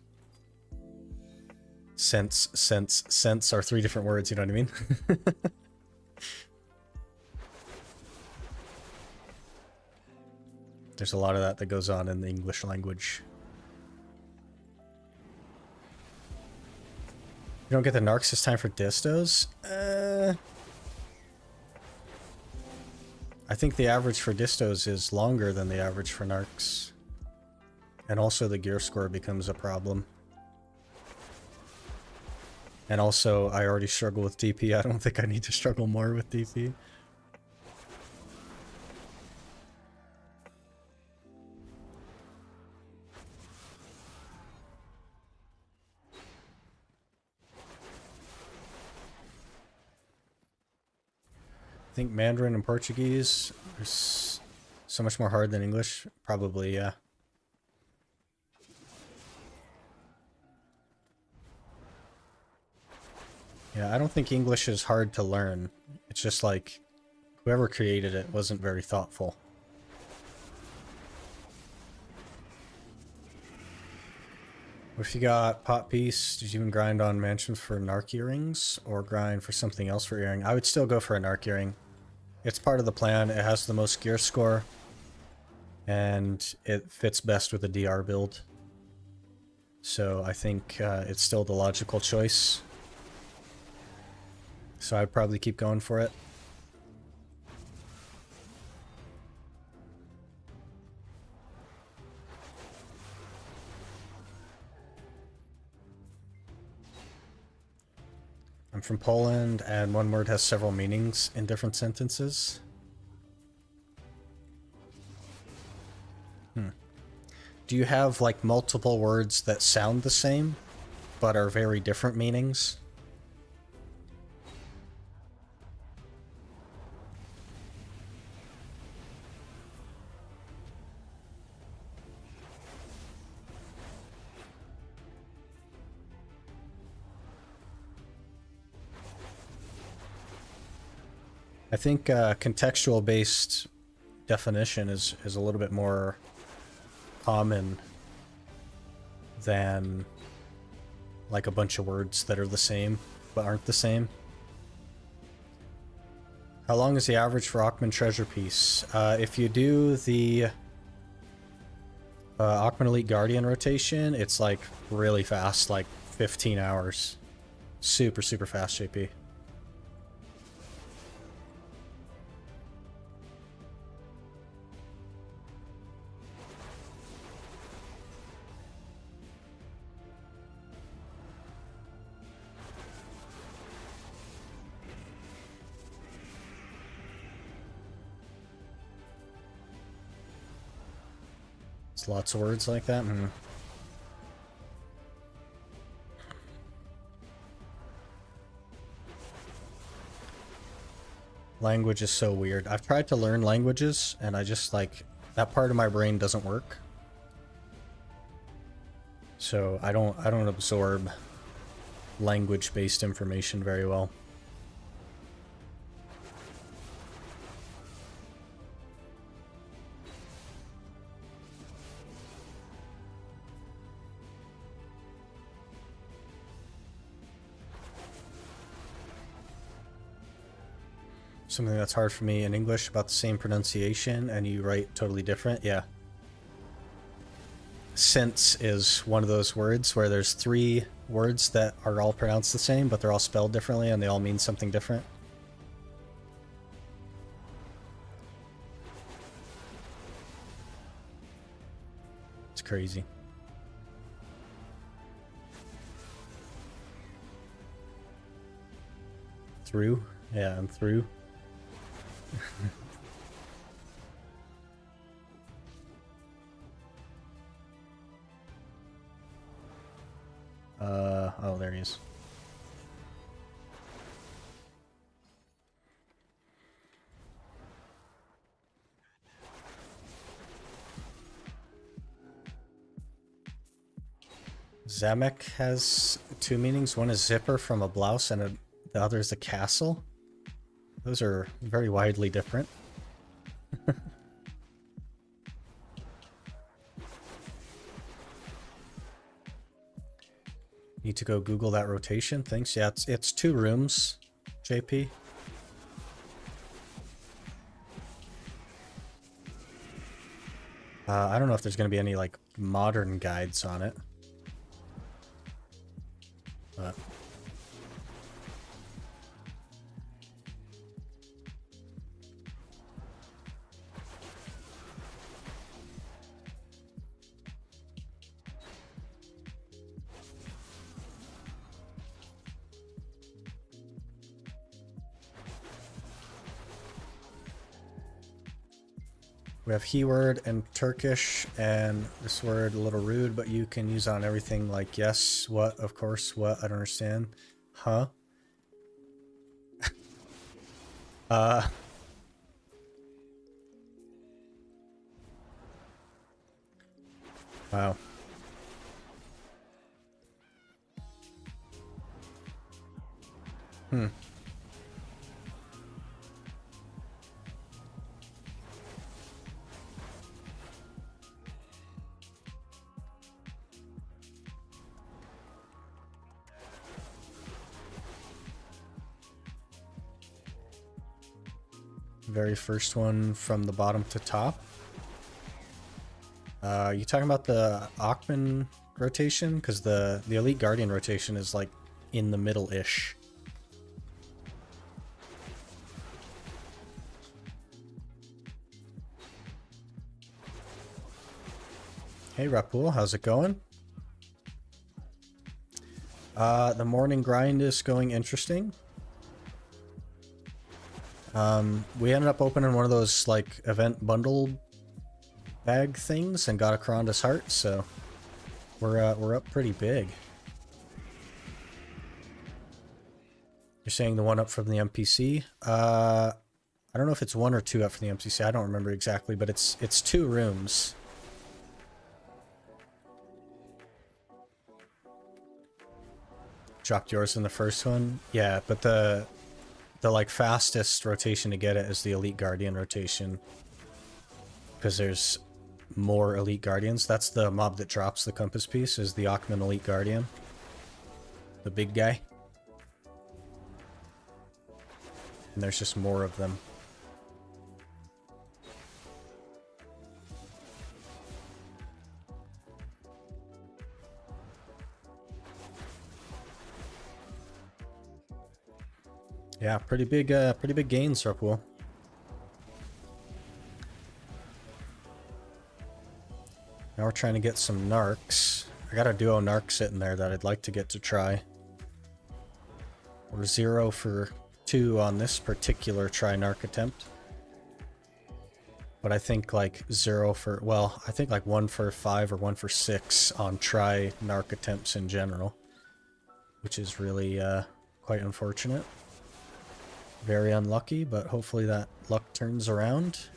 sense are three different words, you know what I mean? There's a lot of that goes on in the English language. You don't get the narcs this time for distos? I think the average for distos is longer than the average for narcs. And also the gear score becomes a problem. And also, I already struggle with DP. I don't think I need to struggle more with DP. I think Mandarin and Portuguese is so much more hard than English. Probably, yeah. Yeah, I don't think English is hard to learn. It's just like, whoever created it wasn't very thoughtful. What if you got pot piece? Did you even grind on mansions for narc earrings? Or grind for something else for earring? I would still go for a narc earring. It's part of the plan. It has the most gear score. And it fits best with the DR build. So I think it's still the logical choice. So I'd probably keep going for it. I'm from Poland, and one word has several meanings in different sentences. Do you have, like, multiple words that sound the same, but are very different meanings? I think contextual-based definition is a little bit more common than like a bunch of words that are the same but aren't the same. How long is the average for Ackman treasure piece? If you do the Ackman Elite Guardian rotation, it's like really fast, like 15 hours. Super, super fast, JP. It's lots of words like that. Language is so weird. I've tried to learn languages, and I just, like, that part of my brain doesn't work. So I don't absorb language-based information very well. Something that's hard for me in English about the same pronunciation and you write totally different. Yeah. Since is one of those words where there's 3 words that are all pronounced the same, but they're all spelled differently and they all mean something different. It's crazy. Through? Yeah, and through. Oh, there he is. Zamek has 2 meanings. One is zipper from a blouse and the other is a castle. Those are very widely different. Need to go Google that rotation. Thanks. Yeah, it's 2 rooms, JP. I don't know if there's going to be any, like, modern guides on it. But we have he word and Turkish, and this word a little rude, but you can use on everything like yes, what, of course, what, I don't understand. Huh? Wow. Very first one from the bottom to top. You talking about the Ackman rotation? Because the Elite Guardian rotation is like in the middle-ish. Hey Rapul, how's it going? The morning grind is going interesting. We ended up opening one of those like event bundle bag things and got a Karanda's heart, so we're up pretty big. You're saying the one up from the NPC? I don't know if it's one or two up from the NPC. I don't remember exactly, but it's 2 rooms. Dropped yours in the first one? Yeah, but the like fastest rotation to get it is the Elite Guardian rotation. Because there's more Elite Guardians. That's the mob that drops the compass piece, is the Akhman Elite Guardian. The big guy. And there's just more of them. Yeah, pretty big gains, Sarpool. Now we're trying to get some narcs. I got a duo narc sitting there that I'd like to get to try. We're 0 for 2 on this particular Tri Narc attempt. But I think like 0 for, well, I think like 1 for 5 or 1 for 6 on Tri Narc attempts in general. Which is really quite unfortunate. Very unlucky, but hopefully that luck turns around.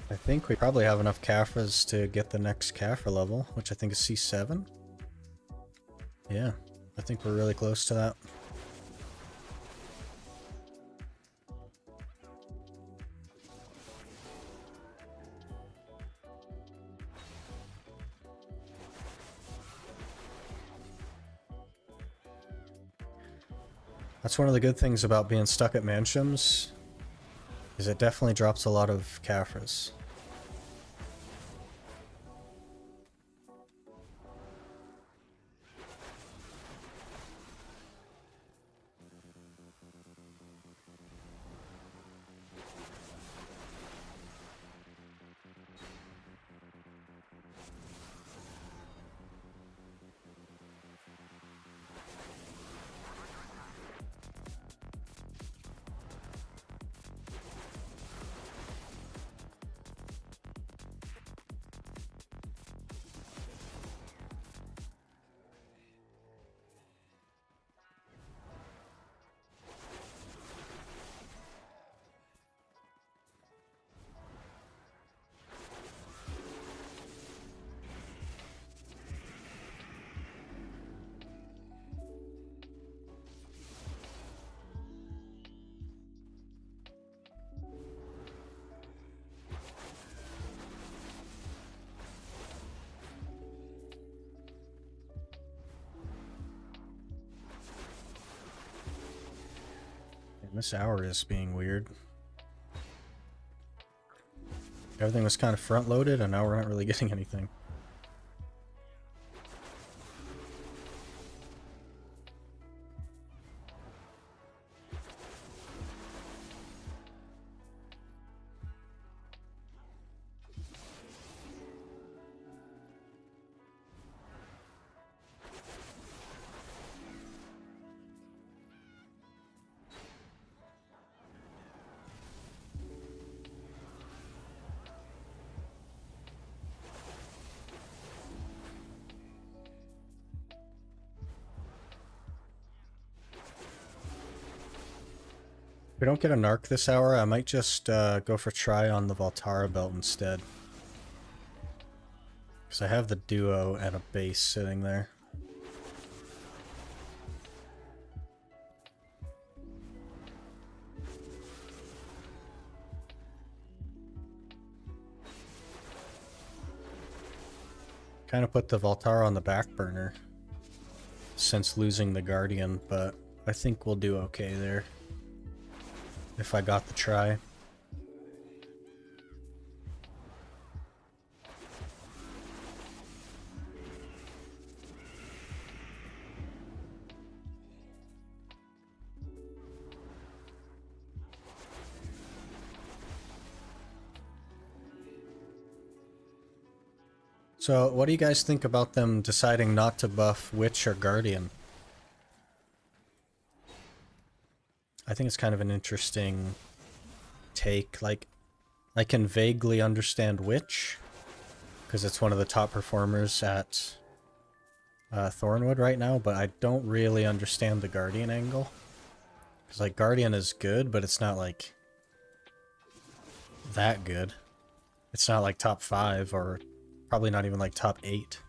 I think we probably have enough Kafras to get the next Kafra level, which I think is C7. Yeah, I think we're really close to that. That's one of the good things about being stuck at Mansions, is it definitely drops a lot of Kafras. This hour is being weird. Everything was kind of front-loaded, and now we're not really getting anything. we don't get a Narc this hour, I might just go for try on the Voltara belt instead. Because I have the duo and a base sitting there. Kind of put the Voltara on the back burner since losing the Guardian, but I think we'll do okay there if I got the try. So, what do you guys think about them deciding not to buff Witch or Guardian? I think it's kind of an interesting take. Like, I can vaguely understand Witch, because it's one of the top performers at Thornwood right now, but I don't really understand the Guardian angle. Because, like, Guardian is good, but it's not, like, that good. It's not, like, top 5, or probably not even, like, top 8.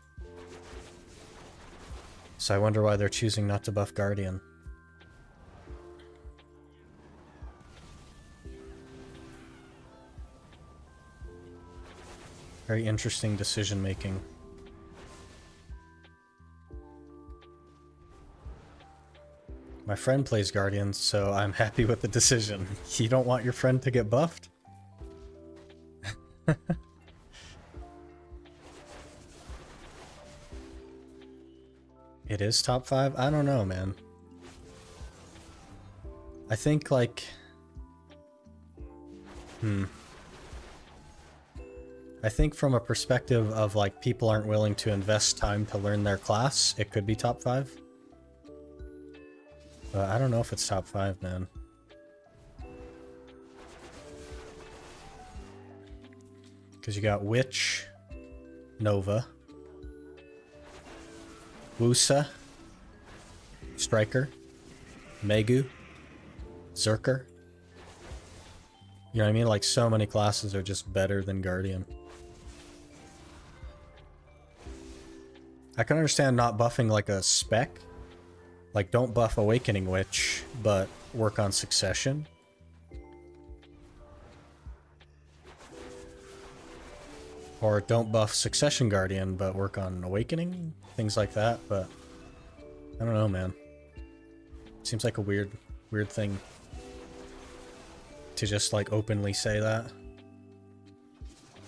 So I wonder why they're choosing not to buff Guardian. Very interesting decision making. My friend plays Guardian, so I'm happy with the decision. You don't want your friend to get buffed? It is top 5? I don't know, man. I think, like... I think from a perspective of, like, people aren't willing to invest time to learn their class, it could be top 5. But I don't know if it's top 5, man. Because you got Witch, Nova, Wusa, Striker, Megu, Zerker. You know what I mean? Like, so many classes are just better than Guardian. I can understand not buffing like a spec. Like, don't buff Awakening Witch, but work on Succession. Or don't buff Succession Guardian, but work on Awakening? Things like that, but... I don't know, man. Seems like a weird thing to just, like, openly say that.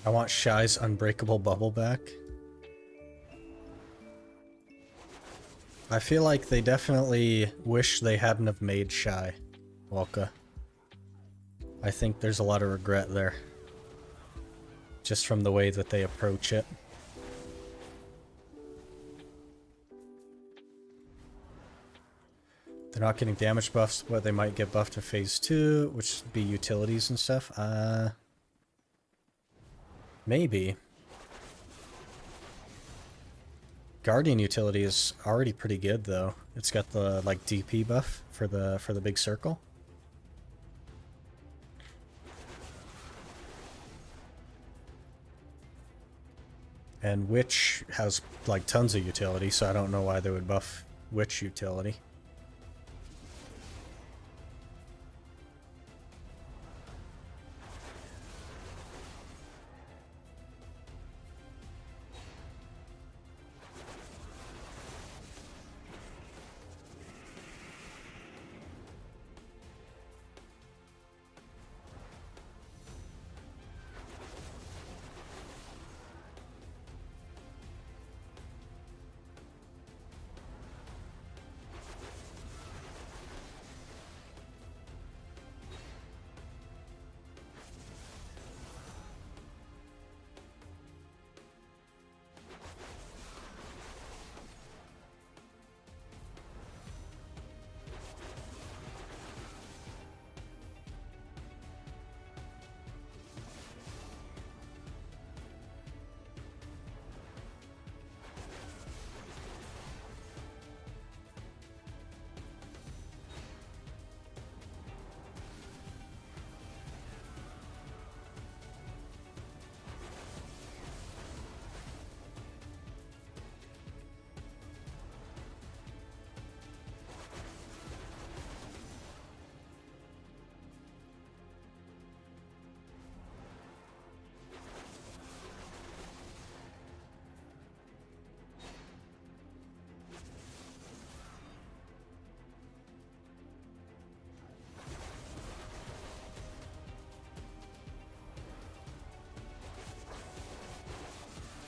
I want Shy's Unbreakable Bubble back. I feel like they definitely wish they hadn't have made Shy, Walka. I think there's a lot of regret there. Just from the way that they approach it. They're not getting damage buffs, but they might get buffed to phase 2, which would be utilities and stuff. Maybe. Guardian utility is already pretty good though. It's got the like DP buff for the big circle. And Witch has like tons of utility, so I don't know why they would buff Witch utility.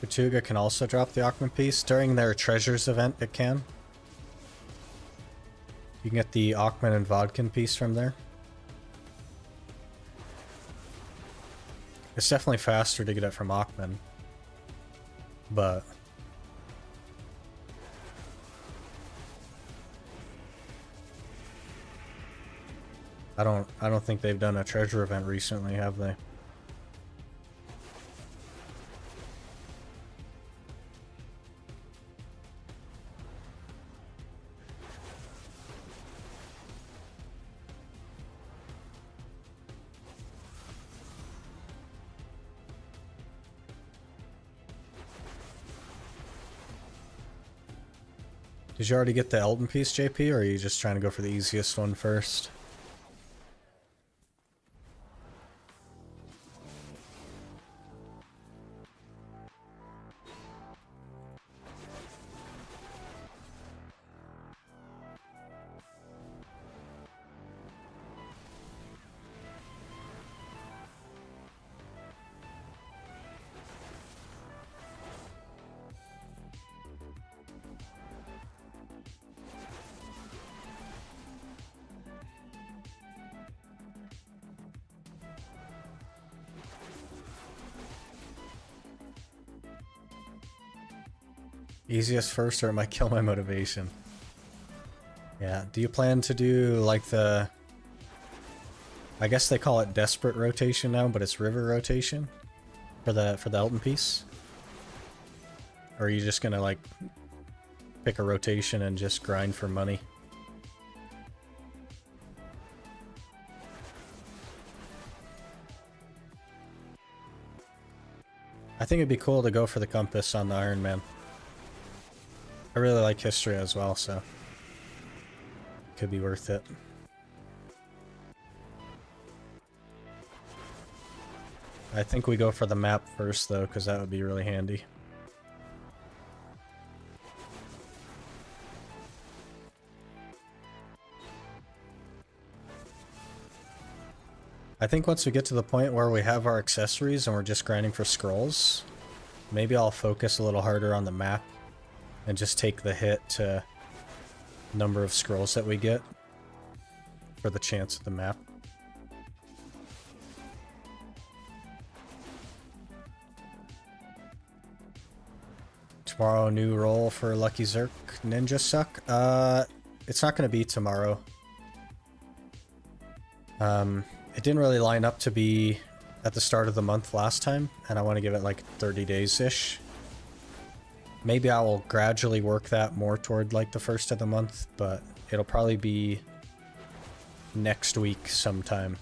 Tortuga can also drop the Ackman piece. During their treasures event, it can. You can get the Ackman and Vodkin piece from there. It's definitely faster to get it from Ackman. But I don't think they've done a treasure event recently, have they? Did you already get the Elton piece, JP, or are you just trying to go for the easiest one first? Easiest first, or it might kill my motivation. Yeah, do you plan to do like the... I guess they call it desperate rotation now, but it's river rotation for the Elton piece? Or are you just gonna like pick a rotation and just grind for money? I think it'd be cool to go for the compass on the Ironman. I really like history as well, so could be worth it. I think we go for the map first though, because that would be really handy. I think once we get to the point where we have our accessories and we're just grinding for scrolls, maybe I'll focus a little harder on the map and just take the hit to number of scrolls that we get for the chance of the map. Tomorrow, new role for Lucky Zerk Ninja Suck. It's not going to be tomorrow. It didn't really line up to be at the start of the month last time, and I want to give it like 30 days-ish. Maybe I will gradually work that more toward like the first of the month, but it'll probably be next week sometime.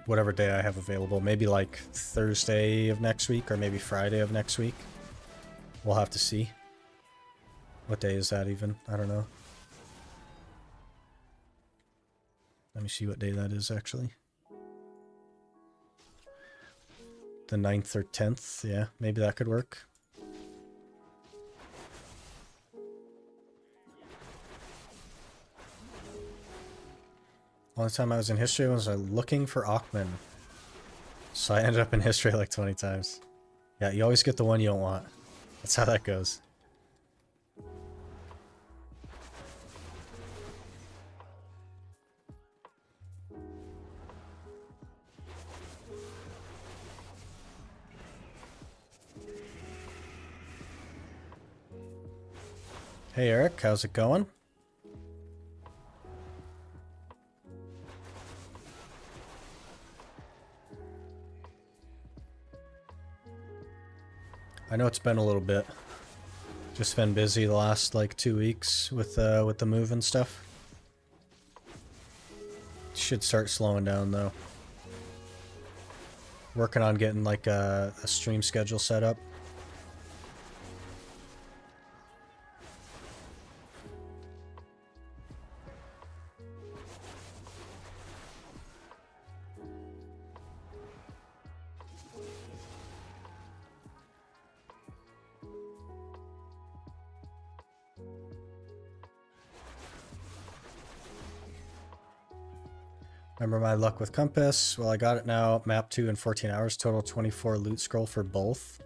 Whatever day I have available. Maybe like Thursday of next week or maybe Friday of next week. We'll have to see. What day is that even? I don't know. Let me see what day that is actually. The 9th or 10th. Yeah, maybe that could work. Only time I was in history was looking for Ackman. So I ended up in history like 20 times. Yeah, you always get the one you don't want. That's how that goes. Hey Eric, how's it going? I know it's been a little bit. Just been busy the last like 2 weeks with the move and stuff. Should start slowing down though. Working on getting like a stream schedule set up. Remember my luck with compass? Well, I got it now. Map 2 in 14 hours. Total 24 loot scroll for both.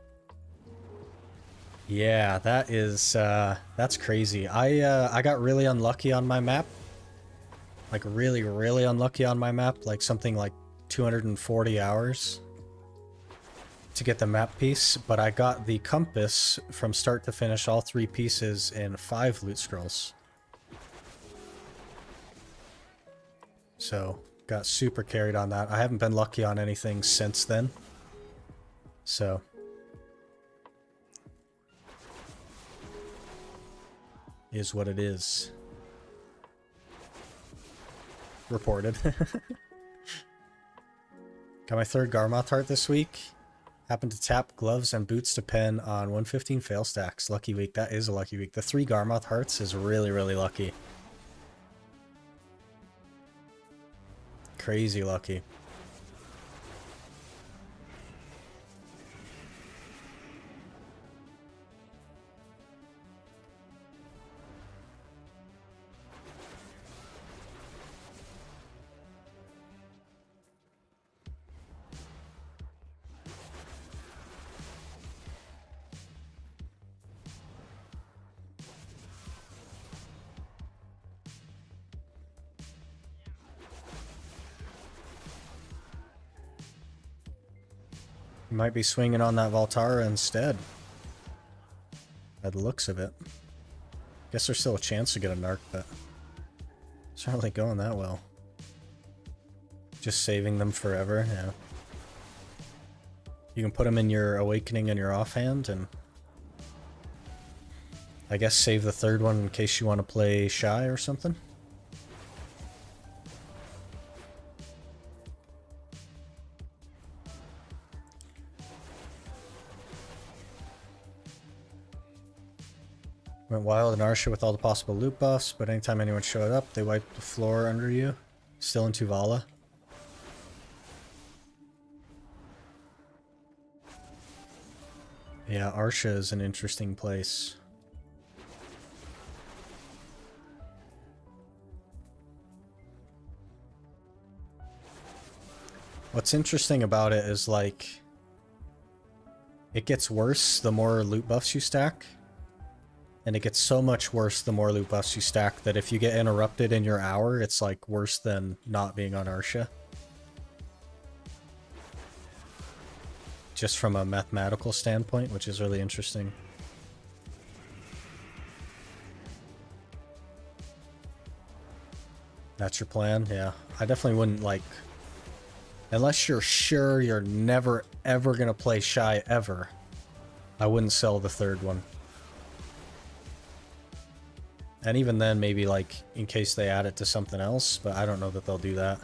Yeah, that is that's crazy. I got really unlucky on my map. Like really, really unlucky on my map, like something like 240 hours to get the map piece, but I got the compass from start to finish, all 3 pieces in 5 loot scrolls. So, got super carried on that. I haven't been lucky on anything since then. So, is what it is. Reported. Got my 3rd Garmoth heart this week. Happened to tap gloves and boots to pen on 115 fail stacks. Lucky week. That is a lucky week. The 3 Garmoth hearts is really, really lucky. Crazy lucky. You might be swinging on that Voltara instead. By the looks of it. Guess there's still a chance to get a narc, but it's not really going that well. Just saving them forever, yeah. You can put them in your awakening and your offhand, and I guess save the 3rd one in case you want to play shy or something. Went wild in Arsha with all the possible loot buffs, but anytime anyone showed up, they wiped the floor under you. Still in Tuvala. Yeah, Arsha is an interesting place. What's interesting about it is, like, it gets worse the more loot buffs you stack. And it gets so much worse the more loot buffs you stack that if you get interrupted in your hour, it's like worse than not being on Arsha. Just from a mathematical standpoint, which is really interesting. That's your plan? Yeah. I definitely wouldn't, like... Unless you're sure you're never, ever gonna play shy ever, I wouldn't sell the 3rd one. And even then, maybe, like, in case they add it to something else, but I don't know that they'll do that.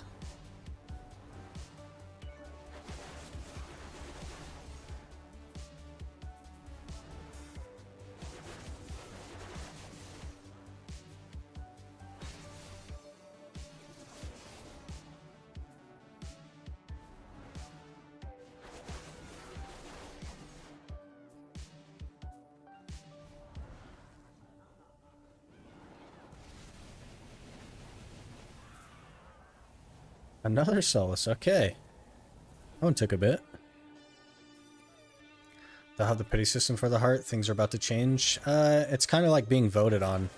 Another solace, okay. That one took a bit. They'll have the pity system for the heart. Things are about to change. It's kind of like being voted on.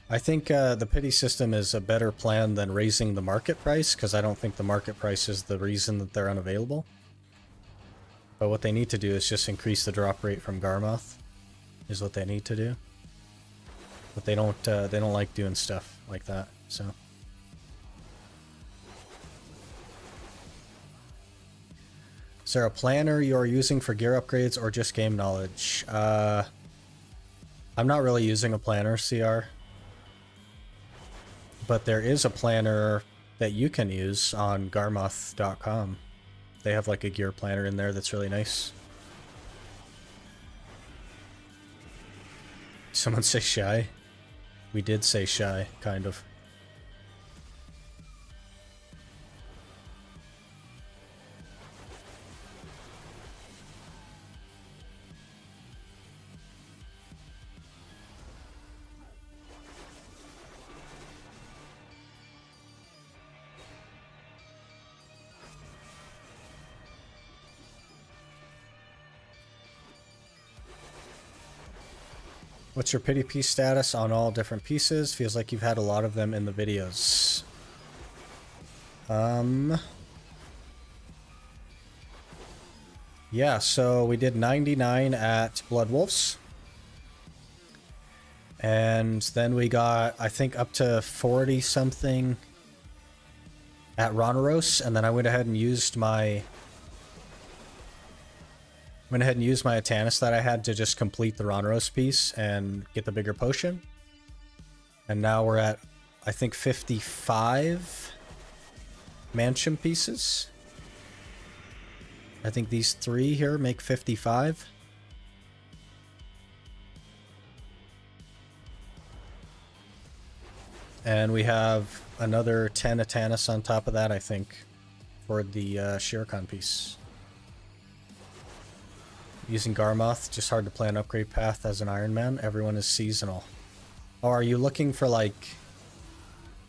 I think the pity system is a better plan than raising the market price, because I don't think the market price is the reason that they're unavailable. But what they need to do is just increase the drop rate from Garmoth, is what they need to do. But they don't like doing stuff like that, so. Is there a planner you're using for gear upgrades or just game knowledge? I'm not really using a planner, CR. But there is a planner that you can use on Garmoth.com. They have like a gear planner in there that's really nice. Someone say shy? We did say shy, kind of. What's your pity piece status on all different pieces? Feels like you've had a lot of them in the videos. Yeah, so we did 99 at Blood Wolves. And then we got, I think, up to 40 something at Ronaros, and then I went ahead and used my Atanis that I had to just complete the Ronaros piece and get the bigger potion. And now we're at, I think, 55 mansion pieces. I think these 3 here make 55. And we have another 10 Atanis on top of that, I think, for the Shirkan piece. Using Garmoth, just hard to play an upgrade path as an Ironman. Everyone is seasonal. Oh, are you looking for, like,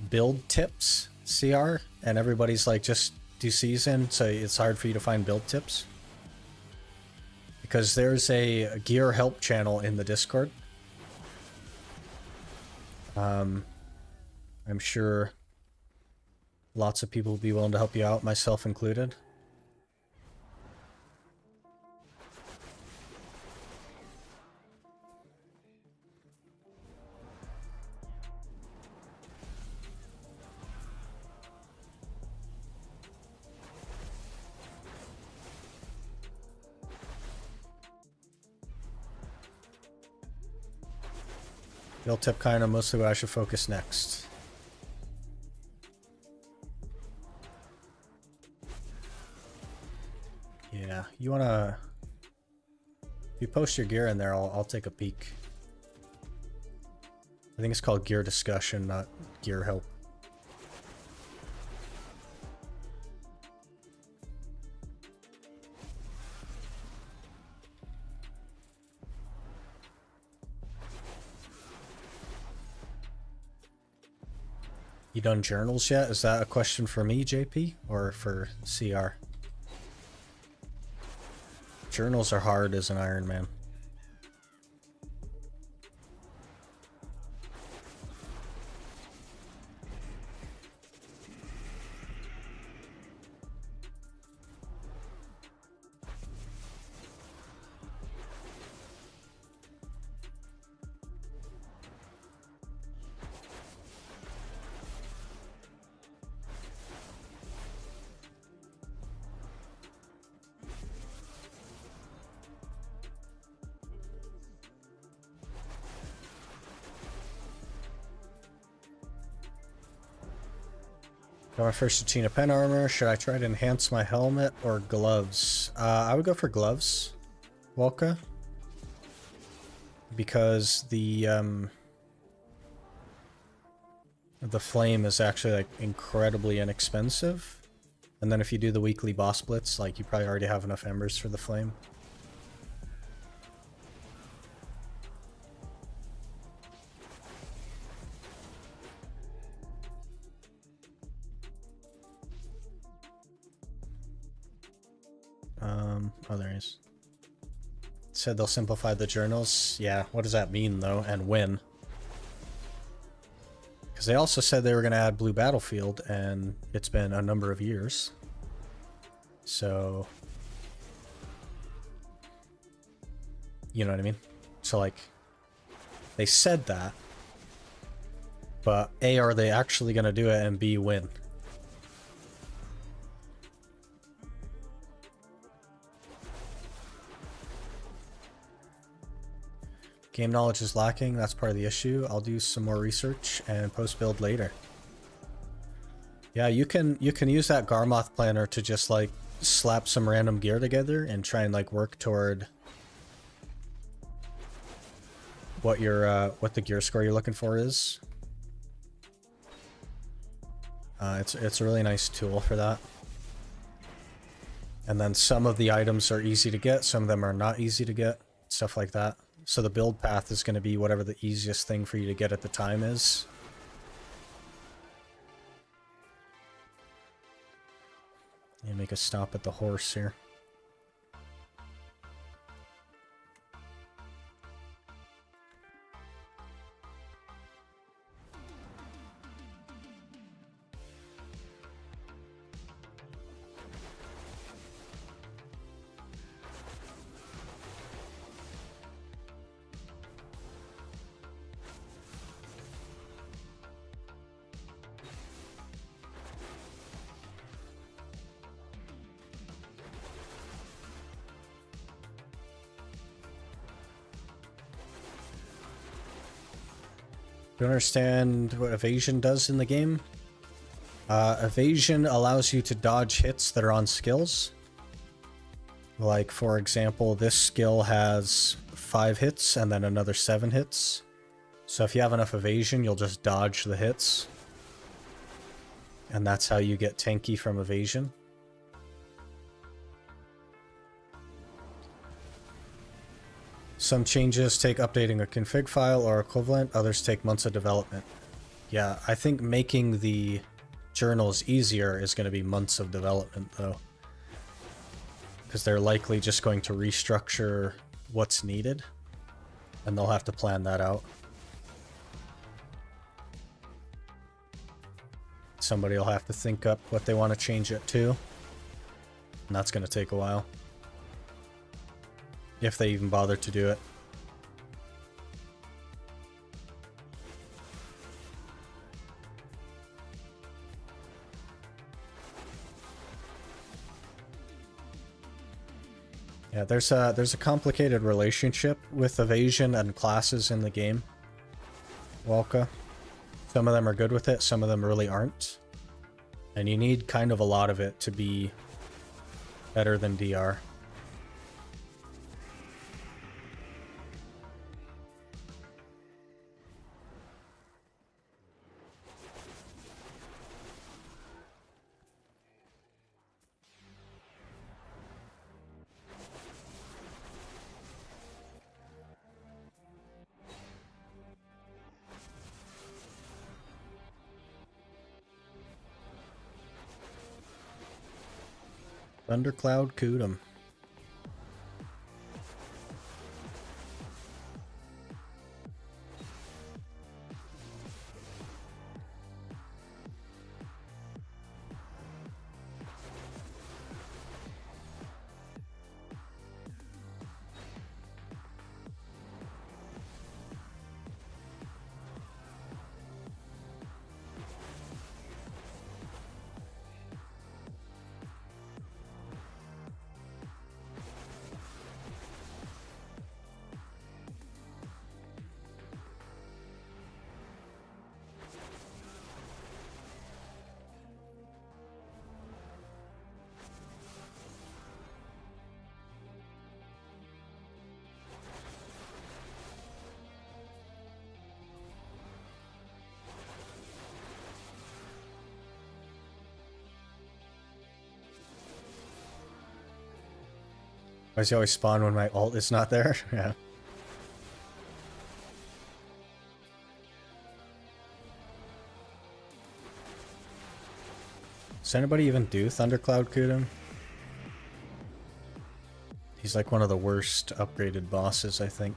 build tips, CR? And everybody's like, just do season, so it's hard for you to find build tips? Because there's a gear help channel in the Discord. I'm sure lots of people will be willing to help you out, myself included. Build tip kind of mostly what I should focus next. Yeah, you wanna... If you post your gear in there, I'll take a peek. I think it's called gear discussion, not gear help. You done journals yet? Is that a question for me, JP, or for CR? Journals are hard as an Ironman. Got my first Atatina pen armor. Should I try to enhance my helmet or gloves? I would go for gloves, Walka. Because the flame is actually like incredibly inexpensive. And then if you do the weekly boss blitz, like you probably already have enough embers for the flame. Oh, there he is. Said they'll simplify the journals. Yeah, what does that mean, though, and when? Because they also said they were going to add Blue Battlefield, and it's been a number of years. So... You know what I mean? So, like, they said that, but A, are they actually going to do it, and B, when? Game knowledge is lacking, that's part of the issue. I'll do some more research and post-build later. Yeah, you can use that Garmoth planner to just like slap some random gear together and try and like work toward what your what the gear score you're looking for is. It's a really nice tool for that. And then some of the items are easy to get, some of them are not easy to get, stuff like that. So the build path is going to be whatever the easiest thing for you to get at the time is. And make a stop at the horse here. Do you understand what evasion does in the game? Evasion allows you to dodge hits that are on skills. Like, for example, this skill has 5 hits and then another 7 hits. So if you have enough evasion, you'll just dodge the hits. And that's how you get tanky from evasion. Some changes take updating a config file or equivalent, others take months of development. Yeah, I think making the journals easier is going to be months of development, though. Because they're likely just going to restructure what's needed, and they'll have to plan that out. Somebody will have to think up what they want to change it to, and that's going to take a while. If they even bother to do it. Yeah, there's a complicated relationship with evasion and classes in the game, Walka. Some of them are good with it, some of them really aren't. And you need kind of a lot of it to be better than DR. Thundercloud Kudum. Why does he always spawn when my ult is not there? Yeah. Does anybody even do Thundercloud Kudum? He's like one of the worst upgraded bosses, I think.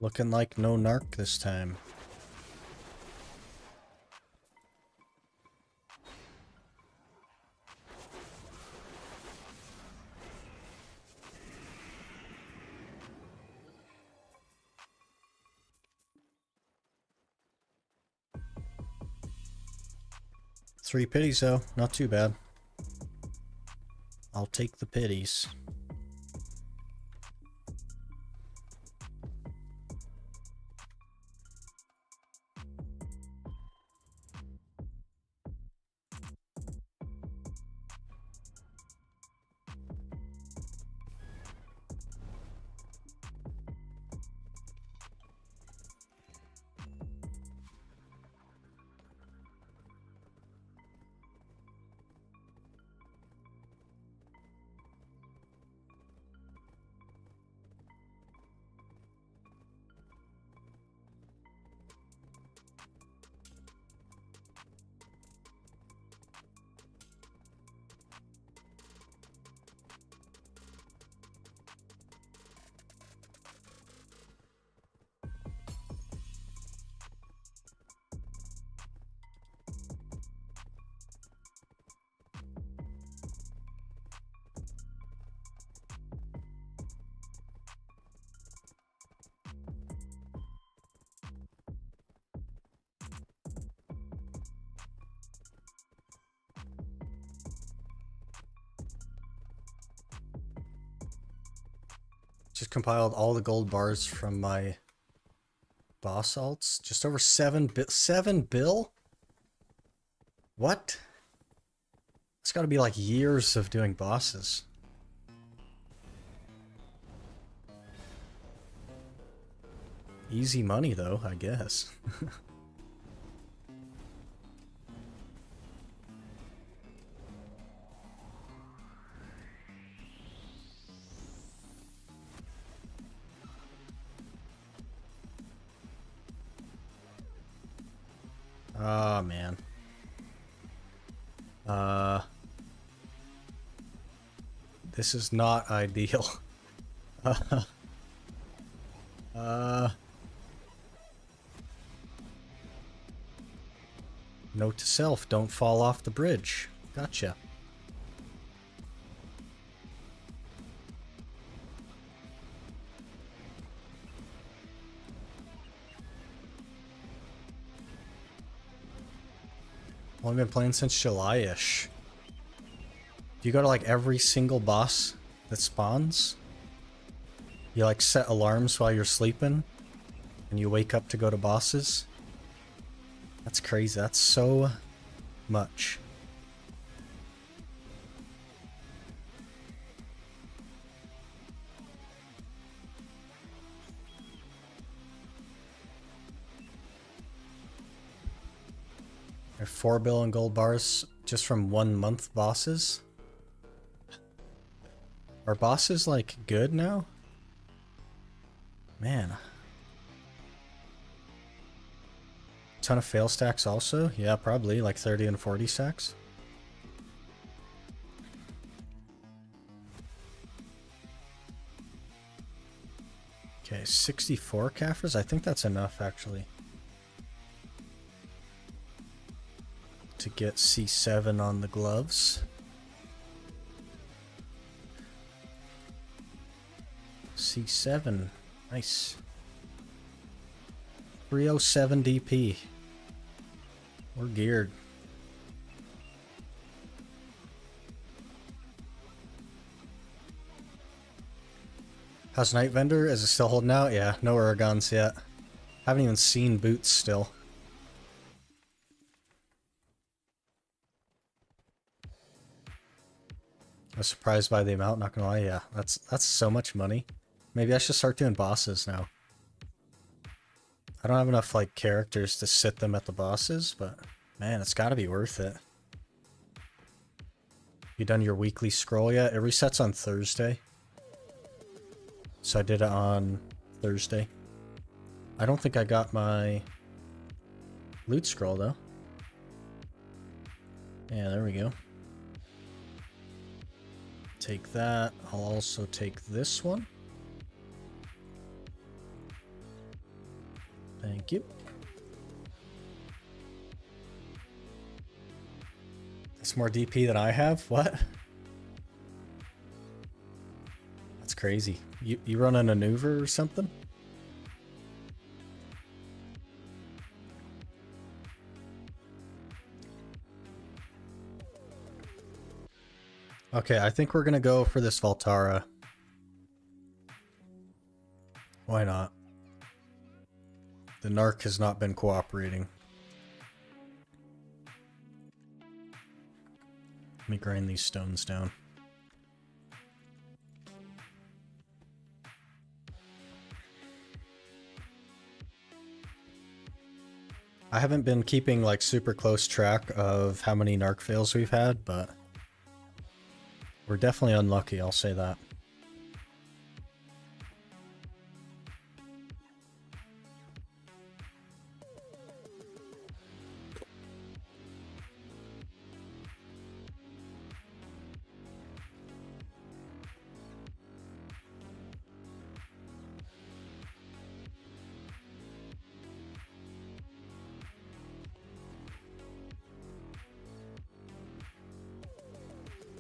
Looking like no narc this time. Three pities though, not too bad. I'll take the pities. Just compiled all the gold bars from my boss alts. Just over 7 bill? What? It's gotta be like years of doing bosses. Easy money though, I guess. Oh man. This is not ideal. Note to self, don't fall off the bridge. Gotcha. Only been playing since July-ish. Do you go to like every single boss that spawns? You like set alarms while you're sleeping? And you wake up to go to bosses? That's crazy. That's so much. I have 4 bill in gold bars just from 1 month bosses. Are bosses like good now? Man. Ton of fail stacks also? Yeah, probably like 30 and 40 stacks. Okay, 64 Kaffers? I think that's enough actually. To get C7 on the gloves. C7. Nice. 307 DP. We're geared. How's Night Vendor? Is it still holding out? Yeah, no Oregons yet. Haven't even seen boots still. I was surprised by the amount, not gonna lie. Yeah, that's so much money. Maybe I should start doing bosses now. I don't have enough like characters to sit them at the bosses, but man, it's gotta be worth it. You done your weekly scroll yet? It resets on Thursday. So I did it on Thursday. I don't think I got my loot scroll though. Yeah, there we go. Take that. I'll also take this one. Thank you. That's more DP than I have? What? That's crazy. You run a maneuver or something? Okay, I think we're gonna go for this Valtara. Why not? The Narc has not been cooperating. Let me grind these stones down. I haven't been keeping like super close track of how many Narc fails we've had, but we're definitely unlucky, I'll say that.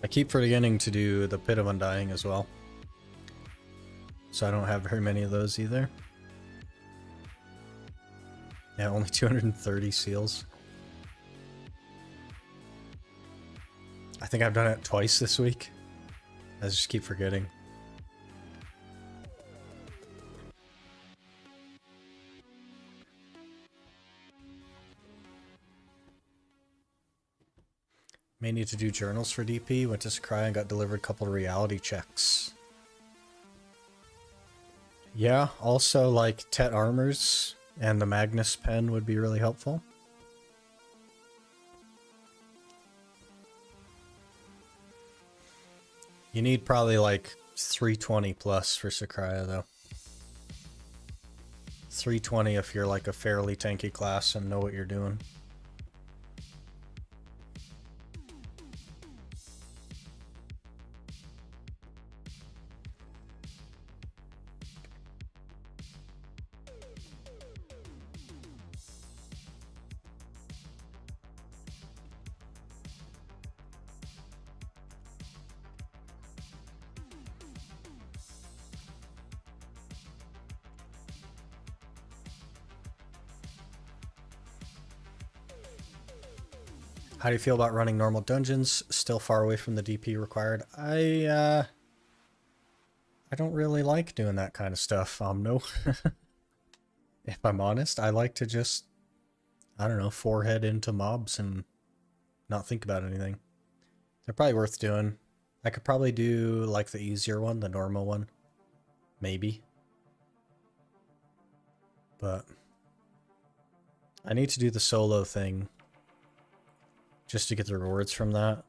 I keep forgetting to do the Pit of Undying as well. So I don't have very many of those either. Yeah, only 230 seals. I think I've done it twice this week. I just keep forgetting. May need to do journals for DP. Went to Sakurai and got delivered a couple of reality checks. Yeah, also like Tet armors and the Magnus pen would be really helpful. You need probably like 320 plus for Sakurai though. 320 if you're like a fairly tanky class and know what you're doing. How do you feel about running normal dungeons? Still far away from the DP required. I don't really like doing that kind of stuff, no. If I'm honest, I like to just, I don't know, forehead into mobs and not think about anything. They're probably worth doing. I could probably do like the easier one, the normal one. Maybe. But I need to do the solo thing just to get the rewards from that.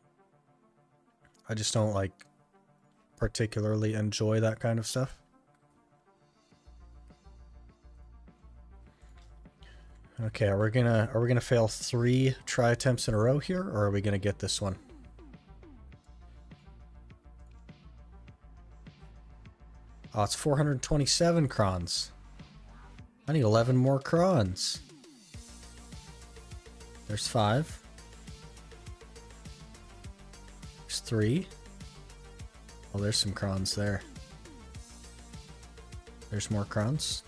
I just don't like particularly enjoy that kind of stuff. Okay, are we gonna fail 3 try attempts in a row here, or are we gonna get this one? Oh, it's 427 crons. I need 11 more crons. There's 5. There's 3. Oh, there's some crons there. There's more crons.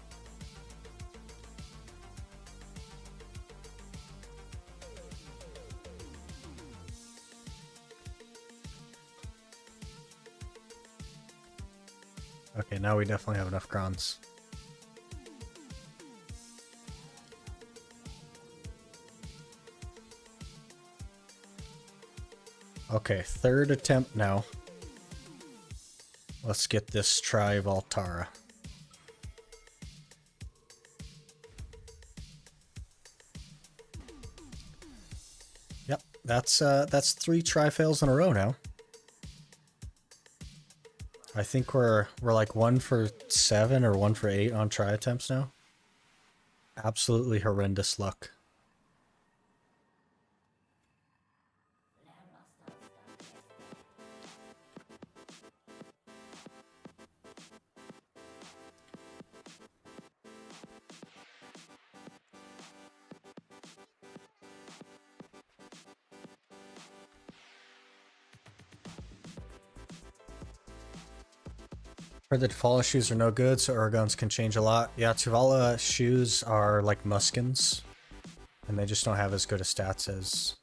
Okay, now we definitely have enough crons. Okay, 3rd attempt now. Let's get this try Valtara. Yep, that's 3 try fails in a row now. I think we're like 1 for 7 or 1 for 8 on try attempts now. Absolutely horrendous luck. For the Tuvala shoes are no good, so Uragons can change a lot. Yeah, Tuvala shoes are like Muskins, and they just don't have as good a stats as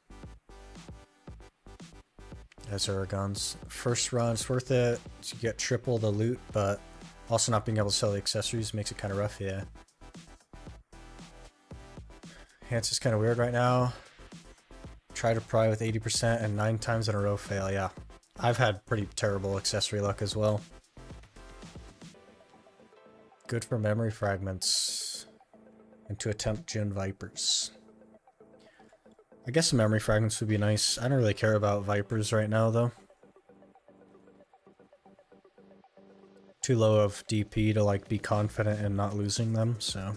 Uragons. First run, it's worth it to get triple the loot, but also not being able to sell the accessories makes it kind of rough, yeah. Hans is kind of weird right now. Try to pry with 80% and 9 times in a row fail, yeah. I've had pretty terrible accessory luck as well. Good for memory fragments. And to attempt Jin Vipers. I guess the memory fragments would be nice. I don't really care about Vipers right now, though. Too low of DP to, like, be confident in not losing them, so...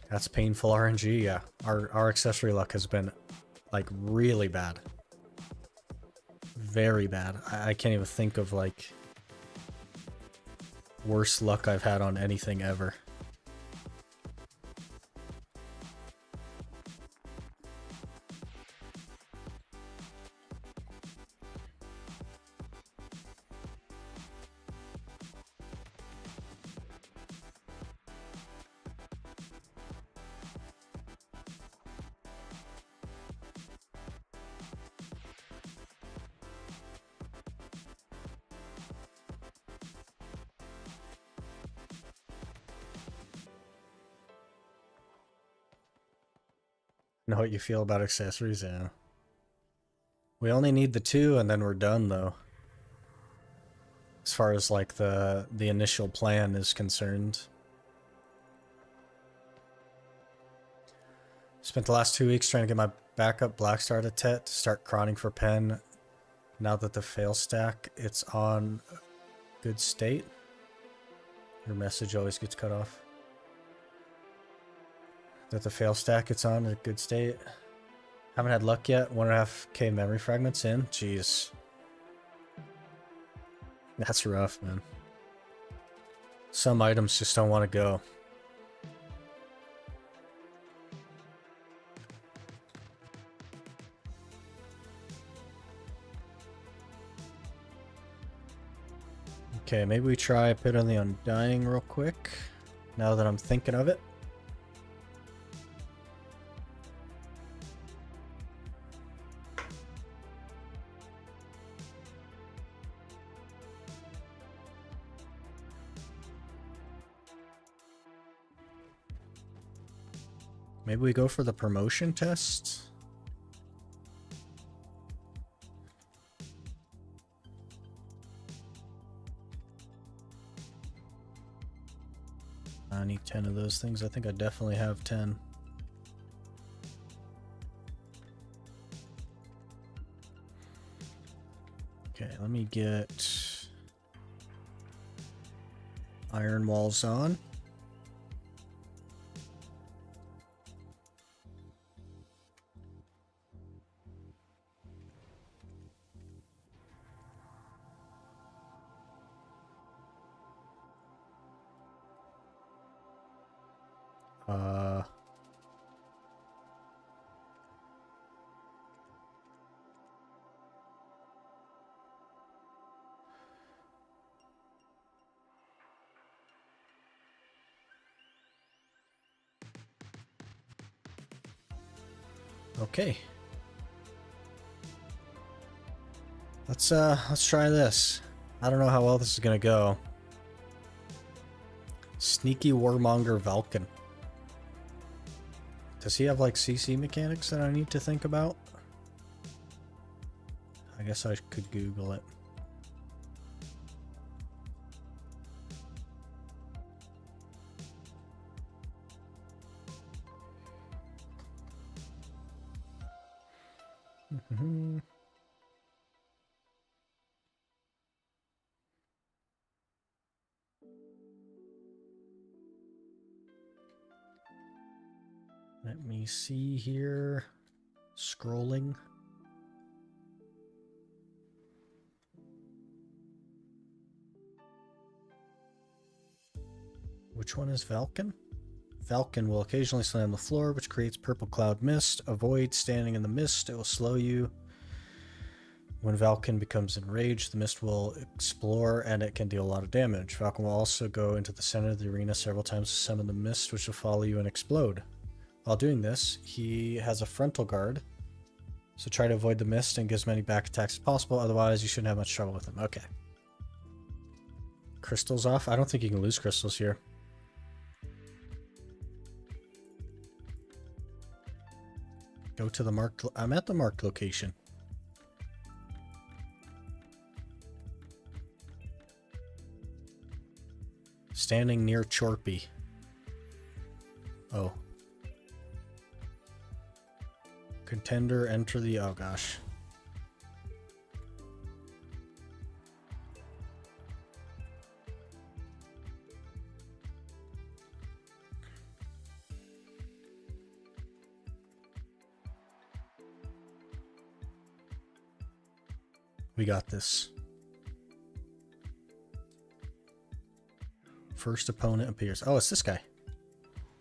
That's painful RNG, yeah. Our accessory luck has been, like, really bad. Very bad. I can't even think of, like, worse luck I've had on anything ever. Know what you feel about accessories? Yeah. We only need the 2 and then we're done though. As far as like the initial plan is concerned. Spent the last 2 weeks trying to get my backup black star to Tet to start crawling for pen. Now that the fail stack, it's on good state. Your message always gets cut off. That the fail stack it's on a good state. Haven't had luck yet. 1.5k memory fragments in. Jeez. That's rough, man. Some items just don't want to go. Okay, maybe we try Pit on the Undying real quick. Now that I'm thinking of it. Maybe we go for the promotion test. I need 10 of those things. I think I definitely have 10. Okay, let me get iron walls on. Okay. Let's try this. I don't know how well this is gonna go. Sneaky Warmonger Vulcan. Does he have like CC mechanics that I need to think about? I guess I could Google it. Let me see here. Scrolling. Which one is Falcon? Falcon will occasionally slam the floor, which creates purple cloud mist. Avoid standing in the mist. It will slow you. When Falcon becomes enraged, the mist will explore and it can deal a lot of damage. Falcon will also go into the center of the arena several times to summon the mist, which will follow you and explode. While doing this, he has a frontal guard, so try to avoid the mist and get as many back attacks as possible, otherwise you shouldn't have much trouble with him. Okay. Crystals off? I don't think you can lose crystals here. Go to the marked... I'm at the marked location. Standing near Chorpy. Oh. Contender, enter the... Oh, gosh. We got this. First opponent appears. Oh, it's this guy.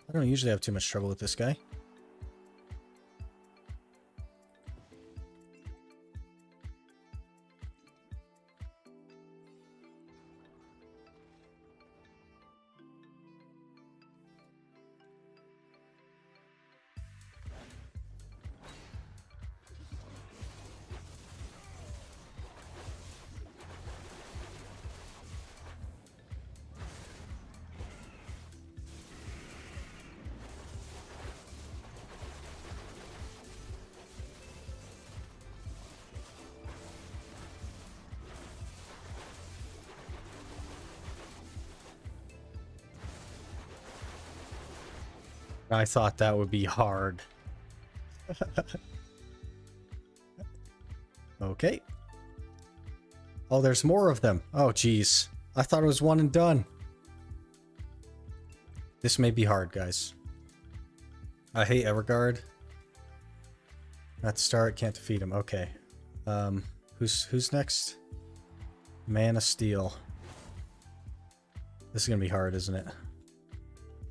I don't usually have too much trouble with this guy. I thought that would be hard. Okay. Oh, there's more of them. Oh, geez. I thought it was one and done. This may be hard, guys. I hate Everguard. At the start, can't defeat him. Okay. Who's next? Man of Steel. This is gonna be hard, isn't it?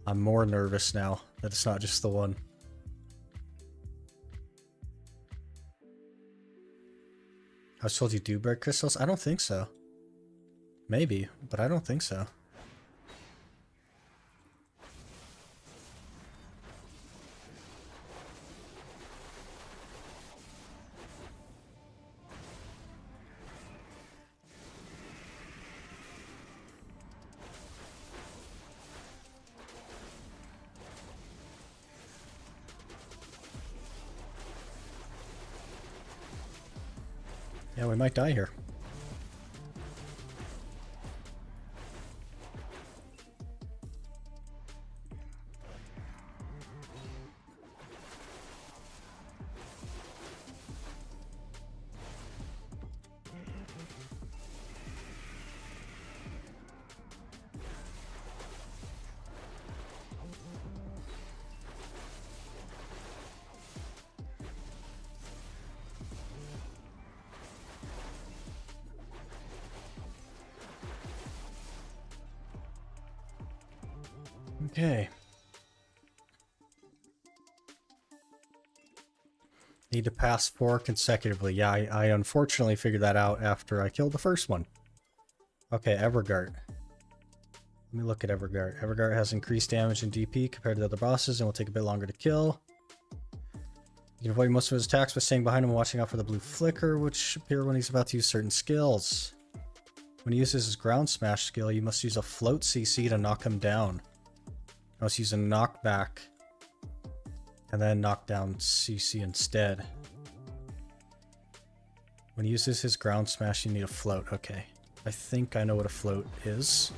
I'm more nervous now that it's not just the one. I was told you do break crystals? I don't think so. Maybe, but I don't think so. Yeah, we might die here. Okay. Need to pass 4 consecutively. Yeah, I unfortunately figured that out after I killed the first one. Okay, Everguard. Let me look at Everguard. Everguard has increased damage and DP compared to the other bosses and will take a bit longer to kill. You can avoid most of his attacks by staying behind him and watching out for the blue flicker, which appear when he's about to use certain skills. When he uses his ground smash skill, you must use a float CC to knock him down. You must use a knockback and then knock down CC instead. When he uses his ground smash, you need a float. Okay. I think I know what a float is.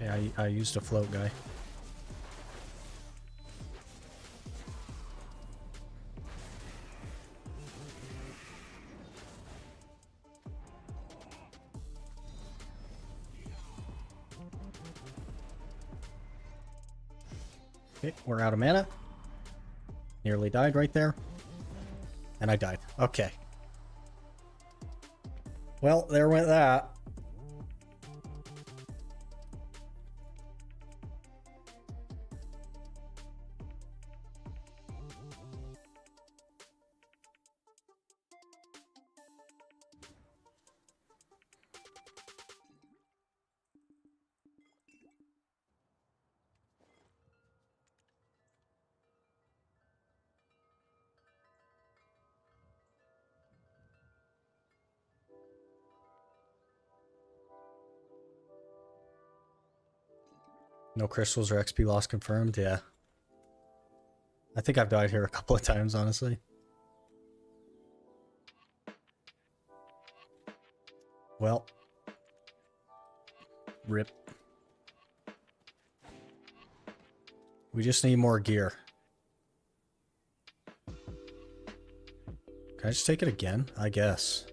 Okay, I used a float guy. Okay, we're out of mana. Nearly died right there. And I died. Okay. Well, there went that. No crystals or XP loss confirmed, yeah. I think I've died here a couple of times, honestly. Well. Rip. We just need more gear. Can I just take it again? I guess.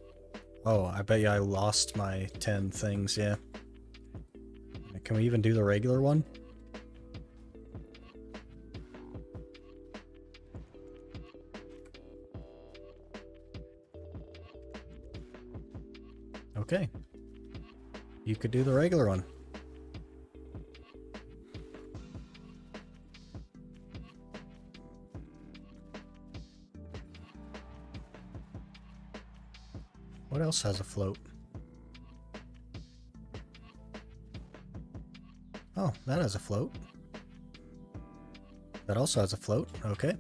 Oh, I bet you I lost my 10 things, yeah. Can we even do the regular one? Okay. You could do the regular one. What else has a float? Oh, that has a float. That also has a float. Okay.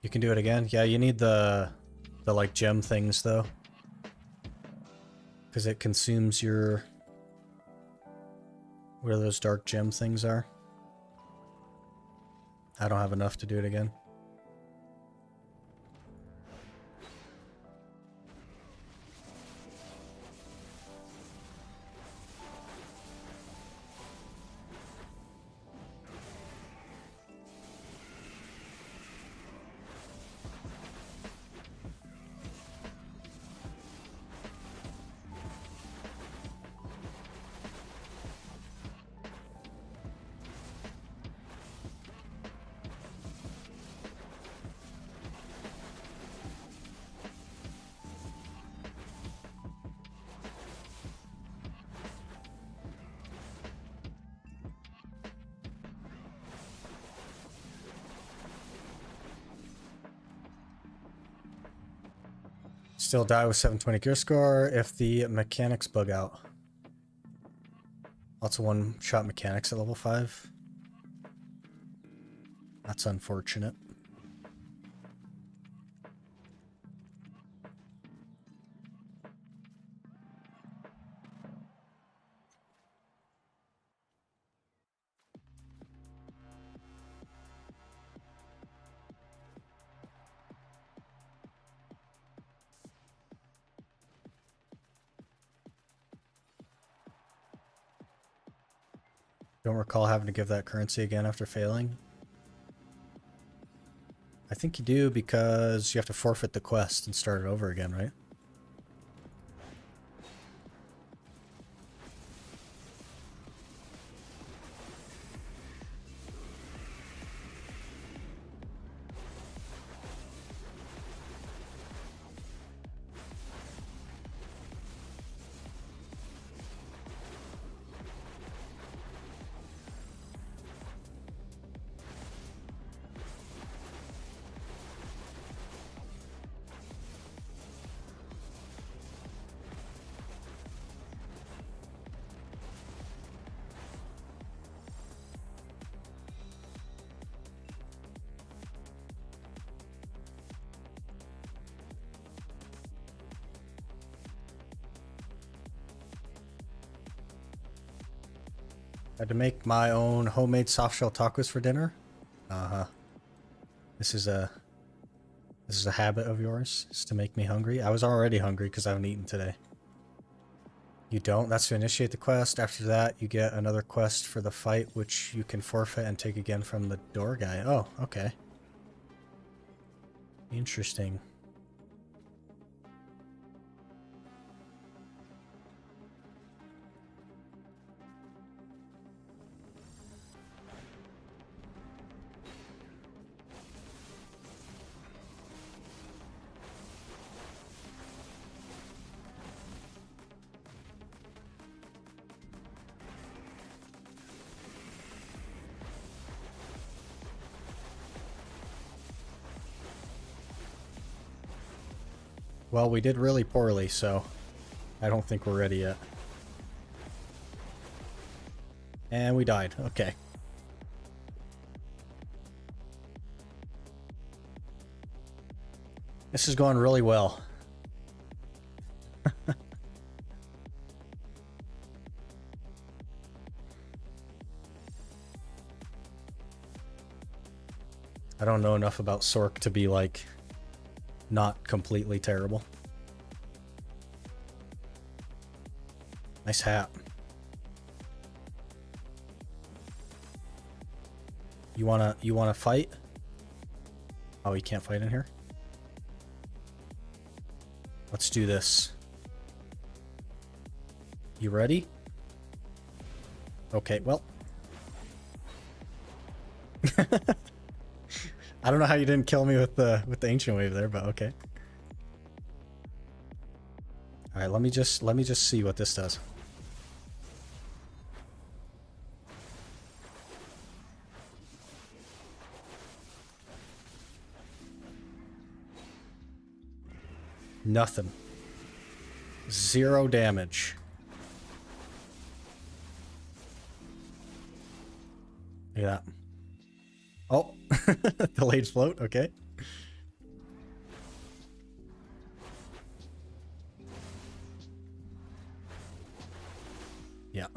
You can do it again. Yeah, you need the like gem things though. because it consumes your... where those dark gem things are. I don't have enough to do it again. Still die with 720 gear score if the mechanics bug out. Lots of one-shot mechanics at level 5. That's unfortunate. Don't recall having to give that currency again after failing. I think you do because you have to forfeit the quest and start it over again, right? I had to make my own homemade softshell tacos for dinner. This is a habit of yours, is to make me hungry. I was already hungry because I haven't eaten today. You don't? That's to initiate the quest. After that, you get another quest for the fight, which you can forfeit and take again from the door guy. Oh, okay. Interesting. Well, we did really poorly, so I don't think we're ready yet. And we died. Okay. This is going really well. I don't know enough about Sork to be like not completely terrible. Nice hat. You wanna fight? Oh, you can't fight in here? Let's do this. You ready? Okay, well. I don't know how you didn't kill me with the ancient wave there, but okay. All right, let me just see what this does. Nothing. 0 damage. Look at that. Oh, delayed float, okay. Yeah.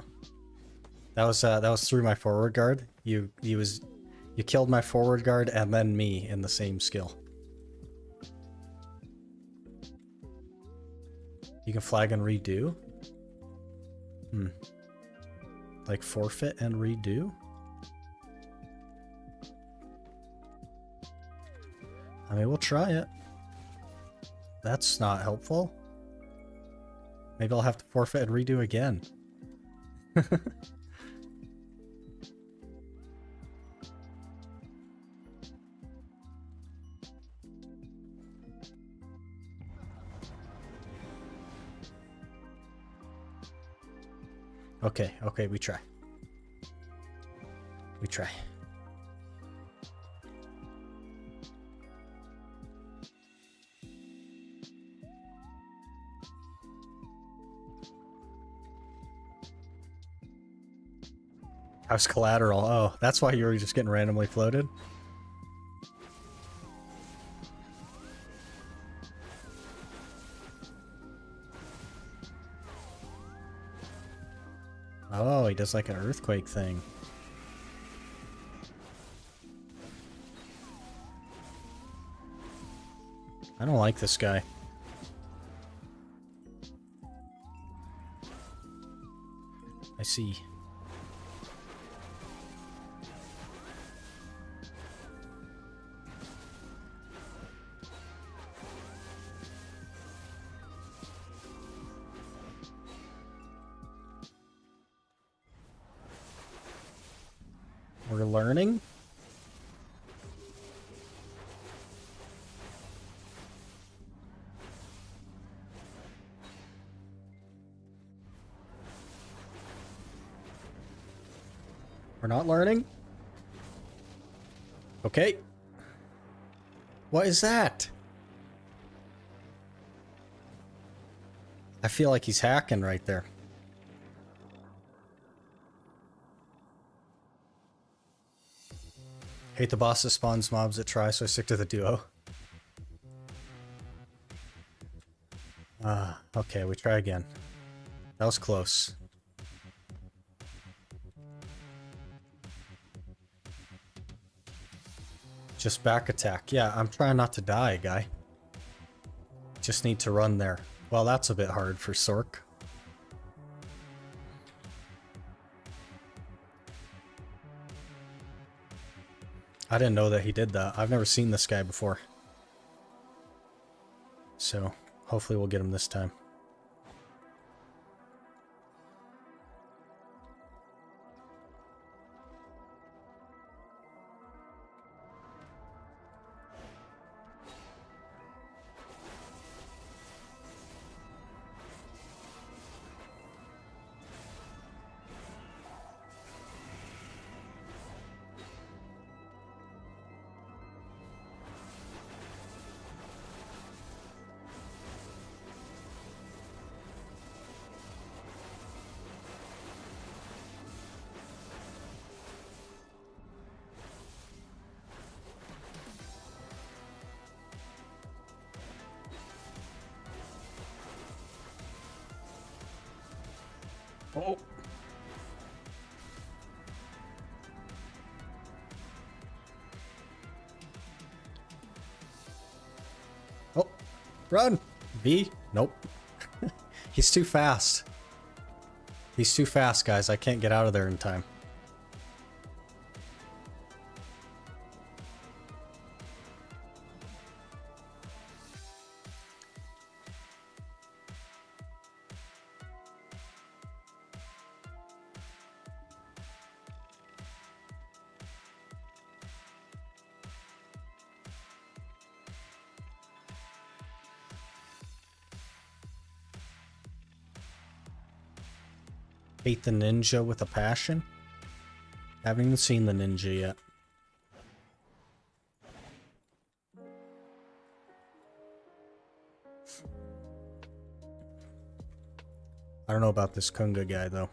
That was through my forward guard. You killed my forward guard and then me in the same skill. You can flag and redo? Like forfeit and redo? I mean, we'll try it. That's not helpful. Maybe I'll have to forfeit and redo again. Okay, okay, we try. We try. How's collateral? Oh, that's why you were just getting randomly floated? Oh, he does like an earthquake thing. I don't like this guy. I see. We're learning. We're not learning? Okay. What is that? I feel like he's hacking right there. Hate the boss that spawns mobs that try, so I stick to the duo. Okay, we try again. That was close. Just back attack. Yeah, I'm trying not to die, guy. Just need to run there. Well, that's a bit hard for Sork. I didn't know that he did that. I've never seen this guy before. So, hopefully we'll get him this time. Oh. Oh. Run! V? Nope. He's too fast. He's too fast, guys. I can't get out of there in time. Hate the ninja with a passion. Haven't even seen the ninja yet. I don't know about this Kunga guy though.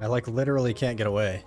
I like literally can't get away.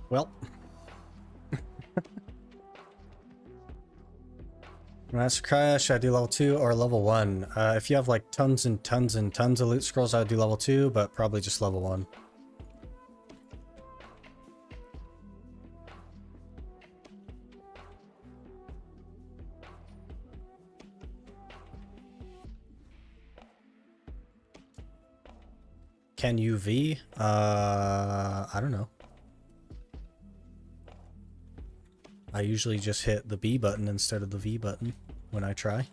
Well. When I crash, I do level 2 or level 1. If you have like tons and tons and tons of loot scrolls, I would do level 2, but probably just level 1. Can you V? I don't know. I usually just hit the B button instead of the V button when I try.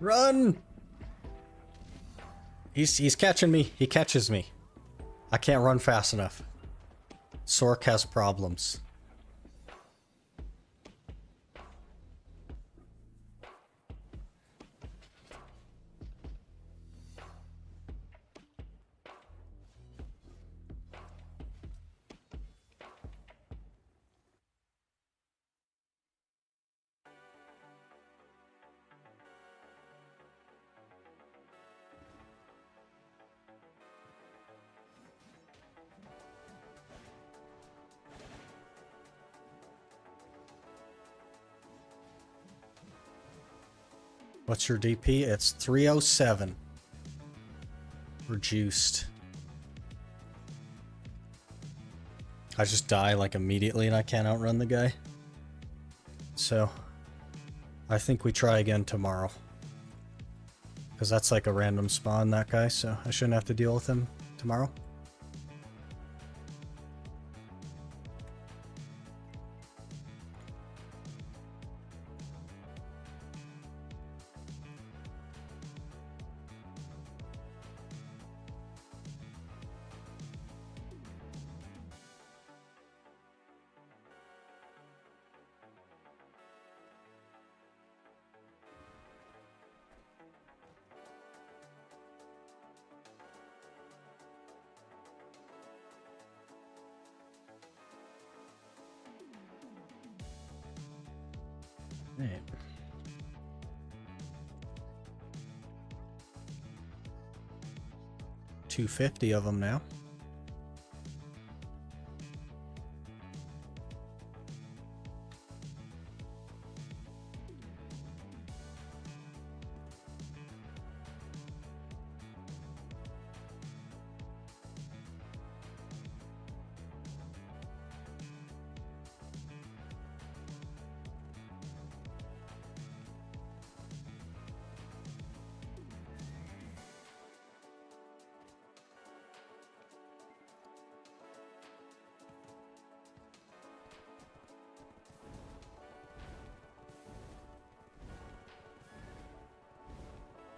Run! He's catching me. He catches me. I can't run fast enough. Sork has problems. What's your DP? It's 307. We're juiced. I just die like immediately and I can't outrun the guy. So, I think we try again tomorrow. Because that's like a random spawn, that guy, so I shouldn't have to deal with him tomorrow. Right. $250 of them now.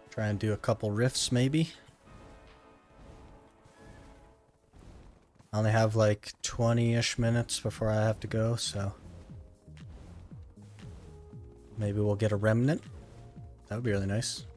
Try and do a couple riffs, maybe. I only have like 20-ish minutes before I have to go, so maybe we'll get a remnant. That would be really nice.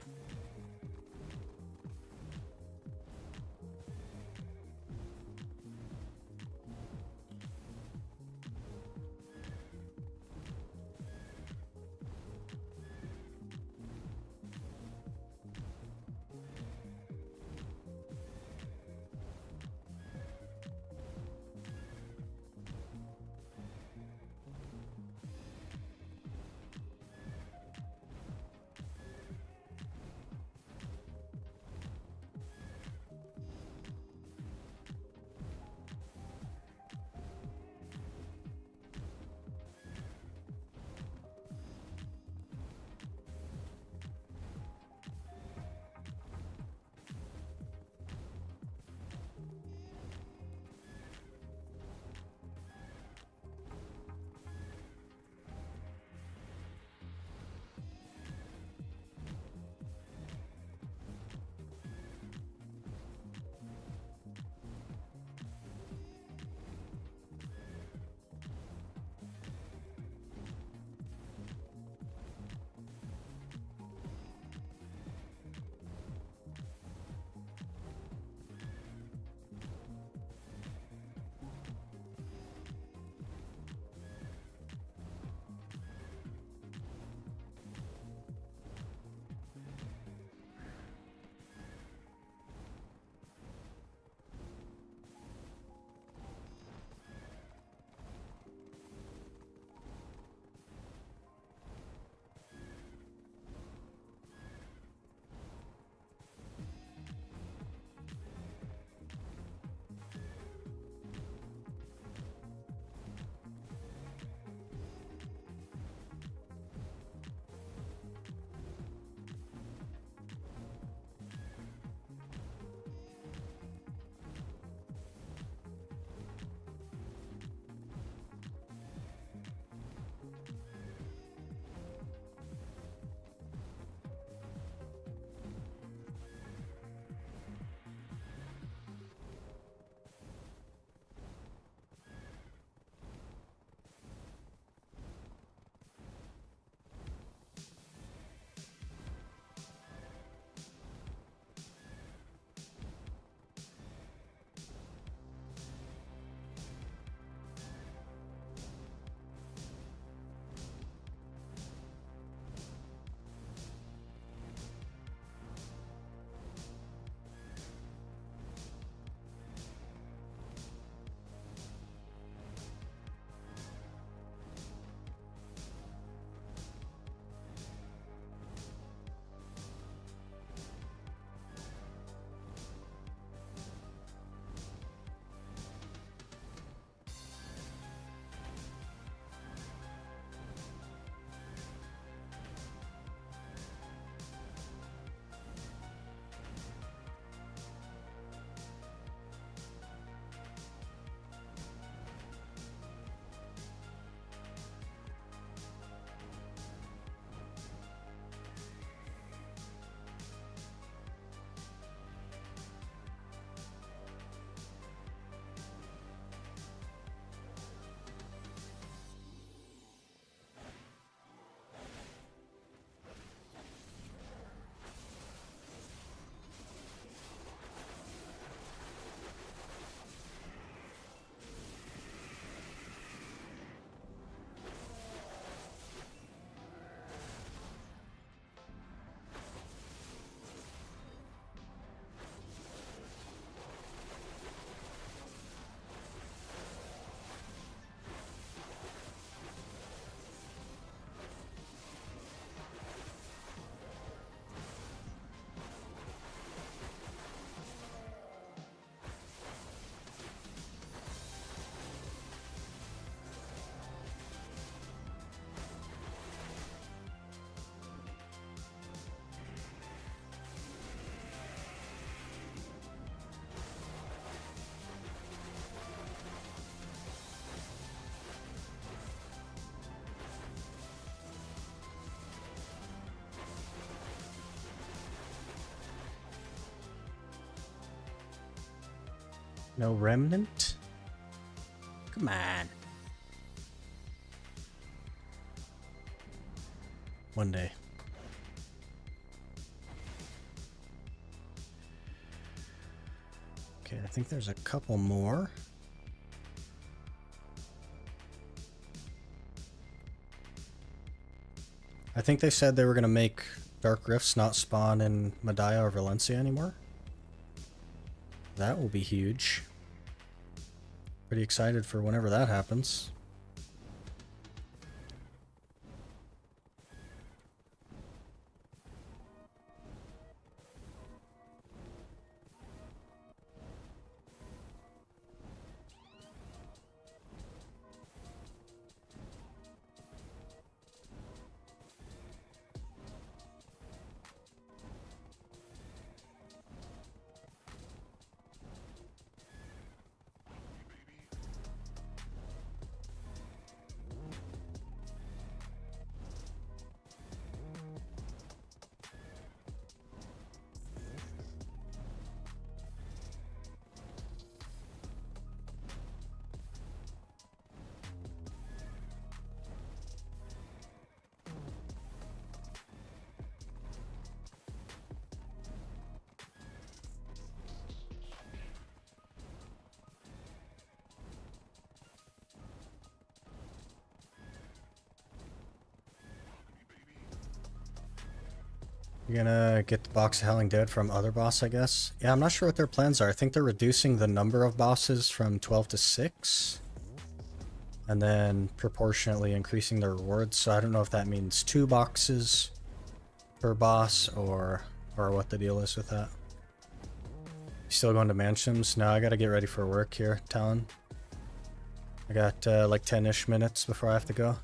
No remnant? Come on. One day. Okay, I think there's a couple more. I think they said they were going to make Dark Rifts not spawn in Medaya or Valencia anymore. That will be huge. Pretty excited for whenever that happens. You're gonna get the box of Howling Dead from other boss, I guess? Yeah, I'm not sure what their plans are. I think they're reducing the number of bosses from 12 to 6. And then proportionately increasing the rewards. So I don't know if that means 2 boxes per boss or what the deal is with that. You still going to mansions? No, I gotta get ready for work here, Talon. I got like 10-ish minutes before I have to go.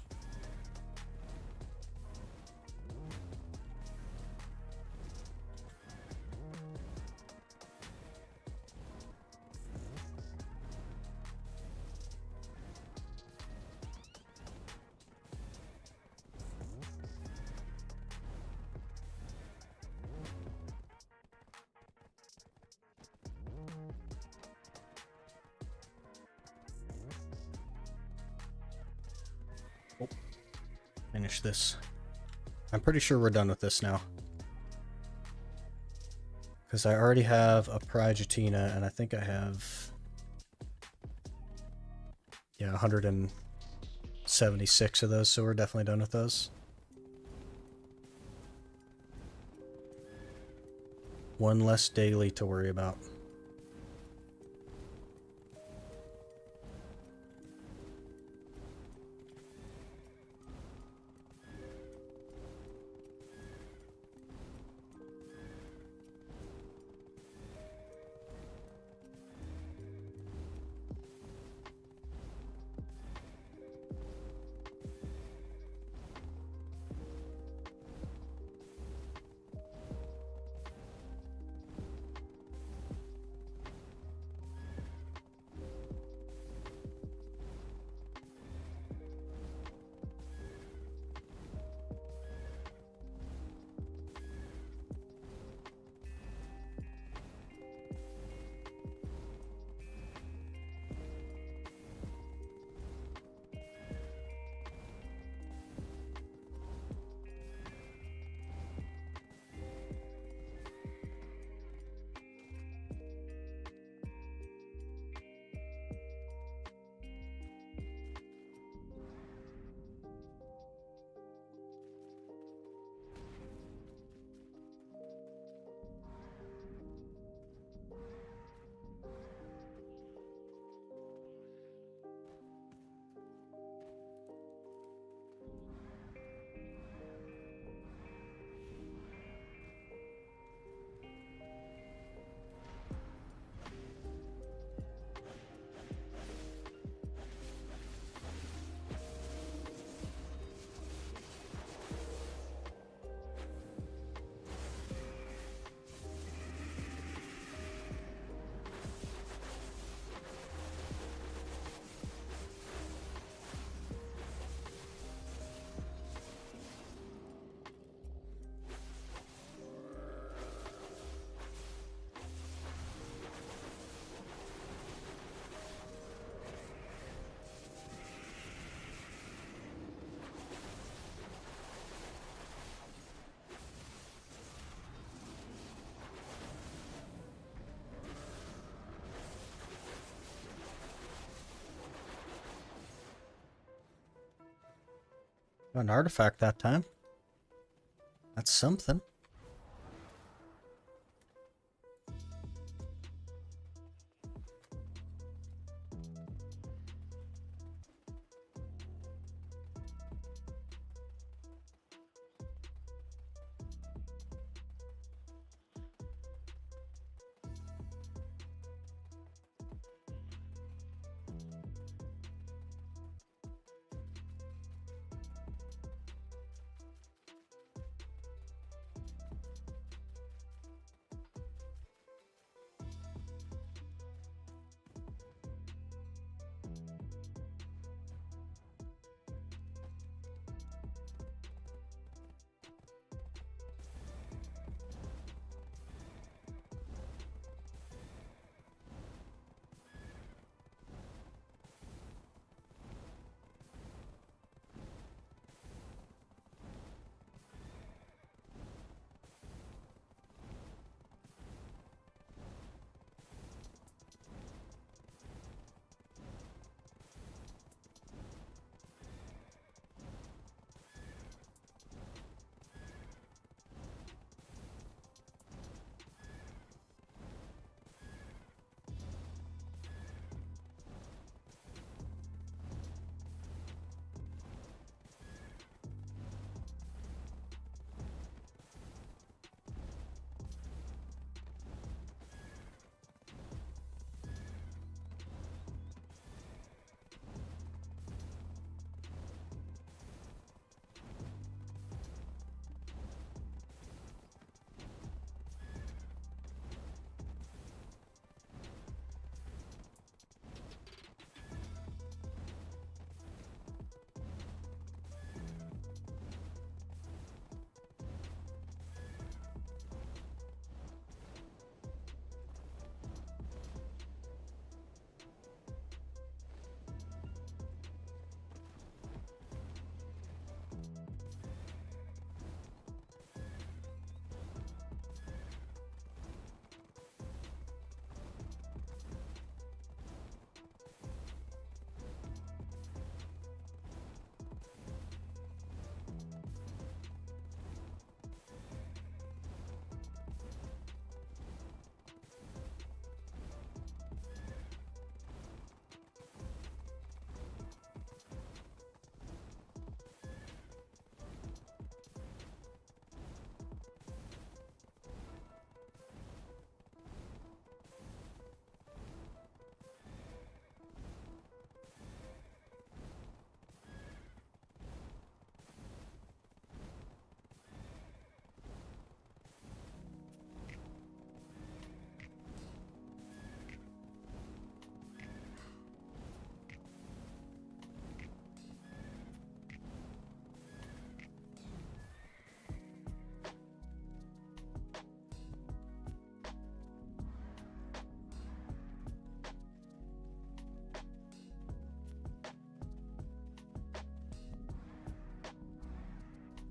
Oh, finish this. I'm pretty sure we're done with this now. Because I already have a Prigitina, and I think I have... yeah, 176 of those, so we're definitely done with those. One less daily to worry about. Got an artifact that time. That's something.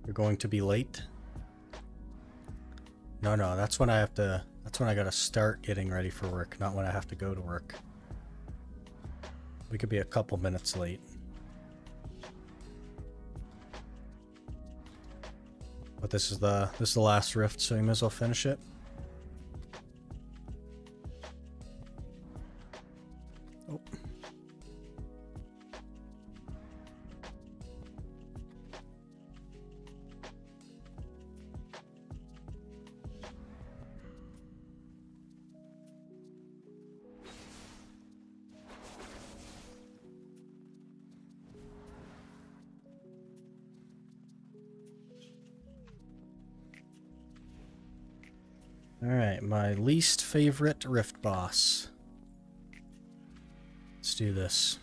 You're going to be late? No, that's when I have to... That's when I gotta start getting ready for work, not when I have to go to work. We could be a couple minutes late. But this is the last rift, so you may as well finish it. Oh. Alright, my least favorite rift boss. Let's do this.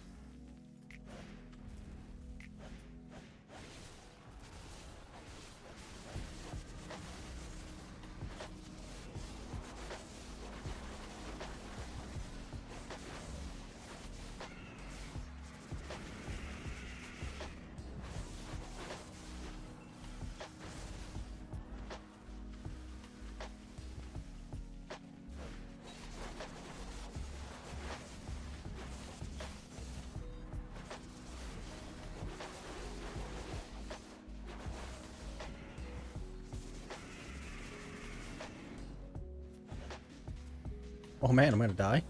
Oh man, I'm gonna die.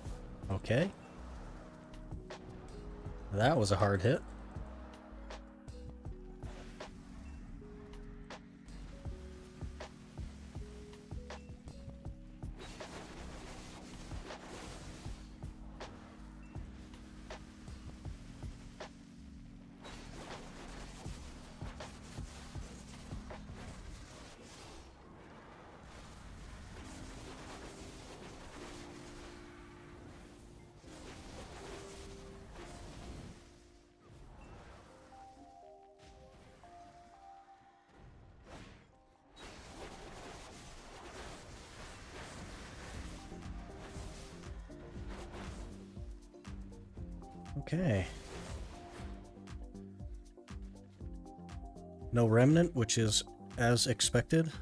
Okay. That was a hard hit. Okay. No remnant, which is as expected.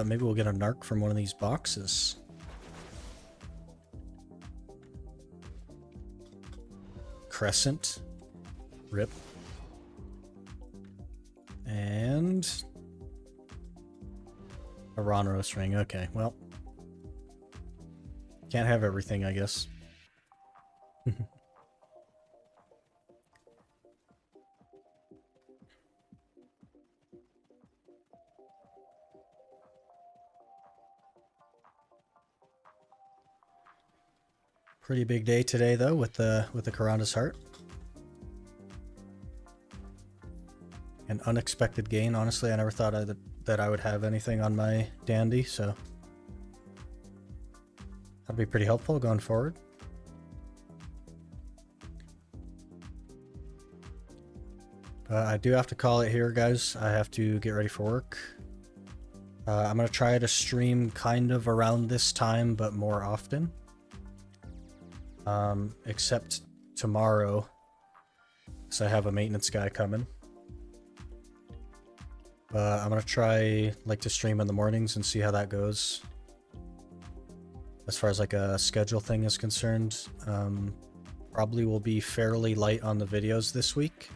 Maybe we'll get a narc from one of these boxes. Crescent. Rip. And a Ronros ring. Okay, well. Can't have everything, I guess. Pretty big day today, though, with the Karanda's Heart. An unexpected gain. Honestly, I never thought that I would have anything on my dandy, so that'd be pretty helpful going forward. I do have to call it here, guys. I have to get ready for work. I'm going to try to stream kind of around this time, but more often. Except tomorrow, because I have a maintenance guy coming. I'm gonna try to stream in the mornings and see how that goes. As far as like a schedule thing is concerned, probably will be fairly light on the videos this week,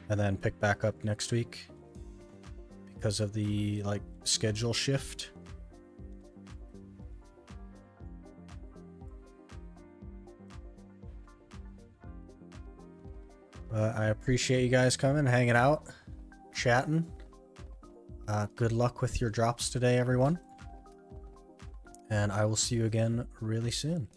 and then pick back up next week because of the schedule shift. I appreciate you guys coming, hanging out, chatting. Good luck with your drops today, everyone. And I will see you again really soon.